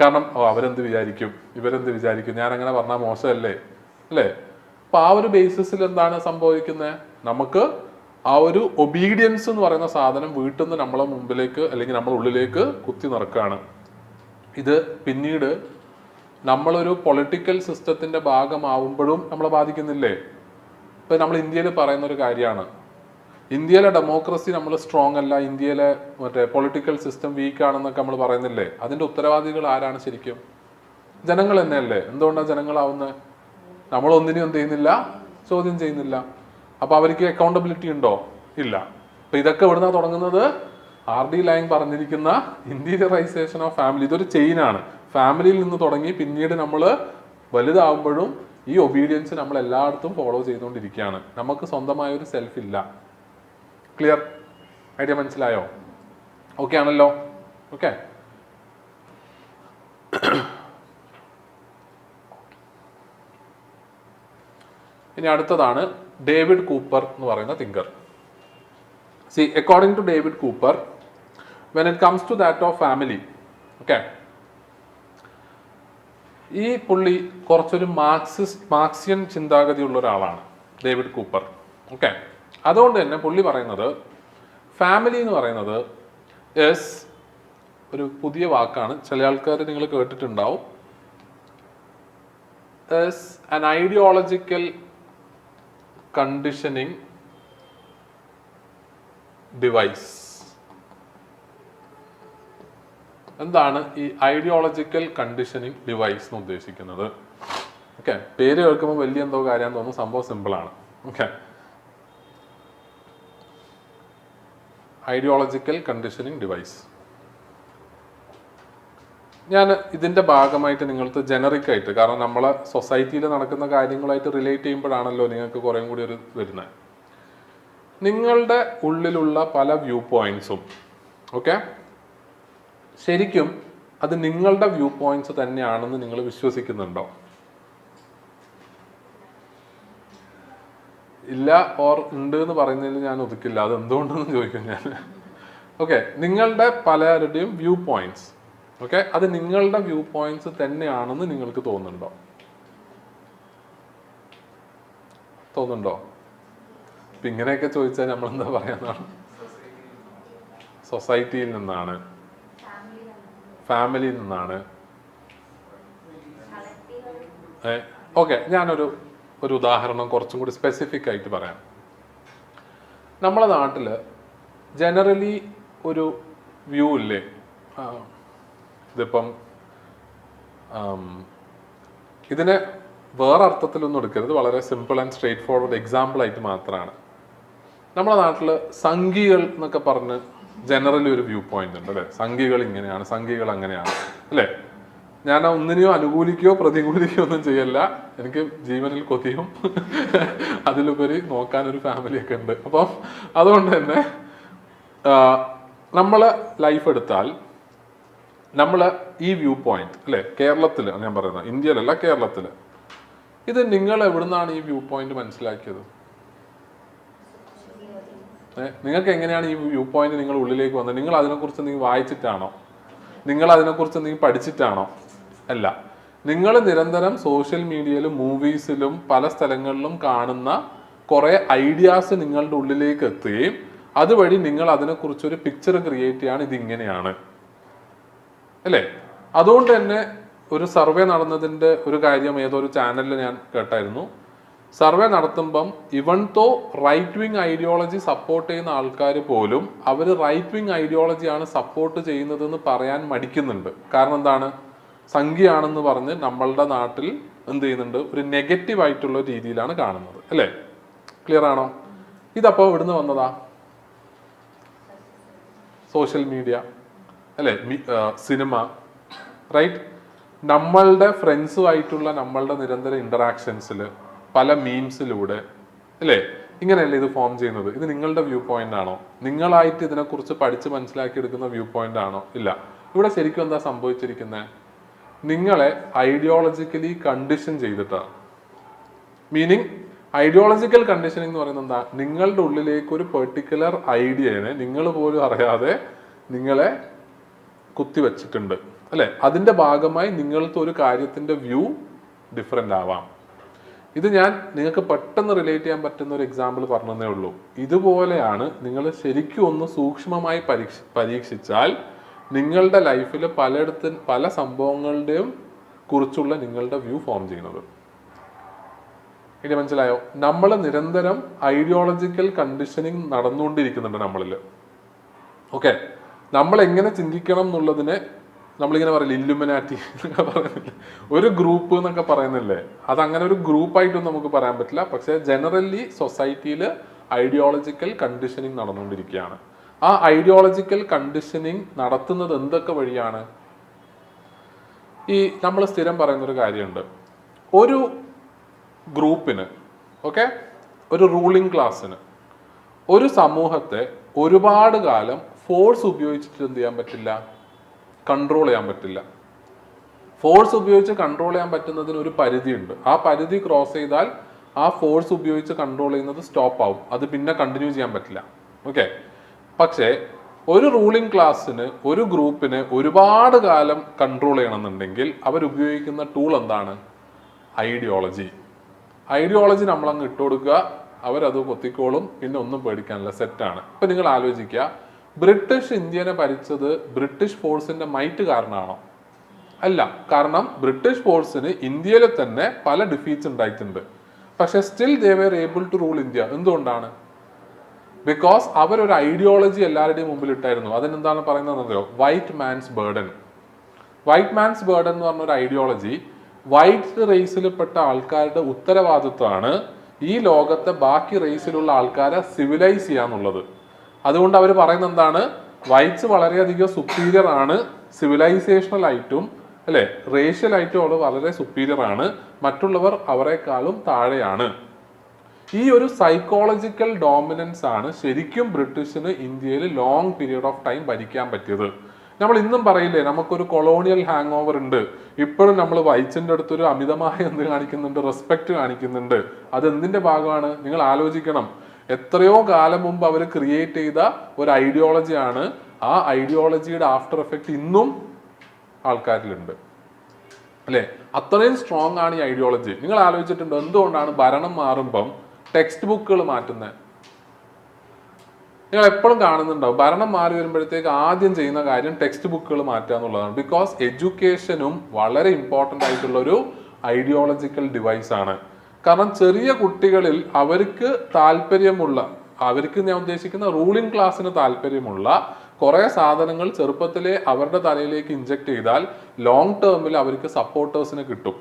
കാരണം അവരെന്ത് വിചാരിക്കും, ഇവരെന്ത് വിചാരിക്കും, ഞാൻ അങ്ങനെ പറഞ്ഞാൽ മോശമല്ലേ, അല്ലേ? അപ്പൊ ആ ഒരു ബേസിസിൽ എന്താണ് സംഭവിക്കുന്നത്? നമുക്ക് ആ ഒരു ഒബീഡിയൻസ് എന്ന് പറയുന്ന സാധനം വീട്ടിൽ നിന്ന് നമ്മളെ മുമ്പിലേക്ക് അല്ലെങ്കിൽ നമ്മുടെ ഉള്ളിലേക്ക് കുത്തി നിറക്കുകയാണ്. ഇത് പിന്നീട് നമ്മളൊരു പൊളിറ്റിക്കൽ സിസ്റ്റത്തിന്റെ ഭാഗമാവുമ്പോഴും നമ്മളെ ബാധിക്കുന്നില്ലേ? ഇപ്പൊ നമ്മൾ ഇന്ത്യയിൽ പറയുന്ന ഒരു കാര്യമാണ്, ഇന്ത്യയിലെ ഡെമോക്രസി നമ്മൾ സ്ട്രോങ് അല്ല, ഇന്ത്യയിലെ മറ്റേ പൊളിറ്റിക്കൽ സിസ്റ്റം വീക്ക് ആണെന്നൊക്കെ നമ്മൾ പറയുന്നില്ലേ? അതിന്റെ ഉത്തരവാദികൾ ആരാണ് ശരിക്കും? ജനങ്ങൾ തന്നെയല്ലേ? എന്തുകൊണ്ടാണ് ജനങ്ങളാവുന്നത്? നമ്മളൊന്നിനും എന്ത് ചെയ്യുന്നില്ല, ചോദ്യം ചെയ്യുന്നില്ല. അപ്പൊ അവർക്ക് അക്കൗണ്ടബിലിറ്റി ഉണ്ടോ? ഇല്ല. അപ്പൊ ഇതൊക്കെ എവിടുന്നാ തുടങ്ങുന്നത്? R.D. Laing പറഞ്ഞിരിക്കുന്ന ഇന്റീരിയറൈസേഷൻ ഓഫ് ഫാമിലി. ഇതൊരു ചെയിനാണ്. ഫാമിലിയിൽ നിന്ന് തുടങ്ങി പിന്നീട് നമ്മൾ വലുതാവുമ്പോഴും ഈ ഒബീഡിയൻസ് നമ്മൾ എല്ലായിടത്തും ഫോളോ ചെയ്തുകൊണ്ടിരിക്കുകയാണ്. നമുക്ക് സ്വന്തമായ ഒരു സെൽഫ് ഇല്ല. ക്ലിയർ? ഐഡിയ മനസ്സിലായോ? ഓക്കെ ആണല്ലോ? ഓക്കെ. ഇനി അടുത്തതാണ് ഡേവിഡ് കൂപ്പർ എന്ന് പറയുന്ന thinker. See, according to David Cooper, when it comes to that of family, okay, ഈ പുള്ളി കുറച്ചൊരു മാർക്സിയൻ ചിന്താഗതിയുള്ള ഒരാളാണ് ഡേവിഡ് കൂപ്പർ. ഓക്കെ, അതുകൊണ്ട് തന്നെ പുള്ളി പറയുന്നത് ഫാമിലി എന്ന് പറയുന്നത് ഒരു പുതിയ വാക്കാണ്, ചില ആൾക്കാർ നിങ്ങൾ കേട്ടിട്ടുണ്ടാവും. an ideological conditioning device. എന്താണ് ഈ ഐഡിയോളജിക്കൽ കണ്ടീഷനിങ് ഡിവൈസ് എന്ന് ഉദ്ദേശിക്കുന്നത്? ഓക്കെ, പേര് കേൾക്കുമ്പോൾ വലിയ എന്തോ കാര്യം തോന്നുന്നു, സംഭവം സിമ്പിളാണ്. Okay, ideological conditioning device. ഞാൻ ഇതിന്റെ ഭാഗമായിട്ട് നിങ്ങൾക്ക് ജനറിക് ആയിട്ട്, കാരണം നമ്മളെ സൊസൈറ്റിയിൽ നടക്കുന്ന കാര്യങ്ങളായിട്ട് റിലേറ്റ് ചെയ്യുമ്പോഴാണല്ലോ നിങ്ങൾക്ക് കുറേം കൂടി ഒരു വരുന്നത്. നിങ്ങളുടെ ഉള്ളിലുള്ള പല വ്യൂ പോയിന്റ്സും ഓക്കെ, ശരിക്കും അത് നിങ്ങളുടെ വ്യൂ പോയിന്റ്സ് തന്നെയാണെന്ന് നിങ്ങൾ വിശ്വസിക്കുന്നുണ്ടോ? ഇല്ല ഓർ ഉണ്ട് എന്ന് പറയുന്നതിൽ ഞാൻ ഒതുക്കില്ല. അത് എന്തുകൊണ്ടെന്ന് ചോദിക്കും ഞാൻ. ഓക്കെ, നിങ്ങളുടെ പലരുടെയും വ്യൂ പോയിന്റ്സ് ഓക്കെ, അത് നിങ്ങളുടെ വ്യൂ പോയിന്റ്സ് തന്നെയാണെന്ന് നിങ്ങൾക്ക് തോന്നുന്നുണ്ടോ? തോന്നുന്നുണ്ടോ? ഇപ്പം ഇങ്ങനെയൊക്കെ ചോദിച്ചാൽ നമ്മൾ എന്താ പറയാന്നാണ്? സൊസൈറ്റിയിൽ നിന്നാണ്, ഫാമിലിയിൽ നിന്നാണ്. ഓക്കെ, ഞാനൊരു ഉദാഹരണം കുറച്ചും കൂടി സ്പെസിഫിക് ആയിട്ട് പറയാം. നമ്മളെ നാട്ടിൽ ജനറലി ഒരു വ്യൂ ഇല്ലേ, ഇതിപ്പം ഇതിനെ വേറെ അർത്ഥത്തിലൊന്നും എടുക്കരുത്, വളരെ simple and straight forward example ആയിട്ട് മാത്രമാണ്. നമ്മുടെ നാട്ടിൽ സംഘികൾ എന്നൊക്കെ പറഞ്ഞ് ജനറലി ഒരു വ്യൂ പോയിന്റ് ഉണ്ട് അല്ലേ? സംഘികൾ ഇങ്ങനെയാണ്, സംഘികൾ അങ്ങനെയാണ് അല്ലേ? ഞാൻ ഒന്നിനെയോ അനുകൂലിക്കുകയോ പ്രതികൂലിക്കുകയോ ഒന്നും ചെയ്യല്ല. എനിക്ക് ജീവനിൽ കൊതിയും അതിലുപരി നോക്കാനൊരു ഫാമിലിയൊക്കെ ഉണ്ട്. അപ്പം അതുകൊണ്ട് തന്നെ നമ്മളെ ലൈഫ് എടുത്താൽ നമ്മൾ ഈ വ്യൂ പോയിന്റ് അല്ലേ, കേരളത്തിൽ ഞാൻ പറയുന്നത്, ഇന്ത്യയിലല്ല കേരളത്തിൽ, ഇത് നിങ്ങൾ എവിടുന്നാണ് ഈ വ്യൂ പോയിന്റ് മനസ്സിലാക്കിയത്? നിങ്ങൾക്ക് എങ്ങനെയാണ് ഈ വ്യൂ പോയിന്റ് നിങ്ങൾ ഉള്ളിലേക്ക് വന്നത്? നിങ്ങൾ അതിനെക്കുറിച്ച് നിങ്ങൾ വായിച്ചിട്ടാണോ? നിങ്ങൾ അതിനെക്കുറിച്ച് നിങ്ങൾ പഠിച്ചിട്ടാണോ? അല്ല, നിങ്ങൾ നിരന്തരം സോഷ്യൽ മീഡിയയിലും മൂവീസിലും പല സ്ഥലങ്ങളിലും കാണുന്ന കുറേ ഐഡിയാസ് നിങ്ങളുടെ ഉള്ളിലേക്ക് എത്തുകയും അതുവഴി നിങ്ങൾ അതിനെക്കുറിച്ചൊരു പിക്ചർ ക്രിയേറ്റ് ചെയ്യാണ്, ഇതിങ്ങനെയാണ് അല്ലേ? അതുകൊണ്ട് തന്നെ ഒരു സർവേ നടന്നതിൻ്റെ ഒരു കാര്യം ഏതൊരു ചാനലിൽ ഞാൻ കേട്ടായിരുന്നു. സർവേ നടത്തുമ്പം ഇവൺ തോ റൈറ്റ് വിങ് ഐഡിയോളജി സപ്പോർട്ട് ചെയ്യുന്ന ആൾക്കാർ പോലും അവർ റൈറ്റ് വിങ് ഐഡിയോളജിയാണ് സപ്പോർട്ട് ചെയ്യുന്നതെന്ന് പറയാൻ മടിക്കുന്നുണ്ട്. കാരണം എന്താണ്? സംഖ്യയാണെന്ന് പറഞ്ഞ് നമ്മളുടെ നാട്ടിൽ എന്ത് ചെയ്യുന്നുണ്ട്, ഒരു നെഗറ്റീവ് ആയിട്ടുള്ള രീതിയിലാണ് കാണുന്നത് അല്ലേ? ക്ലിയർ ആണോ? ഇതപ്പോൾ ഇവിടുന്ന് വന്നതാ സോഷ്യൽ മീഡിയ അല്ലേ, സിനിമ, റൈറ്റ്? നമ്മളുടെ ഫ്രണ്ട്സുമായിട്ടുള്ള നമ്മളുടെ നിരന്തര ഇൻറ്ററാക്ഷൻസിൽ പല മീംസിലൂടെ അല്ലേ, ഇങ്ങനെയല്ലേ ഇത് ഫോം ചെയ്യുന്നത്? ഇത് നിങ്ങളുടെ വ്യൂ പോയിന്റ് ആണോ? നിങ്ങളായിട്ട് ഇതിനെക്കുറിച്ച് പഠിച്ച് മനസ്സിലാക്കിയെടുക്കുന്ന വ്യൂ പോയിന്റ് ആണോ? ഇല്ല. ഇവിടെ ശരിക്കും എന്താ സംഭവിച്ചിരിക്കുന്നത്? നിങ്ങളെ ഐഡിയോളജിക്കലി കണ്ടീഷൻ ചെയ്തിട്ടാണ്. മീനിങ് ഐഡിയോളജിക്കൽ കണ്ടീഷനിങ് എന്ന് പറയുന്നത് എന്താ? നിങ്ങളുടെ ഉള്ളിലേക്ക് ഒരു പെർട്ടിക്കുലർ ഐഡിയനെ നിങ്ങൾ പോലും അറിയാതെ നിങ്ങളെ കുത്തിവെച്ചിട്ടുണ്ട് അല്ലെ. അതിന്റെ ഭാഗമായി നിങ്ങളുടെ ഒരു കാര്യത്തിന്റെ വ്യൂ ഡിഫറെന്റ് ആവാം. ഇത് ഞാൻ നിങ്ങൾക്ക് പെട്ടെന്ന് റിലേറ്റ് ചെയ്യാൻ പറ്റുന്ന ഒരു എക്സാമ്പിൾ പറഞ്ഞതേ ഉള്ളൂ. ഇതുപോലെയാണ് നിങ്ങൾ ശരിക്കും ഒന്ന് സൂക്ഷ്മമായി പരീക്ഷിച്ചാൽ നിങ്ങളുടെ ലൈഫിൽ പല സംഭവങ്ങളുടെയും കുറിച്ചുള്ള നിങ്ങളുടെ വ്യൂ ഫോം ചെയ്യുന്നത്. ഇനി മനസ്സിലായോ? നമ്മൾ നിരന്തരം ഐഡിയോളജിക്കൽ കണ്ടീഷനിങ് നടന്നുകൊണ്ടിരിക്കുന്നുണ്ട് നമ്മളിൽ. ഓക്കെ, നമ്മൾ എങ്ങനെ ചിന്തിക്കണം എന്നുള്ളതിനെ നമ്മളിങ്ങനെ പറയില്ല, ഇല്ലുമിനാറ്റി എന്നൊക്കെ പറയുന്നില്ലേ, ഒരു ഗ്രൂപ്പ് എന്നൊക്കെ പറയുന്നില്ലേ, അതങ്ങനെ ഒരു ഗ്രൂപ്പായിട്ടൊന്നും നമുക്ക് പറയാൻ പറ്റില്ല. പക്ഷേ ജനറലി സൊസൈറ്റിയിൽ ഐഡിയോളജിക്കൽ കണ്ടീഷനിങ് നടന്നുകൊണ്ടിരിക്കുകയാണ്. ആ ഐഡിയോളജിക്കൽ കണ്ടീഷനിങ് നടത്തുന്നത് എന്തൊക്കെ വഴിയാണ്? ഈ നമ്മൾ സ്ഥിരം പറയുന്നൊരു കാര്യമുണ്ട്, ഒരു ഗ്രൂപ്പിന്, ഓക്കെ, ഒരു റൂളിംഗ് ക്ലാസ്സിന്, ഒരു സമൂഹത്തെ ഒരുപാട് കാലം ഫോഴ്സ് ഉപയോഗിച്ചിട്ട് എന്ത് ചെയ്യാൻ പറ്റില്ല? കൺട്രോൾ ചെയ്യാൻ പറ്റില്ല. ഫോഴ്സ് ഉപയോഗിച്ച് കൺട്രോൾ ചെയ്യാൻ പറ്റുന്നതിന് ഒരു പരിധിയുണ്ട്. ആ പരിധി ക്രോസ് ചെയ്താൽ ആ ഫോഴ്സ് ഉപയോഗിച്ച് കൺട്രോൾ ചെയ്യുന്നത് സ്റ്റോപ്പ് ആവും, അത് പിന്നെ കണ്ടിന്യൂ ചെയ്യാൻ പറ്റില്ല. ഓക്കെ, പക്ഷേ ഒരു റൂളിംഗ് ക്ലാസ്സിന്, ഒരു ഗ്രൂപ്പിന് ഒരുപാട് കാലം കൺട്രോൾ ചെയ്യണമെന്നുണ്ടെങ്കിൽ അവരുപയോഗിക്കുന്ന ടൂൾ എന്താണ്? ഐഡിയോളജി. ഐഡിയോളജി നമ്മളങ്ങ് ഇട്ടുകൊടുക്കുക, അവരത് കൊത്തിക്കോളും, പിന്നെ ഒന്നും പേടിക്കാനില്ല, സെറ്റാണ്. ഇപ്പം നിങ്ങൾ ആലോചിക്കുക, ബ്രിട്ടീഷ് ഇന്ത്യനെ ഭരിച്ചത് ബ്രിട്ടീഷ് ഫോഴ്സിന്റെ മൈറ്റ് കാരണമാണോ? അല്ല. കാരണം ബ്രിട്ടീഷ് ഫോഴ്സിന് ഇന്ത്യയിൽ തന്നെ പല ഡിഫീറ്റ്സ് ഉണ്ടായിട്ടുണ്ട്. പക്ഷെ still they were able to rule India. എന്തുകൊണ്ടാണ്? ബിക്കോസ് അവരൊരു ഐഡിയോളജി എല്ലാവരുടെയും മുമ്പിൽ ഇട്ടായിരുന്നു. അതിനെന്താണ് പറയുന്നതെന്നറിയോ? White man's burden. White man's burden എന്ന് പറഞ്ഞ ഒരു ഐഡിയോളജി വൈറ്റ് റേസിൽപ്പെട്ട ആൾക്കാരുടെ ഉത്തരവാദിത്വമാണ് ഈ ലോകത്തെ ബാക്കി റേസിലുള്ള ആൾക്കാരെ സിവിലൈസ് ചെയ്യാന്നുള്ളത്. അതുകൊണ്ട് അവർ പറയുന്നത് എന്താണ്? വൈറ്റ്സ് വളരെയധികം സുപ്പീരിയർ ആണ്, സിവിലൈസേഷണലായിട്ടും അല്ലെ റേഷ്യലായിട്ടും അവർ വളരെ സുപ്പീരിയർ ആണ്, മറ്റുള്ളവർ അവരെക്കാളും താഴെയാണ്. ഈ ഒരു സൈക്കോളജിക്കൽ ഡോമിനൻസ് ആണ് ശരിക്കും ബ്രിട്ടീഷിന് ഇന്ത്യയിൽ ലോങ് പീരിയഡ് ഓഫ് ടൈം ഭരിക്കാൻ പറ്റിയത്. നമ്മൾ ഇന്നും പറയില്ലേ, നമുക്കൊരു കൊളോണിയൽ ഹാങ് ഓവർ ഉണ്ട്. ഇപ്പോഴും നമ്മൾ വൈറ്റ്സിന്റെ അടുത്തൊരു അമിതമായ എന്ത് കാണിക്കുന്നുണ്ട്? റെസ്പെക്ട് കാണിക്കുന്നുണ്ട്. അത് എന്തിന്റെ ഭാഗമാണ്? നിങ്ങൾ ആലോചിക്കണം. എത്രയോ കാലം മുമ്പ് അവർ ക്രിയേറ്റ് ചെയ്ത ഒരു ഐഡിയോളജിയാണ്. ആ ഐഡിയോളജിയുടെ ആഫ്റ്റർ എഫക്റ്റ് ഇന്നും ആൾക്കാരിലുണ്ട് അല്ലെ. അത്രയും സ്ട്രോങ് ആണ് ഈ ഐഡിയോളജി. നിങ്ങൾ ആലോചിച്ചിട്ടുണ്ടോ എന്തുകൊണ്ടാണ് ഭരണം മാറുമ്പം ടെക്സ്റ്റ് ബുക്കുകൾ മാറ്റുന്നത്? നിങ്ങൾ എപ്പോഴും കാണുന്നുണ്ടാവും, ഭരണം മാറി വരുമ്പോഴത്തേക്ക് ആദ്യം ചെയ്യുന്ന കാര്യം ടെക്സ്റ്റ് ബുക്കുകൾ മാറ്റുക എന്നുള്ളതാണ്. ബിക്കോസ് എഡ്യൂക്കേഷനും വളരെ ഇമ്പോർട്ടൻ്റ് ആയിട്ടുള്ള ഒരു ഐഡിയോളജിക്കൽ ഡിവൈസ് ആണ്. കാരണം ചെറിയ കുട്ടികളിൽ അവർക്ക് താല്പര്യമുള്ള, അവർക്ക് ഞാൻ ഉദ്ദേശിക്കുന്ന റൂളിംഗ് ക്ലാസ്സിന് താല്പര്യമുള്ള കുറേ സാധനങ്ങൾ ചെറുപ്പത്തിലെ അവരുടെ തലയിലേക്ക് ഇൻജെക്ട് ചെയ്താൽ ലോങ് ടേമിൽ അവർക്ക് സപ്പോർട്ടേഴ്സിന് കിട്ടും.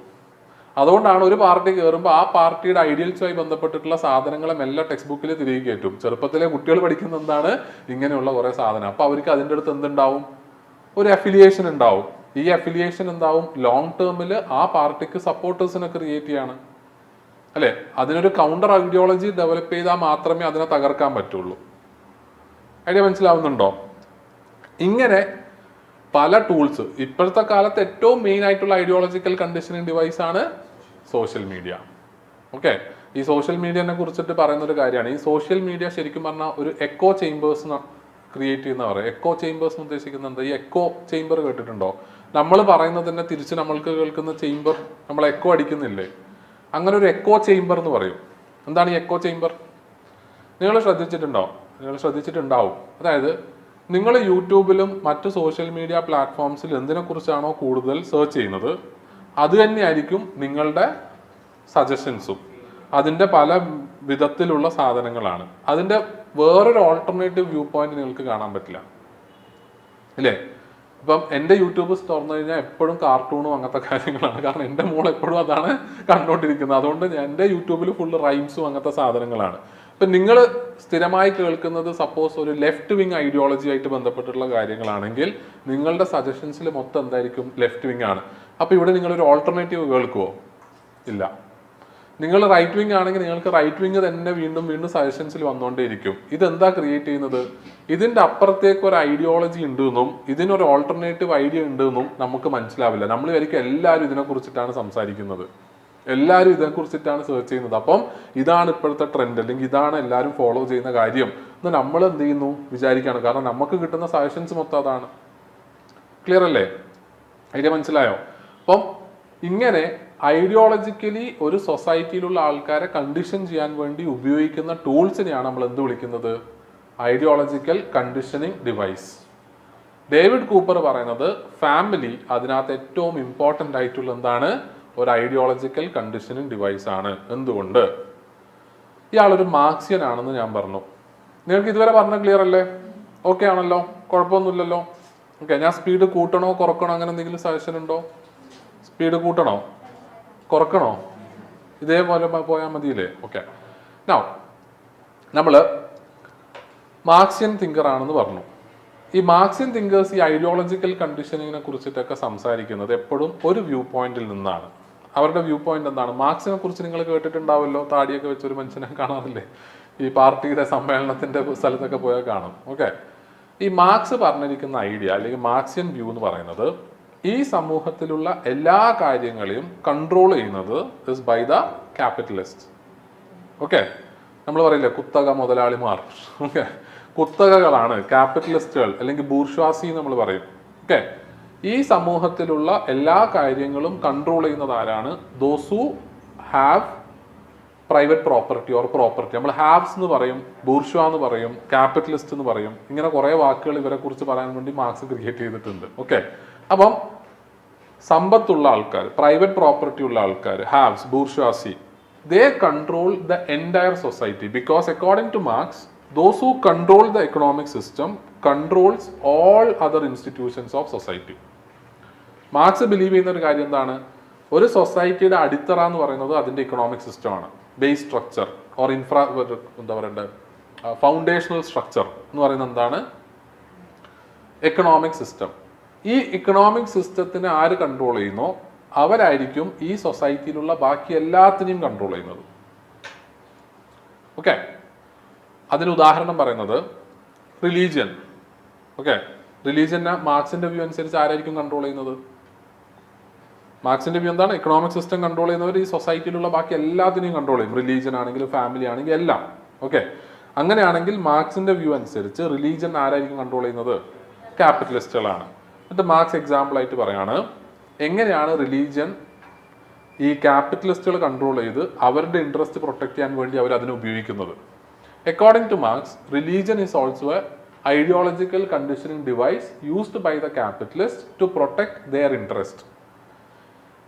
അതുകൊണ്ടാണ് ഒരു പാർട്ടി കയറുമ്പോൾ ആ പാർട്ടിയുടെ ഐഡിയൽസുമായി ബന്ധപ്പെട്ടിട്ടുള്ള സാധനങ്ങളെ മെല്ലെ ടെക്സ്റ്റ് ബുക്കിൽ തിരികെ കയറ്റും. ചെറുപ്പത്തിലെ കുട്ടികൾ പഠിക്കുന്ന എന്താണ്? ഇങ്ങനെയുള്ള കുറേ സാധനം. അപ്പോൾ അവർക്ക് അതിൻ്റെ അടുത്ത് എന്തുണ്ടാവും? ഒരു അഫിലിയേഷൻ ഉണ്ടാവും. ഈ അഫിലിയേഷൻ എന്താവും? ലോങ് ടേമിൽ ആ പാർട്ടിക്ക് സപ്പോർട്ടേഴ്സിനെ ക്രിയേറ്റ് ചെയ്യാണ് അല്ലെ. അതിനൊരു കൗണ്ടർ ഐഡിയോളജി ഡെവലപ്പ് ചെയ്താൽ മാത്രമേ അതിനെ തകർക്കാൻ പറ്റുള്ളൂ. ഐഡിയ മനസ്സിലാവുന്നുണ്ടോ? ഇങ്ങനെ പല ടൂൾസ്. ഇപ്പോഴത്തെ കാലത്ത് ഏറ്റവും മെയിൻ ആയിട്ടുള്ള ഐഡിയോളജിക്കൽ കണ്ടീഷനിങ് ഡിവൈസ് ആണ് സോഷ്യൽ മീഡിയ. ഓക്കെ, ഈ സോഷ്യൽ മീഡിയനെ കുറിച്ചിട്ട് പറയുന്ന ഒരു കാര്യമാണ്, ഈ സോഷ്യൽ മീഡിയ ശരിക്കും പറഞ്ഞാൽ ഒരു എക്കോ ചേംബേഴ്സ് ക്രിയേറ്റ് ചെയ്യുന്ന പറയും. എക്കോ ചേംബേഴ്സ് എന്ന് ഉദ്ദേശിക്കുന്നത്, ഈ എക്കോ ചേംബർ കേട്ടിട്ടുണ്ടോ? നമ്മൾ പറയുന്നതിനെ തിരിച്ച് നമ്മൾക്ക് കേൾക്കുന്ന ചേംബർ, നമ്മൾ എക്കോ അടിക്കുന്നില്ലേ? അങ്ങനെ ഒരു എക്കോ ചേംബർ എന്ന് പറയും. എന്താണ് ഈ എക്കോ ചേംബർ? നിങ്ങൾ ശ്രദ്ധിച്ചിട്ടുണ്ടാവും. അതായത് നിങ്ങൾ യൂട്യൂബിലും മറ്റ് സോഷ്യൽ മീഡിയ പ്ലാറ്റ്ഫോംസിൽ എന്തിനെക്കുറിച്ചാണോ കൂടുതൽ സെർച്ച് ചെയ്യുന്നത് അത് തന്നെയായിരിക്കും നിങ്ങളുടെ സജഷൻസും. അതിൻ്റെ പല വിധത്തിലുള്ള സാധനങ്ങളാണ്. അതിൻ്റെ വേറൊരു ഓൾട്ടർനേറ്റീവ് വ്യൂ പോയിന്റ് നിങ്ങൾക്ക് കാണാൻ പറ്റില്ല അല്ലേ. ഇപ്പം എൻ്റെ യൂട്യൂബ് തുറന്നു കഴിഞ്ഞാൽ എപ്പോഴും കാർട്ടൂണും അങ്ങനത്തെ കാര്യങ്ങളാണ്. കാരണം എൻ്റെ മോൾ എപ്പോഴും അതാണ് കണ്ടുകൊണ്ടിരിക്കുന്നത്. അതുകൊണ്ട് എൻ്റെ യൂട്യൂബിൽ ഫുള്ള് റൈംസും അങ്ങനത്തെ സാധനങ്ങളാണ്. ഇപ്പം നിങ്ങൾ സ്ഥിരമായി കേൾക്കുന്നത് സപ്പോസ് ഒരു ലെഫ്റ്റ് വിങ് ഐഡിയോളജി ആയിട്ട് ബന്ധപ്പെട്ടിട്ടുള്ള കാര്യങ്ങളാണെങ്കിൽ നിങ്ങളുടെ സജഷൻസിൽ മൊത്തം എന്തായിരിക്കും? ലെഫ്റ്റ് വിങ് ആണ്. അപ്പോൾ ഇവിടെ നിങ്ങളൊരു ഓൾട്ടർനേറ്റീവ് കേൾക്കുമോ? ഇല്ല. നിങ്ങൾ റൈറ്റ് വിങ് ആണെങ്കിൽ നിങ്ങൾക്ക് റൈറ്റ് വിങ് തന്നെ വീണ്ടും വീണ്ടും സജഷൻസിൽ വന്നുകൊണ്ടേയിരിക്കും. ഇതെന്താ ക്രിയേറ്റ് ചെയ്യുന്നത്? ഇതിൻ്റെ അപ്പുറത്തേക്ക് ഒരു ഐഡിയോളജി ഉണ്ടെന്നും ഇതിനൊരു ഓൾട്ടർനേറ്റീവ് ഐഡിയ ഉണ്ടെന്നും നമുക്ക് മനസ്സിലാവില്ല. നമ്മൾ വരിക്കും എല്ലാവരും ഇതിനെക്കുറിച്ചിട്ടാണ് സംസാരിക്കുന്നത്. എല്ലാവരും ഇതേക്കുറിച്ചിട്ടാണ് സെർച്ച് ചെയ്യുന്നത്. അപ്പം ഇതാണ് ഇപ്പോഴത്തെ ട്രെൻഡ്, അല്ലെങ്കിൽ ഇതാണ് എല്ലാവരും ഫോളോ ചെയ്യുന്ന കാര്യം എന്ന് നമ്മൾ എന്ത് ചെയ്യുന്നു വിചാരിക്കുകയാണ്. കാരണം നമുക്ക് കിട്ടുന്ന സജഷൻസ് മൊത്തം അതാണ്. ക്ലിയർ അല്ലേ? ഐഡിയ മനസ്സിലായോ? അപ്പം ഇങ്ങനെ ഐഡിയോളജിക്കലി ഒരു സൊസൈറ്റിയിലുള്ള ആൾക്കാരെ കണ്ടീഷൻ ചെയ്യാൻ വേണ്ടി ഉപയോഗിക്കുന്ന ടൂൾസിനെയാണ് നമ്മൾ എന്ത് വിളിക്കുന്നത്? Ideological conditioning device. David Cooper പറയുന്നത് ഫാമിലി അതിനകത്ത് ഏറ്റവും ഇമ്പോർട്ടൻ്റ് ആയിട്ടുള്ള എന്താണ്? ഒരു ഐഡിയോളജിക്കൽ കണ്ടീഷനിങ് ഡിവൈസ് ആണ്. എന്തുകൊണ്ട്? ഇയാളൊരു മാർക്സിയൻ ആണെന്ന് ഞാൻ പറഞ്ഞു. നിങ്ങൾക്ക് ഇതുവരെ പറഞ്ഞ ക്ലിയർ അല്ലേ? ഓക്കെ ആണല്ലോ? കുഴപ്പമൊന്നുമില്ലല്ലോ? ഓക്കെ. ഞാൻ സ്പീഡ് കൂട്ടണോ കുറക്കണോ അങ്ങനെ എന്തെങ്കിലും സജഷൻ ഉണ്ടോ? സ്പീഡ് കൂട്ടണോ കുറക്കണോ? ഇതേപോലെ പോയാൽ മതിയില്ലേ? ഓക്കെ. നൗ നമ്മൾ മാർക്സിയൻ തിങ്കർ ആണെന്ന് പറഞ്ഞു. ഈ മാർക്സിയൻ തിങ്കേഴ്സ് ഈ ഐഡിയോളജിക്കൽ കണ്ടീഷനിങ്ങിനെ കുറിച്ചിട്ടൊക്കെ സംസാരിക്കുന്നത് എപ്പോഴും ഒരു വ്യൂ പോയിന്റിൽ നിന്നാണ്. അവരുടെ വ്യൂ പോയിന്റ് എന്താണ്? മാർക്സിനെ കുറിച്ച് നിങ്ങൾ കേട്ടിട്ടുണ്ടാവല്ലോ, താടിയൊക്കെ വെച്ചൊരു മനുഷ്യനെ കാണാറില്ലേ? ഈ പാർട്ടിയുടെ സമ്മേളനത്തിന്റെ സ്ഥലത്തൊക്കെ പോയാൽ കാണും. ഓക്കെ. ഈ മാർക്സ് പറഞ്ഞിരിക്കുന്ന ഐഡിയ അല്ലെങ്കിൽ മാർക്സിയൻ വ്യൂ എന്ന് പറയുന്നത് ഈ സമൂഹത്തിലുള്ള എല്ലാ കാര്യങ്ങളെയും കൺട്രോൾ ചെയ്യുന്നത് is by the capitalist. Okay. നമ്മൾ പറയില്ലേ കുത്തക മുതലാളിമാർ. ഓക്കെ. കുത്തകകളാണ് ക്യാപിറ്റലിസ്റ്റുകൾ അല്ലെങ്കിൽ ബൂർഷ്വാസി നമ്മൾ പറയും. ഓക്കെ. ഈ സമൂഹത്തിലുള്ള എല്ലാ കാര്യങ്ങളും കൺട്രോൾ ചെയ്യുന്നത് ആരാണ്? Those who have private property or property. നമ്മൾ ഹാവ്സ് എന്ന് പറയും, ബൂർഷ്വാ എന്ന് പറയും, ക്യാപിറ്റലിസ്റ്റ് എന്ന് പറയും. ഇങ്ങനെ കുറേ വാക്കുകൾ ഇവരെ കുറിച്ച് പറയാൻ വേണ്ടി മാർക്സ് ക്രിയേറ്റ് ചെയ്തിട്ടുണ്ട്. ഓക്കെ. അപ്പം സമ്പത്തുള്ള ആൾക്കാർ, പ്രൈവറ്റ് പ്രോപ്പർട്ടി ഉള്ള ആൾക്കാർ, haves, bourgeoisie, they control the entire society because according to Marx, those who control the economic system controls all other institutions of society. Marks believe ചെയ്യുന്ന ഒരു കാര്യം എന്താണ്? ഒരു സൊസൈറ്റിയുടെ അടിത്തറ എന്ന് പറയുന്നത് അതിൻ്റെ ഇക്കണോമിക് സിസ്റ്റമാണ്. ബേസ് സ്ട്രക്ചർ ഓർ എന്താ പറയണ്ടത്, ഫൗണ്ടേഷണൽ സ്ട്രക്ചർ എന്ന് പറയുന്നത് എന്താണ്? Economic system. ഈ ഇക്കണോമിക് സിസ്റ്റത്തിനെ ആര് കൺട്രോൾ ചെയ്യുന്നോ അവരായിരിക്കും ഈ സൊസൈറ്റിയിലുള്ള ബാക്കി എല്ലാത്തിനെയും കൺട്രോൾ ചെയ്യുന്നത്. ഓക്കെ. അതിന് ഉദാഹരണം പറയുന്നത് റിലീജിയൻ. ഓക്കെ. റിലീജിയനെ മാർക്സിന്റെ വ്യൂ അനുസരിച്ച് ആരായിരിക്കും കൺട്രോൾ ചെയ്യുന്നത്? മാർക്സിന്റെ വ്യൂ എന്താണ്? ഇക്കണോമിക് സിസ്റ്റം കൺട്രോൾ ചെയ്യുന്നവർ ഈ സൊസൈറ്റിയിലുള്ള ബാക്കി എല്ലാത്തിനെയും കൺട്രോൾ ചെയ്യും. റിലീജിയൻ ആണെങ്കിലും ഫാമിലി ആണെങ്കിലും എല്ലാം. ഓക്കെ. അങ്ങനെയാണെങ്കിൽ മാർക്സിന്റെ വ്യൂ അനുസരിച്ച് റിലീജിയൻ ആരായിരിക്കും കൺട്രോൾ ചെയ്യുന്നത്? ക്യാപിറ്റലിസ്റ്റുകളാണ്. എന്നിട്ട് മാർക്സ് എക്സാമ്പിൾ ആയിട്ട് പറയാണ് എങ്ങനെയാണ് റിലീജിയൻ ഈ ക്യാപിറ്റലിസ്റ്റുകൾ കൺട്രോൾ ചെയ്ത് അവരുടെ ഇൻട്രസ്റ്റ് പ്രൊട്ടക്ട് ചെയ്യാൻ വേണ്ടി അവർ അതിനെ ഉപയോഗിക്കുന്നത്. According to Marx, religion is also a ideological conditioning device used by the capitalist to protect their interest.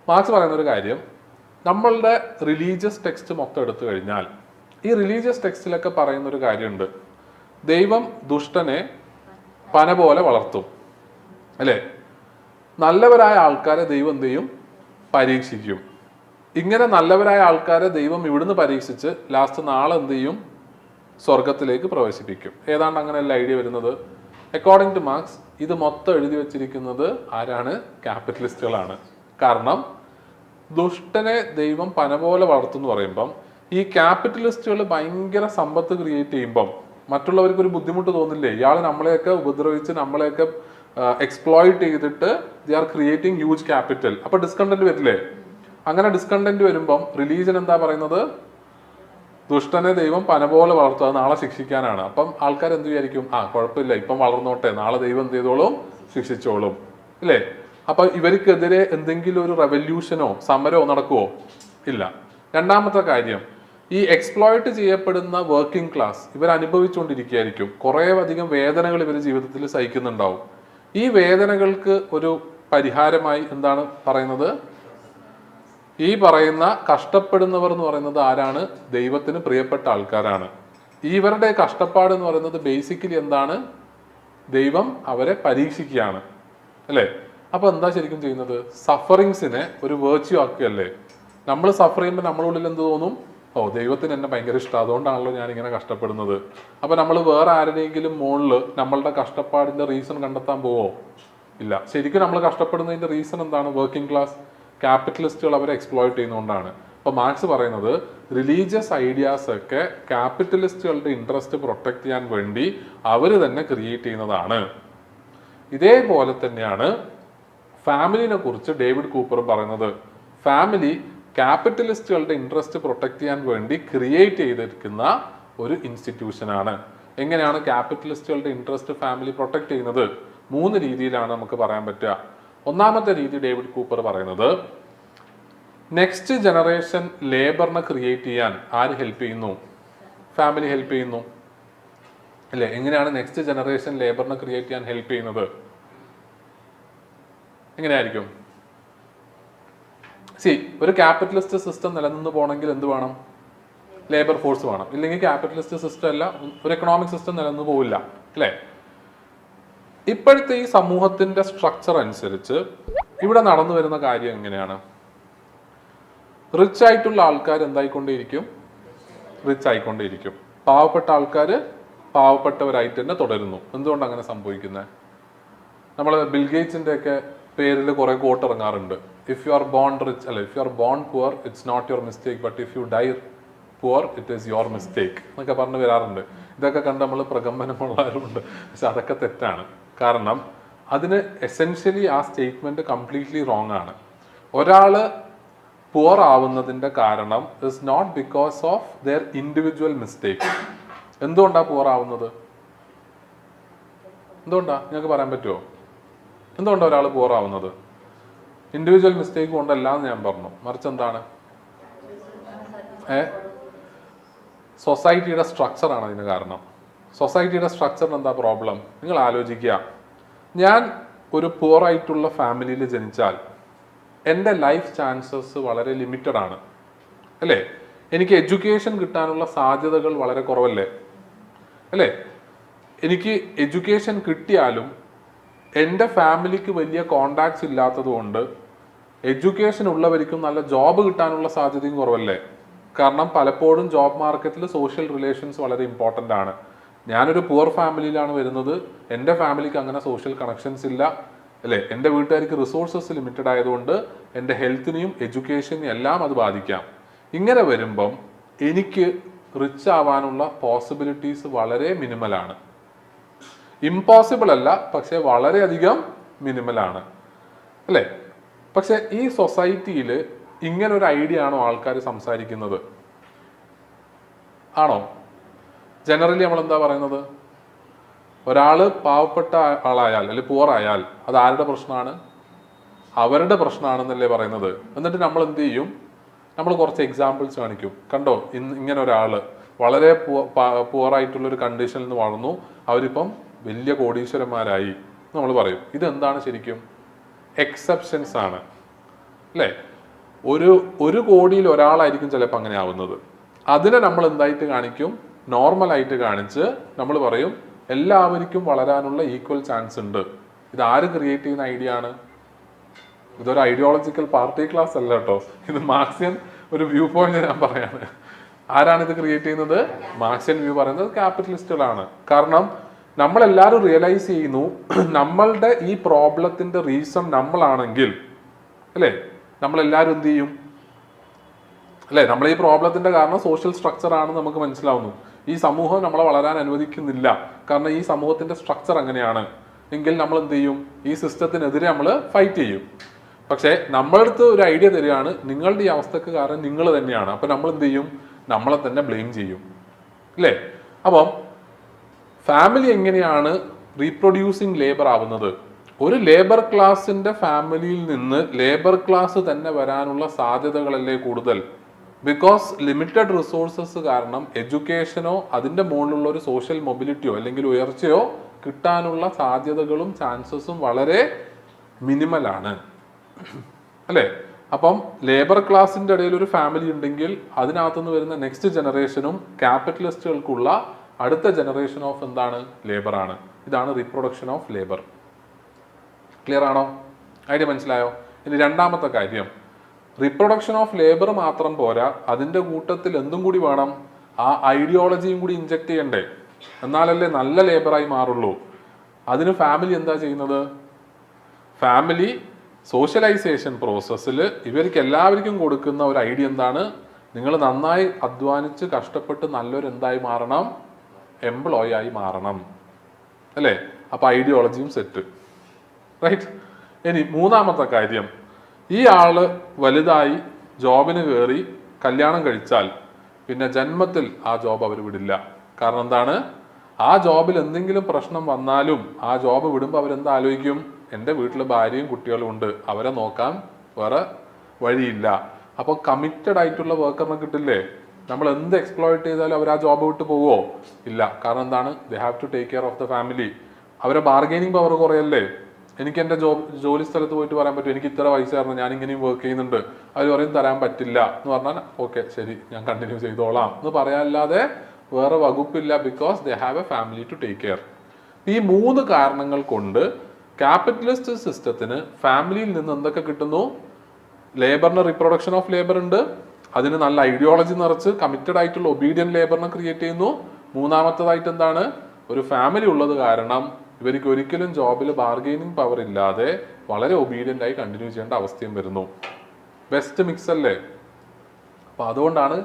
Marx പറയുന്ന ഒരു കാര്യം, നമ്മളുടെ റിലീജിയസ് ടെക്സ്റ്റ് മൊത്തം എടുത്തു കഴിഞ്ഞാൽ ഈ റിലീജിയസ് ടെക്സ്റ്റിലൊക്കെ പറയുന്ന ഒരു കാര്യമുണ്ട്, ദൈവം ദുഷ്ടനെ പന പോലെ വളർത്തും അല്ലേ? നല്ലവരായ ആൾക്കാരെ ദൈവം എന്ത് ചെയ്യും? പരീക്ഷിക്കും. ഇങ്ങനെ നല്ലവരായ ആൾക്കാരെ ദൈവം ഇവിടുന്ന് പരീക്ഷിച്ച് ലാസ്റ്റ് നാളെ എന്ത് ചെയ്യും? സ്വർഗത്തിലേക്ക് പ്രവേശിപ്പിക്കും. ഏതാണ്ട് അങ്ങനെയല്ല ഐഡിയ വരുന്നത്. അക്കോർഡിംഗ് ടു മാർക്സ് ഇത് മൊത്തം എഴുതി വെച്ചിരിക്കുന്നത് ആരാണ്? ക്യാപിറ്റലിസ്റ്റുകളാണ്. കാരണം ദുഷ്ടനെ ദൈവം പന പോലെ വളർത്തുമെന്ന് പറയുമ്പം ഈ ക്യാപിറ്റലിസ്റ്റുകൾ ഭയങ്കര സമ്പത്ത് ക്രിയേറ്റ് ചെയ്യുമ്പം മറ്റുള്ളവർക്ക് ഒരു ബുദ്ധിമുട്ട് തോന്നില്ലേ? ഇയാൾ നമ്മളെയൊക്കെ ഉപദ്രവിച്ച് നമ്മളെയൊക്കെ എക്സ്പ്ലോയിറ്റ് ചെയ്തിട്ട് they are creating huge capital. അപ്പൊ ഡിസ്കണ്ടന്റ് വരില്ലേ? അങ്ങനെ ഡിസ്കണ്ടന്റ് വരുമ്പം റിലീജിയൻ എന്താ പറയുന്നത്? ദുഷ്ടനെ ദൈവം പന പോലെ വളർത്തുക, നാളെ ശിക്ഷിക്കാനാണ്. അപ്പം ആൾക്കാർ എന്ത് വിചാരിക്കും? കുഴപ്പമില്ല, ഇപ്പം വളർന്നോട്ടെ, നാളെ ദൈവം എന്ത് ചെയ്തോളും? ശിക്ഷിച്ചോളും ഇല്ലേ? അപ്പൊ ഇവർക്കെതിരെ എന്തെങ്കിലും ഒരു റെവല്യൂഷനോ സമരമോ നടക്കുവോ? ഇല്ല. രണ്ടാമത്തെ കാര്യം, ഈ എക്സ്പ്ലോയിറ്റ് ചെയ്യപ്പെടുന്ന വർക്കിംഗ് ക്ലാസ് ഇവർ അനുഭവിച്ചുകൊണ്ടിരിക്കുകയായിരിക്കും. കുറേ അധികം വേദനകൾ ഇവർ ജീവിതത്തിൽ സഹിക്കുന്നുണ്ടാവും. ഈ വേദനകൾക്ക് ഒരു പരിഹാരമായി എന്താണ് പറയുന്നത്? ഈ പറയുന്ന കഷ്ടപ്പെടുന്നവർ എന്ന് പറയുന്നത് ആരാണ്? ദൈവത്തിന് പ്രിയപ്പെട്ട ആൾക്കാരാണ്. ഇവരുടെ കഷ്ടപ്പാട് എന്ന് പറയുന്നത് ബേസിക്കലി എന്താണ്? ദൈവം അവരെ പരീക്ഷിക്കുകയാണ് അല്ലേ? അപ്പൊ എന്താ ശരിക്കും ചെയ്യുന്നത്? സഫറിങ്സിനെ ഒരു വേർച്യു ആക്കുകയല്ലേ? നമ്മൾ സഫർ ചെയ്യുമ്പോൾ നമ്മളുള്ളിൽ എന്ത് തോന്നും? ദൈവത്തിന് എന്നെ ഭയങ്കര ഇഷ്ടം, അതുകൊണ്ടാണല്ലോ ഞാൻ ഇങ്ങനെ കഷ്ടപ്പെടുന്നത്. അപ്പൊ നമ്മൾ വേറെ ആരുടെയെങ്കിലും മുകളിൽ നമ്മളുടെ കഷ്ടപ്പാടിന്റെ റീസൺ കണ്ടെത്താൻ പോവോ? ഇല്ല. ശരിക്കും നമ്മൾ കഷ്ടപ്പെടുന്നതിന്റെ റീസൺ എന്താണ്? വർക്കിംഗ് ക്ലാസ് ക്യാപിറ്റലിസ്റ്റുകൾ അവരെ എക്സ്പ്ലോയിറ്റ് ചെയ്യുന്നതുകൊണ്ടാണ്. അപ്പൊ മാർക്സ് പറയുന്നത് റിലീജിയസ് ഐഡിയാസ് ഒക്കെ ക്യാപിറ്റലിസ്റ്റുകളുടെ ഇൻട്രസ്റ്റ് പ്രൊട്ടക്ട് ചെയ്യാൻ വേണ്ടി അവർ തന്നെ ക്രിയേറ്റ് ചെയ്യുന്നതാണ്. ഇതേപോലെ തന്നെയാണ് ഫാമിലിനെ കുറിച്ച് ഡേവിഡ് കൂപ്പർ പറയുന്നത്. ഫാമിലി ക്യാപിറ്റലിസ്റ്റുകളുടെ ഇൻട്രസ്റ്റ് പ്രൊട്ടക്ട് ചെയ്യാൻ വേണ്ടി ക്രിയേറ്റ് ചെയ്തിരിക്കുന്ന ഒരു ഇൻസ്റ്റിറ്റ്യൂഷനാണ്. എങ്ങനെയാണ് ക്യാപിറ്റലിസ്റ്റുകളുടെ ഇൻട്രസ്റ്റ് ഫാമിലി പ്രൊട്ടക്ട് ചെയ്യുന്നത്? 3 രീതിയിലാണ് നമുക്ക് പറയാൻ പറ്റുക. ഒന്നാമത്തെ രീതി ഡേവിഡ് കൂപ്പർ പറയുന്നത്, നെക്സ്റ്റ് ജനറേഷൻ ലേബറിനെ ക്രിയേറ്റ് ചെയ്യാൻ ആര് ഹെൽപ്പ് ചെയ്യുന്നു? ഫാമിലി ഹെൽപ്പ് ചെയ്യുന്നു അല്ലേ? എങ്ങനെയാണ് നെക്സ്റ്റ് ജനറേഷൻ ലേബറിനെ ക്രിയേറ്റ് ചെയ്യാൻ ഹെൽപ്പ് ചെയ്യുന്നത്? എങ്ങനെയായിരിക്കും? ഒരു ക്യാപിറ്റലിസ്റ്റ് സിസ്റ്റം നിലനിന്ന് പോകണമെങ്കിൽ എന്ത് വേണം? ലേബർ ഫോഴ്സ് വേണം. ഇല്ലെങ്കിൽ ക്യാപിറ്റലിസ്റ്റ് സിസ്റ്റം അല്ല, ഒരു എക്കണോമിക് സിസ്റ്റം നിലനിന്ന് പോവില്ല അല്ലേ? ഇപ്പോഴത്തെ ഈ സമൂഹത്തിന്റെ സ്ട്രക്ചർ അനുസരിച്ച് ഇവിടെ നടന്നു വരുന്ന കാര്യം എങ്ങനെയാണ്? റിച്ച് ആയിട്ടുള്ള ആൾക്കാർ എന്തായിക്കൊണ്ടേയിരിക്കും? റിച്ച് ആയിക്കൊണ്ടേയിരിക്കും. പാവപ്പെട്ട ആൾക്കാർ പാവപ്പെട്ടവരായിട്ട് തന്നെ തുടരുന്നു. എന്തുകൊണ്ട് അങ്ങനെ സംഭവിക്കുന്നത്? നമ്മൾ ബിൽഗേറ്റ്സിന്റെ ഒക്കെ പേരിൽ കുറെ കോട്ട് ഇറങ്ങാറുണ്ട്. If you are born rich അല്ല, if you are born poor it's not your mistake, but if you die poor it is your mistake എന്നൊക്കെ പറഞ്ഞു വരാറുണ്ട്. ഇതൊക്കെ കണ്ട് നമ്മൾ പ്രകമ്പനമുള്ളവരുണ്ട്. പക്ഷെ അതൊക്കെ തെറ്റാണ്. കാരണം അതിന് എസെൻഷ്യലി ആ സ്റ്റേറ്റ്മെന്റ് കംപ്ലീറ്റ്ലി റോങ് ആണ്. ഒരാൾ പുവർ ആവുന്നതിന്റെ കാരണം is not because of their individual mistake. എന്തുകൊണ്ടാണ് പുവർ ആവുന്നത്? എന്തുകൊണ്ടാ നിങ്ങൾക്ക് പറയാൻ പറ്റുമോ? എന്തുകൊണ്ടാണ് ഒരാൾ പുവർ ആവുന്നത്? ഇൻഡിവിജ്വൽ മിസ്റ്റേക്ക് കൊണ്ടല്ല എന്ന് ഞാൻ പറഞ്ഞു. മറിച്ച് എന്താണ്? സൊസൈറ്റിയുടെ സ്ട്രക്ചറാണ് അതിന് കാരണം. സൊസൈറ്റിയുടെ സ്ട്രക്ചറിന് എന്താ പ്രോബ്ലം? നിങ്ങൾ ആലോചിക്കുക, ഞാൻ ഒരു പുവർ ആയിട്ടുള്ള ഫാമിലിയിൽ ജനിച്ചാൽ എൻ്റെ ലൈഫ് ചാൻസസ് വളരെ ലിമിറ്റഡ് ആണ് അല്ലേ? എനിക്ക് എഡ്യൂക്കേഷൻ കിട്ടാനുള്ള സാധ്യതകൾ വളരെ കുറവല്ലേ അല്ലേ? എനിക്ക് എഡ്യൂക്കേഷൻ കിട്ടിയാലും എൻ്റെ ഫാമിലിക്ക് വലിയ കോണ്ടാക്ട്സ് ഇല്ലാത്തത് കൊണ്ട് എഡ്യൂക്കേഷൻ ഉള്ളവർക്കും നല്ല ജോബ് കിട്ടാനുള്ള സാധ്യതയും കുറവല്ലേ? കാരണം പലപ്പോഴും ജോബ് മാർക്കറ്റിൽ സോഷ്യൽ റിലേഷൻസ് വളരെ ഇമ്പോർട്ടൻ്റ് ആണ്. ഞാനൊരു പുവർ ഫാമിലിയിലാണ് വരുന്നത്, എൻ്റെ ഫാമിലിക്ക് അങ്ങനെ സോഷ്യൽ കണക്ഷൻസ് ഇല്ല അല്ലേ? എൻ്റെ വീട്ടുകാർക്ക് റിസോഴ്സസ് ലിമിറ്റഡ് ആയതുകൊണ്ട് എൻ്റെ ഹെൽത്തിനെയും എഡ്യൂക്കേഷനെയും എല്ലാം അത് ബാധിക്കാം. ഇങ്ങനെ വരുമ്പം എനിക്ക് റിച്ച് ആവാനുള്ള പോസിബിലിറ്റീസ് വളരെ മിനിമലാണ്. ഇമ്പോസിബിൾ അല്ല, പക്ഷെ വളരെയധികം മിനിമലാണ് അല്ലേ? പക്ഷെ ഈ സൊസൈറ്റിയിൽ ഇങ്ങനൊരു ഐഡിയ ആണോ ആൾക്കാർ സംസാരിക്കുന്നത്? ആണോ? ജനറലി നമ്മൾ എന്താ പറയുന്നത്? ഒരാൾ പാവപ്പെട്ട ആളായാൽ അല്ലെങ്കിൽ പുവർ ആയാൽ അത് ആരുടെ പ്രശ്നമാണ്? അവരുടെ പ്രശ്നമാണെന്നല്ലേ പറയുന്നത്. എന്നിട്ട് നമ്മൾ എന്ത് ചെയ്യും? നമ്മൾ കുറച്ച് എക്സാമ്പിൾസ് കാണിക്കും. കണ്ടോ, ഇങ്ങനെ ഒരാൾ വളരെ പുവറായിട്ടുള്ളൊരു കണ്ടീഷനിൽ നിന്ന് വളർന്നു, അവരിപ്പം വലിയ കോടീശ്വരന്മാരായി നമ്മൾ പറയും. ഇതെന്താണ് ശരിക്കും? എക്സെപ്ഷൻസ് ആണ് അല്ലേ? ഒരു കോടിയിൽ ഒരാളായിരിക്കും ചിലപ്പോൾ അങ്ങനെ ആവുന്നത്. അതിനെ നമ്മൾ എന്തായിട്ട് കാണിക്കും? നോർമലായിട്ട് കാണിച്ച് നമ്മൾ പറയും എല്ലാവർക്കും വളരാനുള്ള ഈക്വൽ ചാൻസ് ഉണ്ട്. ഇത് ആര് ക്രിയേറ്റ് ചെയ്യുന്ന ഐഡിയ ആണ്? ഇതൊരു ഐഡിയോളജിക്കൽ പാർട്ടി ക്ലാസ് അല്ല കേട്ടോ, ഇത് മാർക്സിയൻ ഒരു വ്യൂ പോയിന്റ് ഞാൻ പറയാണ്. ആരാണ് ഇത് ക്രിയേറ്റ് ചെയ്യുന്നത്? മാർക്സിയൻ വ്യൂ പറയുന്നത് ക്യാപിറ്റലിസ്റ്റുകളാണ്. കാരണം നമ്മളെല്ലാവരും റിയലൈസ് ചെയ്യുന്നു നമ്മളുടെ ഈ പ്രോബ്ലത്തിന്റെ റീസൺ നമ്മളാണെങ്കിൽ അല്ലേ, നമ്മളെല്ലാവരും എന്ത് ചെയ്യും അല്ലേ? നമ്മൾ ഈ പ്രോബ്ലത്തിന്റെ കാരണം സോഷ്യൽ സ്ട്രക്ചർ ആണെന്ന് നമുക്ക് മനസ്സിലാവുന്നു. ഈ സമൂഹം നമ്മളെ വളരാൻ അനുവദിക്കുന്നില്ല, കാരണം ഈ സമൂഹത്തിന്റെ സ്ട്രക്ചർ അങ്ങനെയാണ് എങ്കിൽ നമ്മൾ എന്ത് ചെയ്യും? ഈ സിസ്റ്റത്തിനെതിരെ നമ്മൾ ഫൈറ്റ് ചെയ്യും. പക്ഷേ നമ്മളടുത്ത് ഒരു ഐഡിയ തരികയാണ്, നിങ്ങളുടെ ഈ അവസ്ഥക്ക് കാരണം നിങ്ങൾ തന്നെയാണ്. അപ്പൊ നമ്മൾ എന്ത് ചെയ്യും? നമ്മളെ തന്നെ ബ്ലെയിം ചെയ്യും അല്ലേ? അപ്പം ഫാമിലി എങ്ങനെയാണ് റീപ്രൊഡ്യൂസിങ് ലേബർ ആവുന്നത്? ഒരു ലേബർ ക്ലാസിന്റെ ഫാമിലിയിൽ നിന്ന് ലേബർ ക്ലാസ് തന്നെ വരാനുള്ള സാധ്യതകളല്ലേ കൂടുതൽ? ബിക്കോസ് ലിമിറ്റഡ് റിസോഴ്സസ് കാരണം എഡ്യൂക്കേഷനോ അതിൻ്റെ മുകളിലുള്ള ഒരു സോഷ്യൽ മൊബിലിറ്റിയോ അല്ലെങ്കിൽ ഉയർച്ചയോ കിട്ടാനുള്ള സാധ്യതകളും ചാൻസസും വളരെ മിനിമലാണ് അല്ലേ? അപ്പം ലേബർ ക്ലാസിൻ്റെ ഇടയിൽ ഒരു ഫാമിലി ഉണ്ടെങ്കിൽ അതിനകത്തുനിന്ന് വരുന്ന നെക്സ്റ്റ് ജനറേഷനും ക്യാപിറ്റലിസ്റ്റുകൾക്കുള്ള അടുത്ത ജനറേഷൻ ഓഫ് എന്താണ്? ലേബർ ആണ്. ഇതാണ് റീപ്രൊഡക്ഷൻ ഓഫ് ലേബർ. ക്ലിയർ ആണോ? ഐഡിയ മനസ്സിലായോ? ഇനി രണ്ടാമത്തെ കാര്യം, റീപ്രൊഡക്ഷൻ ഓഫ് ലേബർ മാത്രം പോരാ, അതിൻ്റെ കൂട്ടത്തിൽ എന്തും കൂടി വേണം? ആ ഐഡിയോളജിയും കൂടി ഇൻജെക്ട് ചെയ്യണ്ടേ? എന്നാലല്ലേ നല്ല ലേബറായി മാറുള്ളൂ. അതിന് ഫാമിലി എന്താ ചെയ്യുന്നത്? ഫാമിലി സോഷ്യലൈസേഷൻ പ്രോസസ്സിൽ ഇവർക്ക് എല്ലാവർക്കും കൊടുക്കുന്ന ഒരു ഐഡിയ എന്താണ്? നിങ്ങൾ നന്നായി അധ്വാനിച്ച് കഷ്ടപ്പെട്ട് നല്ലൊരു എന്തായി മാറണം? എംപ്ലോയി ആയി മാറണം അല്ലേ? അപ്പൊ ഐഡിയോളജിയും സെറ്റ്, റൈറ്റ്? ഇനി മൂന്നാമത്തെ കാര്യം, ഈ ആള് വലുതായി ജോബിന് കയറി കല്യാണം കഴിച്ചാൽ പിന്നെ ജന്മത്തിൽ ആ ജോബ് അവർ വിടില്ല. കാരണം എന്താണ്? ആ ജോബിൽ എന്തെങ്കിലും പ്രശ്നം വന്നാലും ആ ജോബ് വിടുമ്പോൾ അവരെന്താ ആലോചിക്കും? എൻ്റെ വീട്ടിൽ ഭാര്യയും കുട്ടികളും ഉണ്ട്, അവരെ നോക്കാൻ വേറെ വഴിയില്ല. അപ്പോൾ കമ്മിറ്റഡ് ആയിട്ടുള്ള വർക്കറിനെ കിട്ടില്ലേ? നമ്മൾ എന്ത് എക്സ്പ്ലോയിറ്റ് ചെയ്താലും അവർ ആ ജോബ് വിട്ട് പോവോ? ഇല്ല. കാരണം എന്താണ്? They have to take care of the family. അവരെ ബാർഗെയിനിങ് പവർ കുറയല്ലേ? എനിക്ക് എൻ്റെ ജോലി സ്ഥലത്ത് പോയിട്ട് പറയാൻ പറ്റും, എനിക്ക് ഇത്ര പൈസ തരണം, ഞാൻ ഇങ്ങനെയും വർക്ക് ചെയ്യുന്നുണ്ട്. അവർ പറയും തരാൻ പറ്റില്ല എന്ന് പറഞ്ഞാൽ ഓക്കെ ശരി ഞാൻ കണ്ടിന്യൂ ചെയ്തോളാം എന്ന് പറയാനല്ലാതെ വേറെ വകുപ്പില്ല. Because they have a family to take care. ഈ 3 കാരണങ്ങൾ കൊണ്ട് ക്യാപിറ്റലിസ്റ്റ് സിസ്റ്റത്തിന് ഫാമിലിയിൽ നിന്ന് എന്തൊക്കെ കിട്ടുന്നു? ലേബറിന് റിപ്രൊഡക്ഷൻ ഓഫ് ലേബർ ഉണ്ട്, അതിന് നല്ല ഐഡിയോളജി നിറച്ച് കമ്മിറ്റഡ് ആയിട്ടുള്ള ഒബീഡിയൻ ലേബറിനെ ക്രിയേറ്റ് ചെയ്യുന്നു. മൂന്നാമത്തതായിട്ട് എന്താണ്? ഒരു ഫാമിലി ഉള്ളത് കാരണം ഇവർക്ക് ഒരിക്കലും ജോബിൽ ബാർഗെയിനിങ് പവർ ഇല്ലാതെ വളരെ ഒബീഡിയൻ്റ് ആയി കണ്ടിന്യൂ ചെയ്യേണ്ട അവസ്ഥയും വരുന്നു. ബെസ്റ്റ് മിക്സ് അല്ലേ? അപ്പോൾ അതുകൊണ്ടാണ്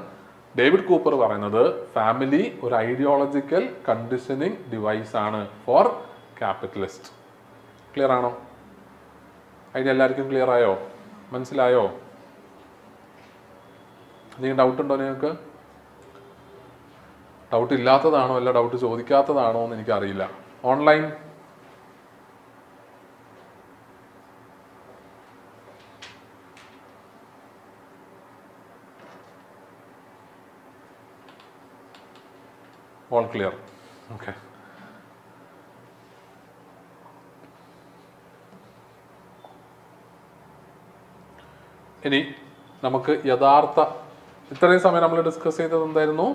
ഡേവിഡ് കൂപ്പർ പറയുന്നത് ഫാമിലി ഒരു ഐഡിയോളജിക്കൽ കണ്ടീഷനിങ് ഡിവൈസ് ആണ് ഫോർ ക്യാപിറ്റലിസ്റ്റ്. ക്ലിയർ ആണോ? ഐഡിയ എല്ലാവർക്കും ക്ലിയർ ആയോ? മനസ്സിലായോ? എന്തെങ്കിലും ഡൗട്ട് ഉണ്ടോ നിങ്ങൾക്ക്? ഡൗട്ട് ഇല്ലാത്തതാണോ അല്ല ഡൗട്ട് ചോദിക്കാത്തതാണോ എന്ന് എനിക്കറിയില്ല. Online all clear? ഓക്കെ. ഇനി നമുക്ക് ഇത്രയും സമയം നമ്മൾ ഡിസ്കസ് ചെയ്തത് എന്തായിരുന്നു?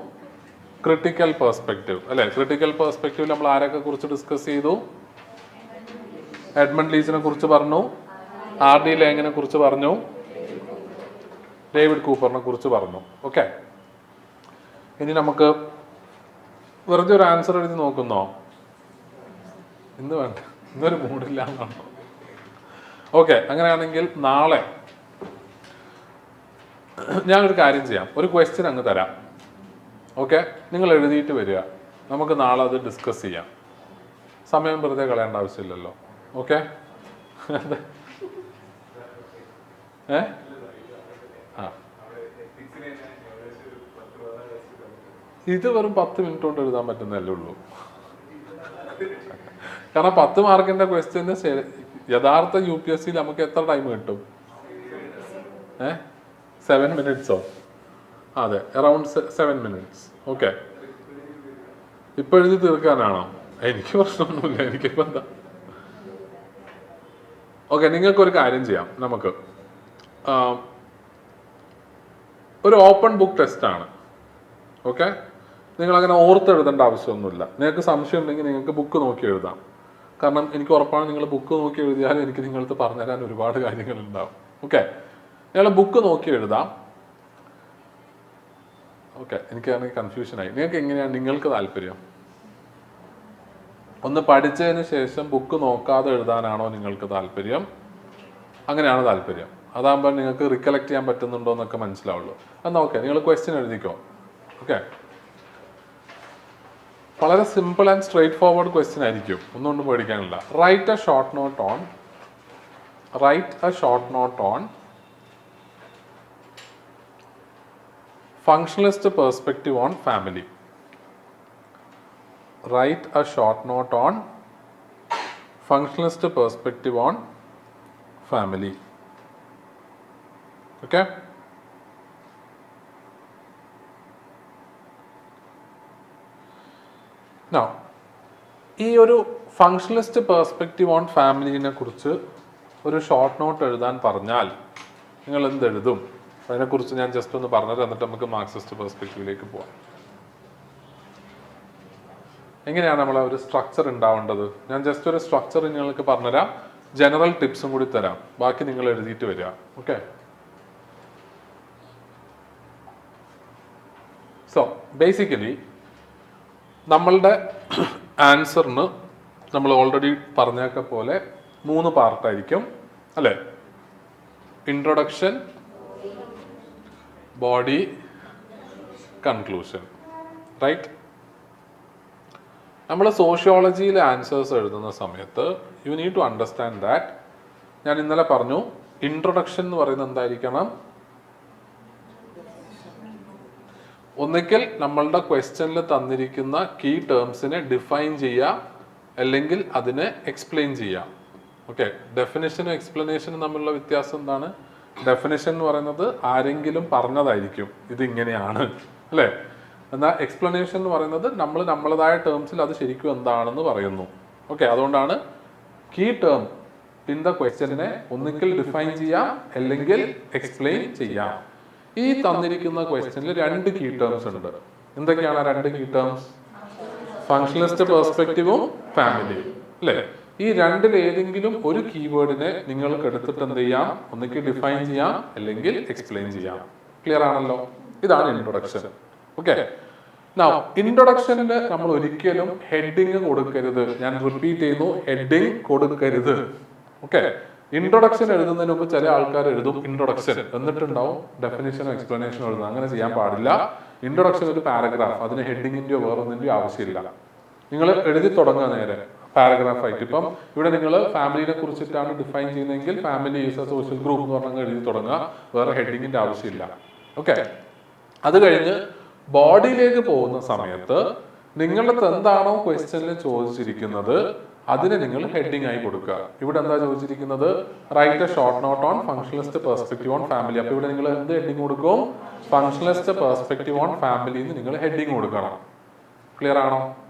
ക്രിട്ടിക്കൽ പെർസ്പെക്റ്റീവ് അല്ലെ? ക്രിട്ടിക്കൽ പെർസ്പെക്റ്റീവ് നമ്മൾ ആരൊക്കെ കുറിച്ച് ഡിസ്കസ് ചെയ്തു? എഡ്മണ്ട് ലീസിനെ കുറിച്ച് പറഞ്ഞു, R.D. ലേങ്ങിനെ കുറിച്ച് പറഞ്ഞു, ഡേവിഡ് കൂപ്പറിനെ കുറിച്ച് പറഞ്ഞു. ഓക്കെ. ഇനി നമുക്ക് വെറുതെ ഒരു ആൻസർ എഴുതി നോക്കുന്നോ? ഇന്ന് വേണ്ട, ഇന്നൊരു മൂഡില്ല എന്നാണോ? ഓക്കെ. അങ്ങനെയാണെങ്കിൽ നാളെ ഞാനൊരു കാര്യം ചെയ്യാം, ഒരു ക്വസ്റ്റ്യൻ അങ്ങ് തരാം. ഓക്കെ, നിങ്ങൾ എഴുതിയിട്ട് വരിക, നമുക്ക് നാളെ അത് ഡിസ്കസ് ചെയ്യാം. സമയം വെറുതെ കളയേണ്ട ആവശ്യമില്ലല്ലോ. ഓക്കെ? ആ, ഇത് വെറും 10 മിനിറ്റ് കൊണ്ട് എഴുതാൻ പറ്റുന്നതല്ലേ ഉള്ളൂ. കാരണം 10 മാർക്കിന്റെ ക്വസ്റ്റ്യന് യഥാർത്ഥ UPSC നമുക്ക് എത്ര ടൈം കിട്ടും? 7 മിനിറ്റ്സോ? അതെ, അറൗണ്ട് 7 മിനിറ്റ്സ്. ഓക്കെ. ഇപ്പൊ എഴുതി തീർക്കാനാണോ? എനിക്ക് പ്രശ്നമൊന്നുമില്ല, എനിക്കിപ്പോ എന്താ. ഓക്കെ, നിങ്ങൾക്കൊരു കാര്യം ചെയ്യാം. നമുക്ക് ഒരു ഓപ്പൺ ബുക്ക് ടെസ്റ്റ് ആണ്. ഓക്കെ, നിങ്ങൾ അങ്ങനെ ഓർത്തെഴുതേണ്ട ആവശ്യമൊന്നുമില്ല. നിങ്ങൾക്ക് സംശയം ഉണ്ടെങ്കിൽ നിങ്ങൾക്ക് ബുക്ക് നോക്കി എഴുതാം. കാരണം എനിക്ക് ഉറപ്പാണ് നിങ്ങൾ ബുക്ക് നോക്കി എഴുതിയാൽ എനിക്ക് നിങ്ങൾക്ക് പറഞ്ഞുതരാൻ ഒരുപാട് കാര്യങ്ങൾ ഉണ്ടാവും. ഓക്കെ, നിങ്ങൾ ബുക്ക് നോക്കി എഴുതാം. ഓക്കെ, എനിക്കാണെങ്കിൽ കൺഫ്യൂഷനായി. നിങ്ങൾക്ക് എങ്ങനെയാണ് നിങ്ങൾക്ക് താല്പര്യം? ഒന്ന് പഠിച്ചതിന് ശേഷം ബുക്ക് നോക്കാതെ എഴുതാനാണോ നിങ്ങൾക്ക് താല്പര്യം? അങ്ങനെയാണ് താല്പര്യം. അതാകുമ്പോൾ നിങ്ങൾക്ക് റിക്കലക്ട് ചെയ്യാൻ പറ്റുന്നുണ്ടോ എന്നൊക്കെ മനസ്സിലാവുള്ളൂ. എന്നാൽ ഓക്കെ, നിങ്ങൾ ക്വസ്റ്റ്യൻ എഴുതിക്കോ. ഓക്കെ, വളരെ simple and straightforward question ആയിരിക്കും, ഒന്നുകൊണ്ടും പേടിക്കാനില്ല. Write a short note on functionalist perspective on family. Write a short note on functionalist perspective on family. Okay? Now, ഈ ഒരു ഫങ്ഷണലിസ്റ്റ് പെർസ്പെക്റ്റീവ് ഓൺ ഫാമിലിനെ കുറിച്ച് ഒരു ഷോർട്ട് നോട്ട് എഴുതാൻ പറഞ്ഞാൽ നിങ്ങൾ എന്തെഴുതും? അതിനെക്കുറിച്ച് ഞാൻ ജസ്റ്റ് ഒന്ന് പറഞ്ഞത്, എന്നിട്ട് നമുക്ക് മാർക്സിസ്റ്റ് പെർസ്പെക്റ്റീവിലേക്ക് പോവാം. എങ്ങനെയാണ് നമ്മളെ ഒരു സ്ട്രക്ചർ ഉണ്ടാവേണ്ടത്? ഞാൻ ജസ്റ്റ് ഒരു സ്ട്രക്ചർ നിങ്ങൾക്ക് പറഞ്ഞുതരാം, ജനറൽ ടിപ്സും കൂടി തരാം, ബാക്കി നിങ്ങൾ എഴുതിയിട്ട് വരിക. ഓക്കെ, സോ ബേസിക്കലി നമ്മളുടെ ആൻസറിന് നമ്മൾ ഓൾറെഡി പറഞ്ഞൊക്കെ പോലെ 3 പാർട്ടായിരിക്കും അല്ലേ? Introduction, body, conclusion. റൈറ്റ്? നമ്മൾ സോഷ്യോളജിയിലെ ആൻസേഴ്സ് എഴുതുന്ന സമയത്ത് you need to understand that, ഞാൻ ഇന്നലെ പറഞ്ഞു, ഇൻട്രൊഡക്ഷൻ എന്ന് പറയുന്നത് എന്തായിരിക്കണം? ഒന്നുകിൽ നമ്മളുടെ ക്വസ്റ്റ്യനിൽ തന്നിരിക്കുന്ന കീ ടേംസിനെ ഡിഫൈൻ ചെയ്യുക, അല്ലെങ്കിൽ അതിനെ എക്സ്പ്ലെയിൻ ചെയ്യുക. ഓക്കെ, ഡെഫിനിഷനും എക്സ്പ്ലനേഷനും തമ്മിലുള്ള വ്യത്യാസം എന്താണ്? ഡെഫിനിഷൻ എന്ന് പറയുന്നത് ആരെങ്കിലും പറഞ്ഞതായിരിക്കും ഇത് ഇങ്ങനെയാണ്, അല്ലേ? എന്നാൽ എക്സ്പ്ലനേഷൻ എന്ന് പറയുന്നത് നമ്മൾ നമ്മളതായ ടേംസിൽ അത് ശരിക്കും എന്താണെന്ന് പറയുന്നു. ഓക്കെ, അതുകൊണ്ടാണ് കീ ടേം ഇൻ ദ ക്വസ്റ്റ്യനെ ഒന്നുകിൽ ഡിഫൈൻ ചെയ്യാം അല്ലെങ്കിൽ എക്സ്പ്ലെയിൻ ചെയ്യാം. ഈ തന്നിരിക്കുന്ന ക്വസ്റ്റ്യനിൽ 2 കീ ടേംസ് ഉണ്ട്. എന്തൊക്കെയാണ് 2 കീ ടേംസ്? ഫങ്ഷണലിസ്റ്റ് പെർസ്പെക്റ്റീവും ഫാമിലിയും, അല്ലേ? ഈ രണ്ടിൽ ഏതെങ്കിലും ഒരു കീവേഡിനെ നിങ്ങൾക്ക് എടുത്തിട്ട് എന്ത് ചെയ്യാം? ഒന്നുകിൽ ഡിഫൈൻ ചെയ്യാം അല്ലെങ്കിൽ എക്സ്പ്ലെയിൻ ചെയ്യാം. ക്ലിയർ ആണല്ലോ? ഇതാണ് ഇൻട്രൊഡക്ഷൻ. ഓക്കെ, ഇൻട്രൊഡക്ഷനിൽ നമ്മൾ ഒരിക്കലും ഹെഡിങ് കൊടുക്കരുത്. ഞാൻ റിപ്പീറ്റ് ചെയ്യുന്നു, ഹെഡിങ് കൊടുക്കരുത്. ഓക്കെ, ഇൻട്രൊഡക്ഷൻ എഴുതുന്നതിന് മുമ്പ് ചില ആൾക്കാർ എഴുതും ഇൻട്രൊഡക്ഷൻ, എന്നിട്ടുണ്ടാവും ഡെഫിനിഷനോ എക്സ്പ്ലനേഷനോ എഴുതുന്നത്. അങ്ങനെ ചെയ്യാൻ പാടില്ല. ഇൻട്രൊഡക്ഷൻ ഒരു പാരഗ്രാഫ്, അതിന് ഹെഡിങ്ങിന്റെയോ വേറൊന്നിന്റെയോ ആവശ്യമില്ല. നിങ്ങൾ എഴുതി തുടങ്ങുക നേരെ പാരഗ്രാഫ് ആയിട്ട്. ഇപ്പം ഇവിടെ നിങ്ങൾ ഫാമിലിനെ കുറിച്ചിട്ടാണ് ഡിഫൈൻ ചെയ്യുന്നതെങ്കിൽ family is A social group എന്ന് പറഞ്ഞാൽ എഴുതി തുടങ്ങുക, വേറെ ഹെഡിങ്ങിന്റെ ആവശ്യമില്ല. ഓക്കെ, അത് കഴിഞ്ഞ് ബോഡിയിലേക്ക് പോകുന്ന സമയത്ത് നിങ്ങളുടെ എന്താണോ ക്വസ്റ്റ്യനിൽ ചോദിച്ചിരിക്കുന്നത് അതിനെ നിങ്ങൾ ഹെഡിങ് ആയി കൊടുക്കുക. ഇവിടെ എന്താ ചോദിച്ചിരിക്കുന്നത്? Right a short note on functionalist perspective on family. അപ്പൊ ഇവിടെ നിങ്ങൾ എന്ത് ഹെഡിങ് കൊടുക്കും? ഫങ്ഷണലിസ്റ്റ് പെർസ്പെക്റ്റീവ് ഓൺ ഫാമിലി എന്ന് നിങ്ങൾ ഹെഡിങ് കൊടുക്കണം. ക്ലിയർ ആണോ?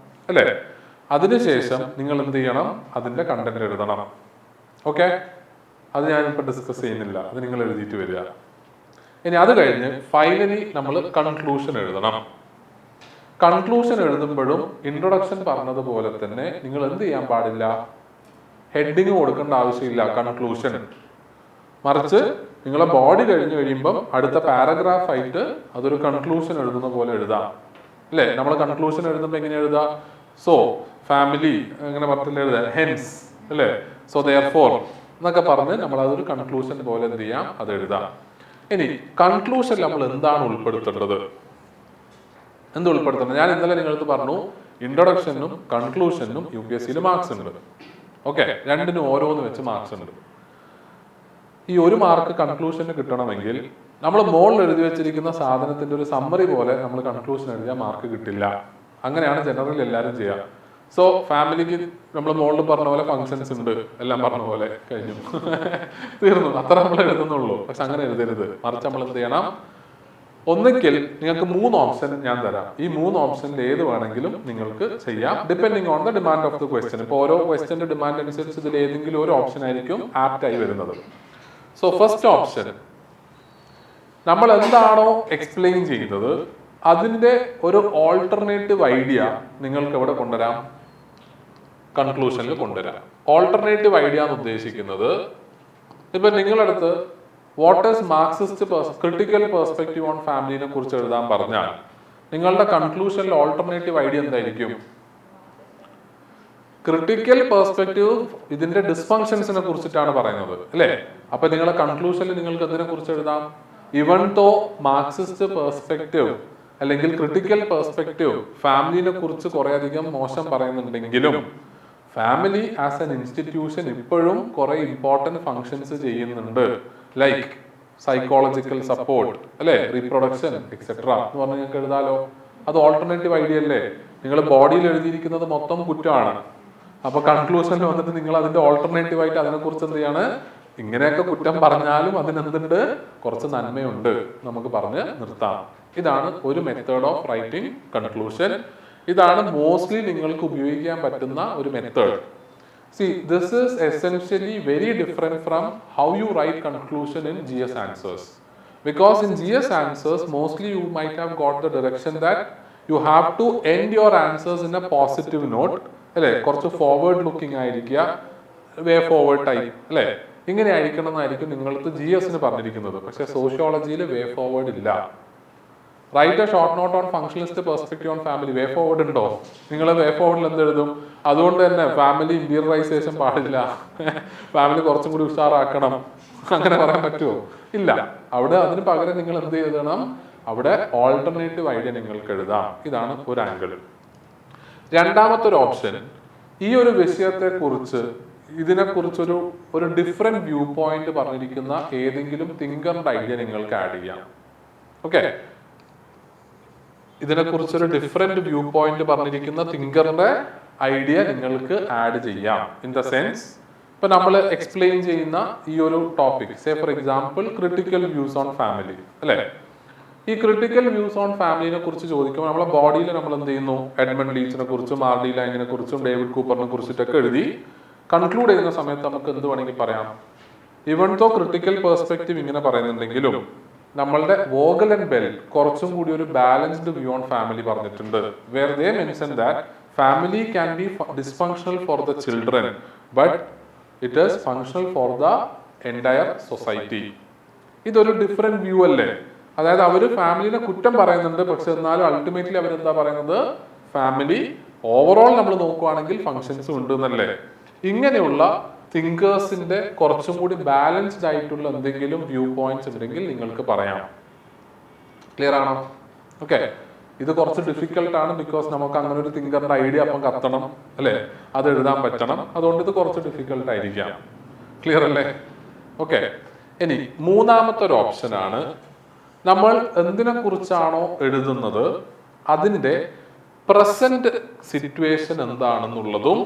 അല്ലേ? അതിനുശേഷം നിങ്ങൾ എന്ത് ചെയ്യണം? അതിന്റെ കണ്ടന്റ് എഴുതണം. ഓക്കെ, അത് ഞാനിപ്പോ ഡിസ്കസ് ചെയ്യുന്നില്ല, അത് നിങ്ങൾ എഴുതിയിട്ട് വരിക. ഇനി അത് കഴിഞ്ഞ് ഫൈനലി നമ്മൾ കൺക്ലൂഷൻ എഴുതണം. കൺക്ലൂഷൻ എഴുതുമ്പോഴും ഇൻട്രൊഡക്ഷൻ പറഞ്ഞതുപോലെ തന്നെ നിങ്ങൾ എന്ത് ചെയ്യാൻ പാടില്ല? ഹെഡിങ് കൊടുക്കേണ്ട ആവശ്യമില്ല കൺക്ലൂഷൻ. മറിച്ച് നിങ്ങളെ ബോഡി കഴിഞ്ഞു കഴിയുമ്പോൾ അടുത്ത പാരഗ്രാഫ് ആയിട്ട് അതൊരു കൺക്ലൂഷൻ എഴുതുന്ന പോലെ എഴുതാം, അല്ലേ? നമ്മൾ കൺക്ലൂഷൻ എഴുതുമ്പോൾ എങ്ങനെ എഴുതാം? സോ ഫാമിലി അങ്ങനെ പറഞ്ഞില്ല എഴുതാം, ഹെൻസ്, അല്ലേ? സോ ദെയർഫോർ എന്നൊക്കെ പറഞ്ഞ് നമ്മൾ അതൊരു കൺക്ലൂഷൻ പോലെ എന്ത് ചെയ്യാം? അത് എഴുതാം. ഇനി കൺക്ലൂഷൻ നമ്മൾ എന്താണ് ഉൾപ്പെടുത്തേണ്ടത്? എന്ത് ഉൾപ്പെടുത്തണം? ഞാൻ ഇന്നലെ നിങ്ങൾക്ക് പറഞ്ഞു, ഇൻട്രൊഡക്ഷനും കൺക്ലൂഷനും UPSC മാർക്സ് ഉണ്ട്. ഓക്കെ, രണ്ടിനും ഓരോന്ന് വെച്ച് മാർക്സ് ഉണ്ട്. ഈ 1 മാർക്ക് കൺക്ലൂഷന് കിട്ടണമെങ്കിൽ നമ്മൾ മോളിൽ എഴുതി വെച്ചിരിക്കുന്ന സാധനത്തിന്റെ ഒരു സമ്മറി പോലെ നമ്മൾ കൺക്ലൂഷൻ എഴുതിയാൽ മാർക്ക് കിട്ടില്ല. അങ്ങനെയാണ് ജനറൽ എല്ലാവരും ചെയ്യുക. സോ ഫാമിലിക്ക് നമ്മൾ മോളിൽ പറഞ്ഞ പോലെ ഫങ്ഷൻസ് ഉണ്ട്, എല്ലാം പറഞ്ഞ പോലെ കഴിഞ്ഞു, തീർന്നു, അത്ര നമ്മൾ എഴുതുന്നുള്ളൂ. പക്ഷെ അങ്ങനെ എഴുതരുത്. മറിച്ച് നമ്മൾ എന്ത് ചെയ്യണം? ഒന്നുകിൽ നിങ്ങൾക്ക് 3 ഓപ്ഷൻ ഞാൻ തരാം. ഈ 3 ഓപ്ഷനിൽ ഏത് വേണമെങ്കിലും നിങ്ങൾക്ക് ചെയ്യാം, depending on the demand of the question. ഇപ്പോൾ ഓരോ ക്വസ്റ്റ്യന്റെ ഡിമാൻഡ് അനുസരിച്ച് ഇതിൽ ഏതെങ്കിലും ഒരു ഓപ്ഷൻ ആയിരിക്കും ആപ്റ്റ് ആയി വരുന്നത്. സോ ഫസ്റ്റ് ഓപ്ഷൻ, നമ്മൾ എന്താണോ എക്സ്പ്ലെയിൻ ചെയ്യുന്നത് അതിന്റെ ഒരു ഓൾട്ടർനേറ്റീവ് ഐഡിയ നിങ്ങൾക്ക് എവിടെ കൊണ്ടുവരാം? കൺക്ലൂഷനിൽ കൊണ്ടുവരാം. ഓൾട്ടർനേറ്റീവ് ഐഡിയ എന്ന് ഉദ്ദേശിക്കുന്നത്, ഇപ്പൊ നിങ്ങളടുത്ത് what is Marxist critical perspective on ഫാമിലിനെ കുറിച്ച് എഴുതാൻ പറഞ്ഞാൽ നിങ്ങളുടെ കൺക്ലൂഷനിൽ ഓൾട്ടർനേറ്റീവ് ഐഡിയ എന്തായിരിക്കും? ക്രിട്ടിക്കൽ പെർസ്പെക്റ്റീവ് ഇതിന്റെ ഡിസ്ഫങ്ഷൻസിനെ കുറിച്ചിട്ടാണ് പറയുന്നത്, അല്ലേ? അപ്പൊ നിങ്ങളുടെ കൺക്ലൂഷനിൽ നിങ്ങൾക്ക് എന്തിനെ കുറിച്ച് എഴുതാം? ഇവൻ തോ മാർക്സിസ്റ്റ് പെർസ്പെക്റ്റീവ് അല്ലെങ്കിൽ ക്രിട്ടിക്കൽ പെർസ്പെക്റ്റീവ് ഫാമിലിനെ കുറിച്ച് കുറെ അധികം മോശം പറയുന്നുണ്ടെങ്കിലും ഫാമിലി ആസ് എൻ ഇൻസ്റ്റിറ്റ്യൂഷൻ ഇപ്പോഴും കുറെ ഇമ്പോർട്ടന്റ് ഫങ്ഷൻസ് ചെയ്യുന്നുണ്ട്, ലൈക്ക് സൈക്കോളജിക്കൽ സപ്പോർട്ട്, അല്ലെ, റീപ്രൊഡക്ഷൻ എക്സെട്ര എന്ന് പറഞ്ഞ് നിങ്ങൾക്ക് എഴുതാലോ. അത് ഓൾട്ടർനേറ്റീവ് ഐഡിയ അല്ലേ? നിങ്ങൾ ബോഡിയിൽ എഴുതിയിരിക്കുന്നത് മൊത്തം കുറ്റമാണ്. അപ്പൊ കൺക്ലൂഷനിൽ വന്നിട്ട് നിങ്ങൾ അതിന്റെ ഓൾട്ടർനേറ്റീവ് ആയിട്ട് അതിനെ കുറിച്ച് എന്ത് ചെയ്യാണ്? ഇങ്ങനെയൊക്കെ കുറ്റം പറഞ്ഞാലും അതിനെന്തുണ്ട്? കുറച്ച് നന്മയുണ്ട്, നമുക്ക് പറഞ്ഞ് നിർത്താം. ഇതാണ് ഒരു മെത്തേഡ് ഓഫ് റൈറ്റിംഗ് കൺക്ലൂഷൻ. ഇതാണ് മോസ്റ്റ്ലി നിങ്ങൾക്ക് ഉപയോഗിക്കാൻ പറ്റുന്ന ഒരു method. See, this is essentially very different from how you write conclusion in GS answers. Because in GS answers, mostly you might have got the direction that you have to end your answers in a positive note. അല്ലേ? കുറച്ച് forward looking ആയിരിക്കുക, വേ forward type, അല്ലേ? ഇങ്ങനെ ആയിരിക്കണം എന്നായിരിക്കും നിങ്ങൾക്ക് GS പറഞ്ഞിരിക്കുന്നത്. പക്ഷെ സോഷ്യോളജിയിൽ വേ ഫോർവേഡ് ഇല്ല. Right a short note on functionalist perspective on family, way forward ഉണ്ടോ? നിങ്ങൾ വേ ഫോർവേഡിൽ എന്ത് എഴുതും? അതുകൊണ്ട് തന്നെ ഫാമിലി ഇന്റീരിയറൈസേഷൻ പാടില്ല, ഫാമിലി കുറച്ചും കൂടി ഉഷാറാക്കണം, അങ്ങനെ പറയാൻ പറ്റുമോ? ഇല്ല. അവിടെ അതിന് പകരം നിങ്ങൾ എന്ത് എഴുതണം? അവിടെ ഓൾട്ടർനേറ്റീവ് ഐഡിയ നിങ്ങൾക്ക് എഴുതാം. ഇതാണ് ഒരു ആംഗിൾ. രണ്ടാമത്തെ ഒരു ഓപ്ഷൻ, ഈ ഒരു വിഷയത്തെ കുറിച്ച് ഇതിനെക്കുറിച്ചൊരു ഒരു ഡിഫറെന്റ് വ്യൂ പോയിന്റ് പറഞ്ഞിരിക്കുന്ന ഏതെങ്കിലും തിങ്കറിന്റെ ഐഡിയ നിങ്ങൾക്ക് ആഡ് ചെയ്യാം. ഓക്കെ, ഇതിനെക്കുറിച്ചൊരു ഡിഫറെന്റ് വ്യൂ പോയിന്റ് പറഞ്ഞിരിക്കുന്ന തിങ്കറിന്റെ ഐഡിയ നിങ്ങൾക്ക് ആഡ് ചെയ്യാം. ഇൻ ദ സെൻസ് ഇപ്പൊ നമ്മൾ എക്സ്പ്ലെയിൻ ചെയ്യുന്ന ഈ ഒരു topic, say for example critical views on family അല്ലെ, ഈ ക്രിട്ടിക്കൽ വ്യൂസ് ഓൺ ഫാമിലിനെ കുറിച്ച് ചോദിക്കുമ്പോൾ നമ്മളെ ബോഡിയിൽ നമ്മൾ എന്ത് ചെയ്യുന്നു, എഡ്മണ്ട് ലീച്ചിനെ കുറിച്ചും ആർഡി ലാങ്ങിനെ കുറിച്ചും ഡേവിഡ് കൂപ്പറിനെ കുറിച്ചിട്ടൊക്കെ എഴുതി കൺക്ലൂഡ് ചെയ്യുന്ന സമയത്ത് നമുക്ക് എന്ത് വേണമെങ്കിൽ പറയാം, ഇവൺ ദോ ക്രിട്ടിക്കൽ പെർസ്പെക്റ്റീവ് ഇങ്ങനെ പറയുന്നുണ്ടെങ്കിലും നമ്മളുടെ വോഗൽ ആൻഡ് ബെൽ കുറച്ചും കൂടി ഒരു ബാലൻസ്ഡ് വ്യൂ ഓൺ ഫാമിലി പറഞ്ഞിട്ടുണ്ട്. Where they mention that family can be dysfunctional for the children but it is functional for the entire society. ഇതൊരു ഡിഫറെന്റ് വ്യൂ അല്ലേ? അതായത് അവർ ഫാമിലിനെ കുറ്റം പറയുന്നുണ്ട്, പക്ഷെ എന്നാലും അൾട്ടിമേറ്റ്ലി അവരെന്താ പറയുന്നത്, ഫാമിലി ഓവറോൾ നമ്മൾ നോക്കുവാണെങ്കിൽ ഫങ്ഷൻസ് ഉണ്ട് എന്നല്ലേ. ഇങ്ങനെയുള്ള തിങ്കേഴ്സിന്റെ കുറച്ചും കൂടി ബാലൻസ്ഡ് ആയിട്ടുള്ള എന്തെങ്കിലും വ്യൂ പോയിന്റ്സ് ഉണ്ടെങ്കിൽ നിങ്ങൾക്ക് പറയാം. ക്ലിയർ ആണോ? ഓക്കെ, ഇത് കുറച്ച് ഡിഫിക്കൽട്ട് ആണ്, ബിക്കോസ് നമുക്ക് അങ്ങനെ ഒരു തിങ്കറിന്റെ ഐഡിയ അപ്പം കത്തണം അല്ലെ, അത് എഴുതാൻ പറ്റണം, അതുകൊണ്ട് ഇത് കുറച്ച് ഡിഫിക്കൽട്ട് ആയിരിക്കാം. ക്ലിയർ അല്ലേ? ഓക്കെ, ഇനി മൂന്നാമത്തെ ഒരു ഓപ്ഷനാണ്, നമ്മൾ എന്തിനെ കുറിച്ചാണോ എഴുതുന്നത് അതിന്റെ പ്രസന്റ് സിറ്റുവേഷൻ എന്താണെന്നുള്ളതും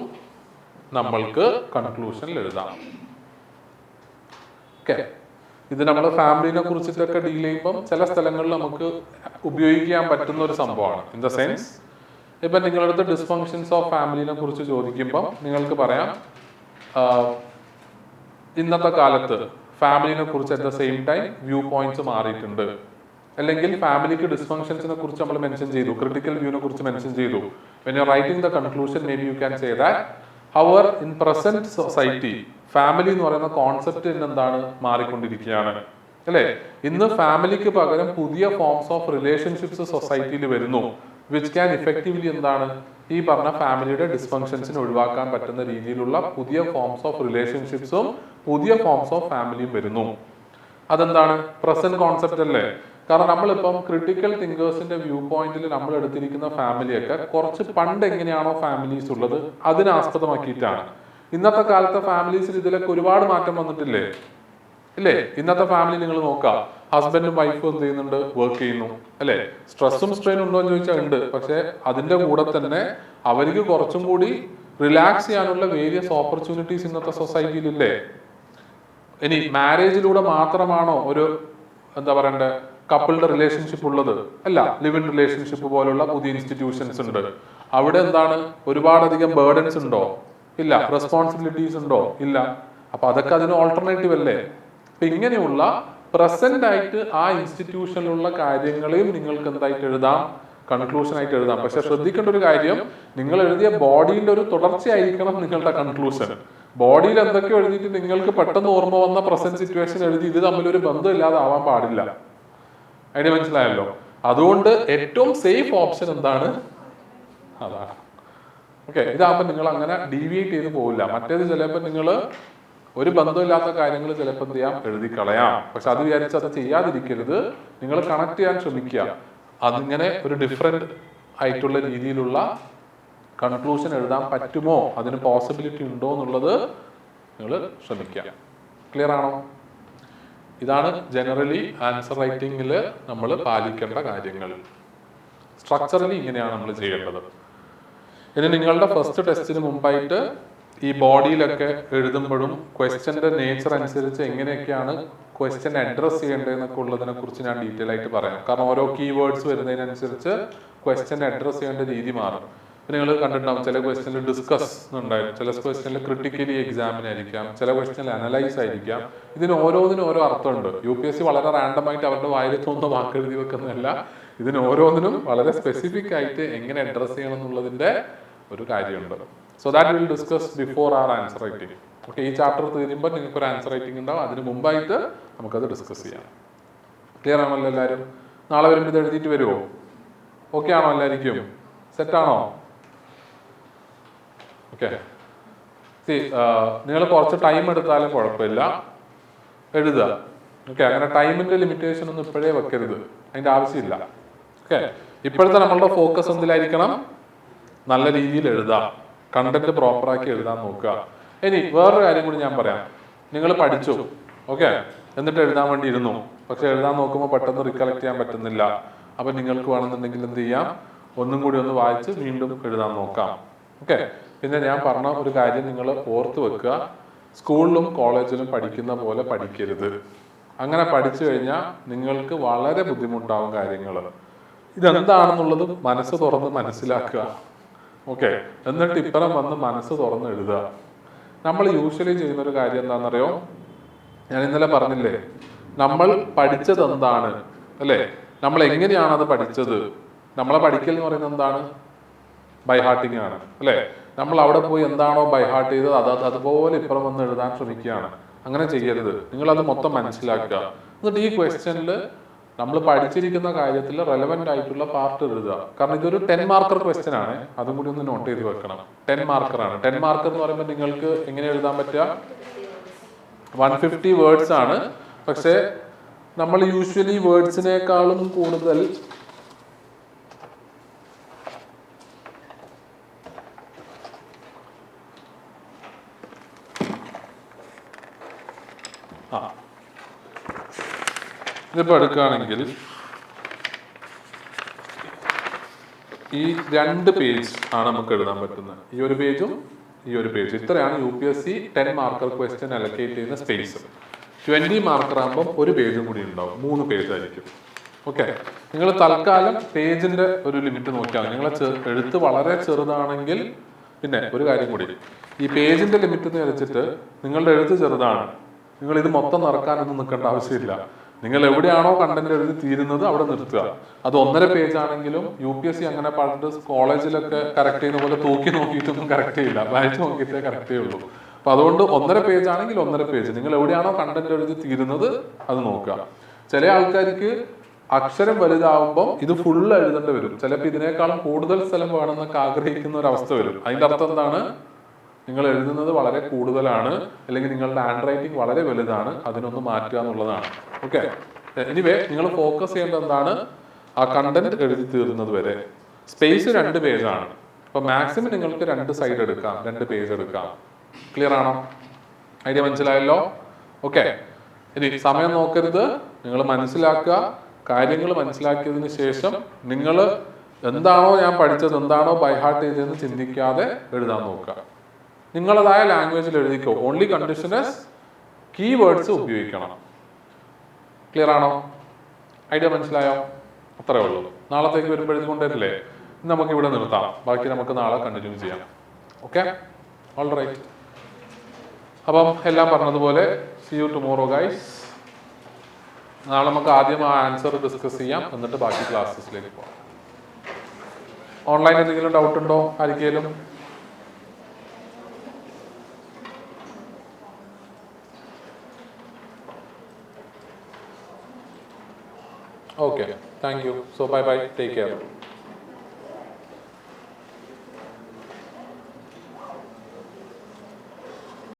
നമ്മൾക്ക് കൺക്ലൂഷനിൽ എഴുതാം. ഓക്കെ, ഇത് നമ്മൾ ഫാമിലിനെ കുറിച്ചിട്ടൊക്കെ ഡീൽ ചെയ്യുമ്പം ചില സ്ഥലങ്ങളിൽ നമുക്ക് ഉപയോഗിക്കാൻ പറ്റുന്ന ഒരു സംഭവമാണ്. ഇൻ ദ സെൻസ് ഇപ്പൊ നിങ്ങളടുത്ത് ഡിസ്ഫങ്ഷൻസ് ഓഫ് ഫാമിലിനെ കുറിച്ച് ചോദിക്കുമ്പോൾ നിങ്ങൾക്ക് പറയാം, ഇന്നത്തെ കാലത്ത് ഫാമിലിനെ കുറിച്ച് at the same time view points മാറിയിട്ടുണ്ട്, അല്ലെങ്കിൽ ഫാമിലിക്ക് ഡിസ്ഫങ്ഷൻസിനെ കുറിച്ച് നമ്മൾ മെൻഷൻ ചെയ്തു, ക്രിട്ടിക്കൽ വ്യൂവിനെ കുറിച്ച് മെൻഷൻ ചെയ്തു. When you are writing the conclusion maybe you can say that our in present society family എന്ന് പറയുന്ന കോൺസെപ്റ്റ് എന്താണ്, മാറിക്കൊണ്ടിരിക്കുകയാണ് അല്ലെ. ഇന്ന് ഫാമിലിക്ക് പകരം പുതിയ ഫോംസ് ഓഫ് റിലേഷൻഷിപ്സ് സൊസൈറ്റിയിൽ വരുന്നു, വിച്ച് ക്യാൻ ഇഫക്റ്റീവ്ലി എന്താണ്, ഈ പറഞ്ഞ ഫാമിലിയുടെ ഡിസ്ഫങ്ഷൻസിന് ഒഴിവാക്കാൻ പറ്റുന്ന രീതിയിലുള്ള പുതിയ ഫോംസ് ഓഫ് റിലേഷൻഷിപ്സും പുതിയ ഫോംസ് ഓഫ് ഫാമിലിയും വരുന്നു. അതെന്താണ്, പ്രസന്റ് കോൺസെപ്റ്റ് അല്ലേ. കാരണം നമ്മളിപ്പം ക്രിട്ടിക്കൽ തിങ്കേഴ്സിന്റെ വ്യൂ പോയിന്റിൽ നമ്മൾ എടുത്തിരിക്കുന്ന ഫാമിലിയൊക്കെ കുറച്ച് പണ്ട് എങ്ങനെയാണോ ഫാമിലീസ് ഉള്ളത് അതിനെ ആസ്പദമാക്കിയിട്ടാണ്. ഇന്നത്തെ കാലത്തെ ഫാമിലീസിൽ ഇതിലൊക്കെ ഒരുപാട് മാറ്റം വന്നിട്ടില്ലേ ഇല്ലേ? ഇന്നത്തെ ഫാമിലി നിങ്ങൾ നോക്കുക, ഹസ്ബൻഡും വൈഫും എന്ത് ചെയ്യുന്നുണ്ട്, വർക്ക് ചെയ്യുന്നു അല്ലെ. സ്ട്രെസ്സും സ്ട്രെയിനും ഉണ്ടോ എന്ന് ചോദിച്ചാൽ ഉണ്ട്, പക്ഷെ അതിന്റെ കൂടെ തന്നെ അവർക്ക് കുറച്ചും കൂടി റിലാക്സ് ചെയ്യാനുള്ള വേരിയസ് ഓപ്പർച്യൂണിറ്റീസ് ഇന്നത്തെ സൊസൈറ്റിയിൽ ഇല്ലേ. ഇനി മാരേജിലൂടെ മാത്രമാണോ ഒരു എന്താ പറയണ്ടേ കപ്പിളുടെ റിലേഷൻഷിപ്പ് ഉള്ളത്? അല്ല, ലിവ് ഇൻ റിലേഷൻഷിപ്പ് പോലുള്ള പുതിയ ഇൻസ്റ്റിറ്റ്യൂഷൻസ് ഉണ്ട്. അവിടെ എന്താണ്, ഒരുപാടധികം ബേർഡൻസ് ഉണ്ടോ? ഇല്ല. റെസ്പോൺസിബിലിറ്റീസ് ഉണ്ടോ? ഇല്ല. അപ്പൊ അതൊക്കെ അതിന് ഓൾട്ടർനേറ്റീവ് അല്ലേ. അപ്പൊ ഇങ്ങനെയുള്ള പ്രസന്റ് ആയിട്ട് ആ ഇൻസ്റ്റിറ്റ്യൂഷനിലുള്ള കാര്യങ്ങളെയും നിങ്ങൾക്ക് എന്തായിട്ട് എഴുതാം, കൺക്ലൂഷൻ ആയിട്ട് എഴുതാം. പക്ഷെ ശ്രദ്ധിക്കേണ്ട ഒരു കാര്യം, നിങ്ങൾ എഴുതിയ ബോഡിയുടെ ഒരു തുടർച്ചയായിരിക്കണം നിങ്ങളുടെ കൺക്ലൂഷൻ. ബോഡിയിൽ എന്തൊക്കെ എഴുതിയിട്ട് നിങ്ങൾക്ക് പെട്ടെന്ന് ഓർമ്മ വന്ന പ്രസന്റ് സിറ്റുവേഷൻ എഴുതി ഇത് തമ്മിലൊരു ബന്ധമില്ലാതെ ആവാൻ പാടില്ല. ഐഡിയ മനസ്സിലായല്ലോ? അതുകൊണ്ട് ഏറ്റവും സേഫ് ഓപ്ഷൻ എന്താണ്, അതാണ്. ഓക്കെ, ഇതാകുമ്പോൾ നിങ്ങൾ അങ്ങനെ ഡീവിയേറ്റ് ചെയ്ത് പോവില്ല. മറ്റേത് ചിലപ്പോൾ നിങ്ങൾ ഒരു ബന്ധമില്ലാത്ത കാര്യങ്ങൾ ചിലപ്പോൾ എന്ത് ചെയ്യാം, എഴുതി കളയാം. പക്ഷെ അത് വിചാരിച്ച് അത് ചെയ്യാതിരിക്കരുത്, നിങ്ങൾ കണക്ട് ചെയ്യാൻ ശ്രമിക്കുക. അതിങ്ങനെ ഒരു ഡിഫറെന്റ് ആയിട്ടുള്ള രീതിയിലുള്ള കൺക്ലൂഷൻ എഴുതാൻ പറ്റുമോ, അതിന് പോസിബിലിറ്റി ഉണ്ടോ എന്നുള്ളത് നിങ്ങൾ ശ്രമിക്കുക. ക്ലിയർ ആണോ? ഇതാണ് ജനറലി ആൻസർ റൈറ്റിംഗിൽ നമ്മൾ പാലിക്കേണ്ട കാര്യങ്ങൾ. സ്ട്രക്ചറലി ഇങ്ങനെയാണ് നമ്മൾ ചെയ്യേണ്ടത്. ഇനി നിങ്ങളുടെ ഫസ്റ്റ് ടെസ്റ്റിന് മുമ്പായിട്ട് ഈ ബോഡിയിലൊക്കെ എഴുതുമ്പോഴും ക്വസ്റ്റ്യന്റെ നേച്ചർ അനുസരിച്ച് എങ്ങനെയൊക്കെയാണ് ക്വസ്റ്റ്യൻ അഡ്രസ് ചെയ്യേണ്ടതെന്നൊക്കെ ഉള്ളതിനെ കുറിച്ച് ഞാൻ ഡീറ്റെയിൽ ആയിട്ട് പറയാം. കാരണം ഓരോ കീവേഡ്സ് വരുന്നതിനനുസരിച്ച് ക്വസ്റ്റ്യൻ അഡ്രസ് ചെയ്യേണ്ട രീതി മാറും. നിങ്ങൾ കണ്ടിട്ടുണ്ടാവും, ചില ക്വസ്റ്റ്യനിൽ ഡിസ്കസ് ഉണ്ടായിരുന്നു, ചില ക്വസ്റ്റ്യനിൽ ക്രിട്ടിക്കലി എക്സാമിനായിരിക്കാം, ചില ക്വസ്റ്റ്യനിൽ അനലൈസ് ആയിരിക്കാം. ഇതിന് ഓരോന്നിനും ഓരോ അർത്ഥമുണ്ട്. UPSC വളരെ റാൻഡം ആയിട്ട് അവരുടെ വായിൽ തോന്നുന്ന വാക്ക് എഴുതി വെക്കുന്നതല്ല. ഇതിന് ഓരോന്നിനും വളരെ സ്പെസിഫിക് ആയിട്ട് എങ്ങനെ അഡ്രസ് ചെയ്യണം എന്നുള്ളതിന്റെ ഒരു കാര്യമുണ്ട്. So that will discuss before our answer writing. Okay, ഈ ചാപ്റ്റർ തീരുമ്പോൾ നിങ്ങൾക്ക് ഒരു ആൻസർ റൈറ്റിംഗ് ഉണ്ടാവും, അതിന് മുമ്പായിട്ട് നമുക്കത് ഡിസ്കസ് ചെയ്യാം. ക്ലിയർ ആണല്ലോ എല്ലാവരും? നാളെ വരുമ്പോൾ ഇത് എഴുതിയിട്ട് വരുമോ? ഓക്കെ ആണോ എല്ലാവർക്കും? സെറ്റാണോ? ഓക്കെ, നിങ്ങൾ കുറച്ച് ടൈം എടുത്താലും കുഴപ്പമില്ല, എഴുതുക. ഓക്കെ, അങ്ങനെ ടൈമിന്റെ ലിമിറ്റേഷൻ ഒന്നും ഇപ്പോഴേ വെക്കരുത്, അതിന്റെ ആവശ്യമില്ല. ഓക്കെ, ഇപ്പോഴത്തെ നമ്മളുടെ ഫോക്കസ് എന്തിലായിരിക്കണം, നല്ല രീതിയിൽ എഴുതാം, കണ്ടന്റ് പ്രോപ്പറാക്കി എഴുതാൻ നോക്കുക. ഇനി വേറൊരു കാര്യം കൂടി ഞാൻ പറയാം. നിങ്ങൾ പഠിച്ചു, ഓക്കെ, എന്നിട്ട് എഴുതാൻ വേണ്ടി ഇരുന്നു, പക്ഷെ എഴുതാൻ നോക്കുമ്പോൾ പെട്ടെന്ന് റിക്കലക്ട് ചെയ്യാൻ പറ്റുന്നില്ല, അപ്പം നിങ്ങൾക്ക് വേണമെന്നുണ്ടെങ്കിൽ എന്ത് ചെയ്യാം, ഒന്നും കൂടി ഒന്ന് വായിച്ച് വീണ്ടും എഴുതാൻ നോക്കാം. ഓക്കെ. പിന്നെ ഞാൻ പറഞ്ഞ ഒരു കാര്യം നിങ്ങൾ ഓർത്ത് വെക്കുക, സ്കൂളിലും കോളേജിലും പഠിക്കുന്ന പോലെ പഠിക്കരുത്. അങ്ങനെ പഠിച്ചു കഴിഞ്ഞാൽ നിങ്ങൾക്ക് വളരെ ബുദ്ധിമുട്ടാവും കാര്യങ്ങൾ. ഇതെന്താണെന്നുള്ളത് മനസ്സ് തുറന്ന് മനസ്സിലാക്കുക. ഓക്കെ. എന്നിട്ട് ഇപ്പുറം വന്ന് മനസ്സ് തുറന്ന് എഴുതുക. നമ്മൾ യൂഷ്വലി ചെയ്യുന്ന ഒരു കാര്യം എന്താണെന്നറിയോ, ഞാൻ ഇന്നലെ പറഞ്ഞില്ലേ, നമ്മൾ പഠിച്ചത് എന്താണ് അല്ലേ, നമ്മൾ എങ്ങനെയാണ് അത് പഠിച്ചത്. നമ്മളെ പഠിക്കൽ എന്ന് പറയുന്നത് എന്താണ്? ബൈഹാർട്ടിങ് ആണ് അല്ലേ. നമ്മൾ അവിടെ പോയി എന്താണോ ബൈഹാർട്ട് ചെയ്തത് അതുപോലെ ഇപ്പുറം വന്ന് എഴുതാൻ ശ്രമിക്കുകയാണ്. അങ്ങനെ ചെയ്യരുത്. നിങ്ങളത് മൊത്തം മനസ്സിലാക്കുക. എന്നിട്ട് ഈ ക്വസ്റ്റ്യനിൽ നമ്മൾ പഠിച്ചിരിക്കുന്ന കാര്യത്തിൽ റെലവെന്റ് ആയിട്ടുള്ള പാർട്ട് എഴുതുക. കാരണം ഇതൊരു 10 മാർക്കർ ക്വസ്റ്റ്യൻ ആണ്, അതും കൂടി ഒന്ന് നോട്ട് ചെയ്ത് വെക്കണം. 10 മാർക്കർ ആണ്. 10 മാർക്കർ എന്ന് പറയുമ്പോൾ നിങ്ങൾക്ക് എങ്ങനെ എഴുതാൻ പറ്റുക, 150 വേർഡ്സ് ആണ്. പക്ഷേ നമ്മൾ യൂഷ്വലി വേർഡ്സിനേക്കാളും കൂടുതൽ ഇതിപ്പോ എടുക്കുകയാണെങ്കിൽ ഈ 2 പേജ് ആണ് നമുക്ക് എഴുതാൻ പറ്റുന്നത്. ഈ ഒരു പേജും ഈ ഒരു പേജ്. ഇത്രയാണ് UPSC 10 മാർക്കർ ക്വസ്റ്റ്യൻ അലക്കേറ്റ് ചെയ്യുന്ന സ്പേസ്. 20 മാർക്കർ ആകുമ്പോൾ ഒരു പേജും കൂടി ഉണ്ടാവും, 3 പേജ് ആയിരിക്കും. ഓക്കെ. നിങ്ങൾ തൽക്കാലം പേജിന്റെ ഒരു ലിമിറ്റ് നോക്കിയാൽ, നിങ്ങളെ എഴുത്ത് വളരെ ചെറുതാണെങ്കിൽ, പിന്നെ ഒരു കാര്യം കൂടി, ഈ പേജിന്റെ ലിമിറ്റ് എന്ന് വെച്ചിട്ട് നിങ്ങളുടെ എഴുത്ത് ചെറുതാണ്, നിങ്ങൾ ഇത് മൊത്തം നിറക്കാനൊന്നും നിൽക്കേണ്ട ആവശ്യമില്ല. നിങ്ങൾ എവിടെയാണോ കണ്ടന്റ് എഴുതി തീരുന്നത് അവിടെ നിർത്തുക. അത് 1.5 പേജ് ആണെങ്കിലും UPSC അങ്ങനെ പണ്ട് കോളേജിലൊക്കെ കറക്റ്റ് ചെയ്യുന്ന പോലെ തൂക്കി നോക്കിയിട്ടൊന്നും കറക്റ്റ് ചെയ്യില്ല, വായിച്ചു നോക്കിയിട്ടേ കറക്റ്റ് ചെയ്യുള്ളൂ. അപ്പൊ അതുകൊണ്ട് 1.5 പേജ് ആണെങ്കിൽ 1.5 പേജ്, നിങ്ങൾ എവിടെയാണോ കണ്ടന്റ് എഴുതി തീരുന്നത് അത് നോക്കുക. ചില ആൾക്കാർക്ക് അക്ഷരം വലുതാവുമ്പോൾ ഇത് ഫുള്ള് എഴുതേണ്ടി വരും. ചിലപ്പോൾ ഇതിനേക്കാളും കൂടുതൽ സ്ഥലം വേണമെന്നൊക്കെ ആഗ്രഹിക്കുന്ന ഒരു അവസ്ഥ വരും. അതിന്റെ അർത്ഥം എന്താണ്? നിങ്ങൾ എഴുതുന്നത് വളരെ കൂടുതലാണ്, അല്ലെങ്കിൽ നിങ്ങളുടെ ഹാൻഡ് റൈറ്റിംഗ് വളരെ വലുതാണ്, അതിനൊന്ന് മാറ്റുക എന്നുള്ളതാണ്. ഓക്കെ. എനിവേ നിങ്ങൾ ഫോക്കസ് ചെയ്യേണ്ടത് എന്താണ്? ആ കണ്ടന്റ് എഴുതി തീർന്നത് വരെ. സ്പേസ് 2 പേജാണ്. അപ്പൊ മാക്സിമം നിങ്ങൾക്ക് 2 സൈഡ് എടുക്കാം, 2 പേജ് എടുക്കാം. ക്ലിയർ ആണോ? ഐഡിയ മനസ്സിലായല്ലോ? ഓക്കെ. ഇനി സമയം നോക്കരുത്, നിങ്ങൾ മനസ്സിലാക്കുക. കാര്യങ്ങൾ മനസ്സിലാക്കിയതിന് ശേഷം നിങ്ങൾ എന്താണോ ഞാൻ പഠിച്ചത്, എന്താണോ ബൈഹാർട്ട് ചെയ്തതെന്ന് ചിന്തിക്കാതെ എഴുതാൻ നോക്കുക. നിങ്ങളതായ ലാംഗ്വേജിൽ എഴുതിക്കോ. ഓൺലി കണ്ടീഷൻ കീവേഡ്സ് ഉപയോഗിക്കണം. ക്ലിയർ ആണോ? ഐഡിയ മനസ്സിലായോ? അത്രേ ഉള്ളൂ. നാളത്തേക്ക് വരുമ്പോൾ എഴുതിക്കൊണ്ടിരില്ലേ, നമുക്ക് ഇവിടെ നിർത്താം. ബാക്കി നമുക്ക് നാളെ കണ്ടിന്യൂ ചെയ്യാം. Okay, all right. അപ്പം എല്ലാം പറഞ്ഞതുപോലെ സീ യു ടുമോറോ ഗൈസ്. നാളെ നമുക്ക് ആദ്യം ആ ആൻസർ ഡിസ്കസ് ചെയ്യാം, എന്നിട്ട് ബാക്കി ക്ലാസ്സസിലേക്ക് പോകാം. ഓൺലൈൻ എന്തെങ്കിലും ഡൗട്ട് ഉണ്ടോ ആർക്കെങ്കിലും? Okay, thank you. So bye bye, take care.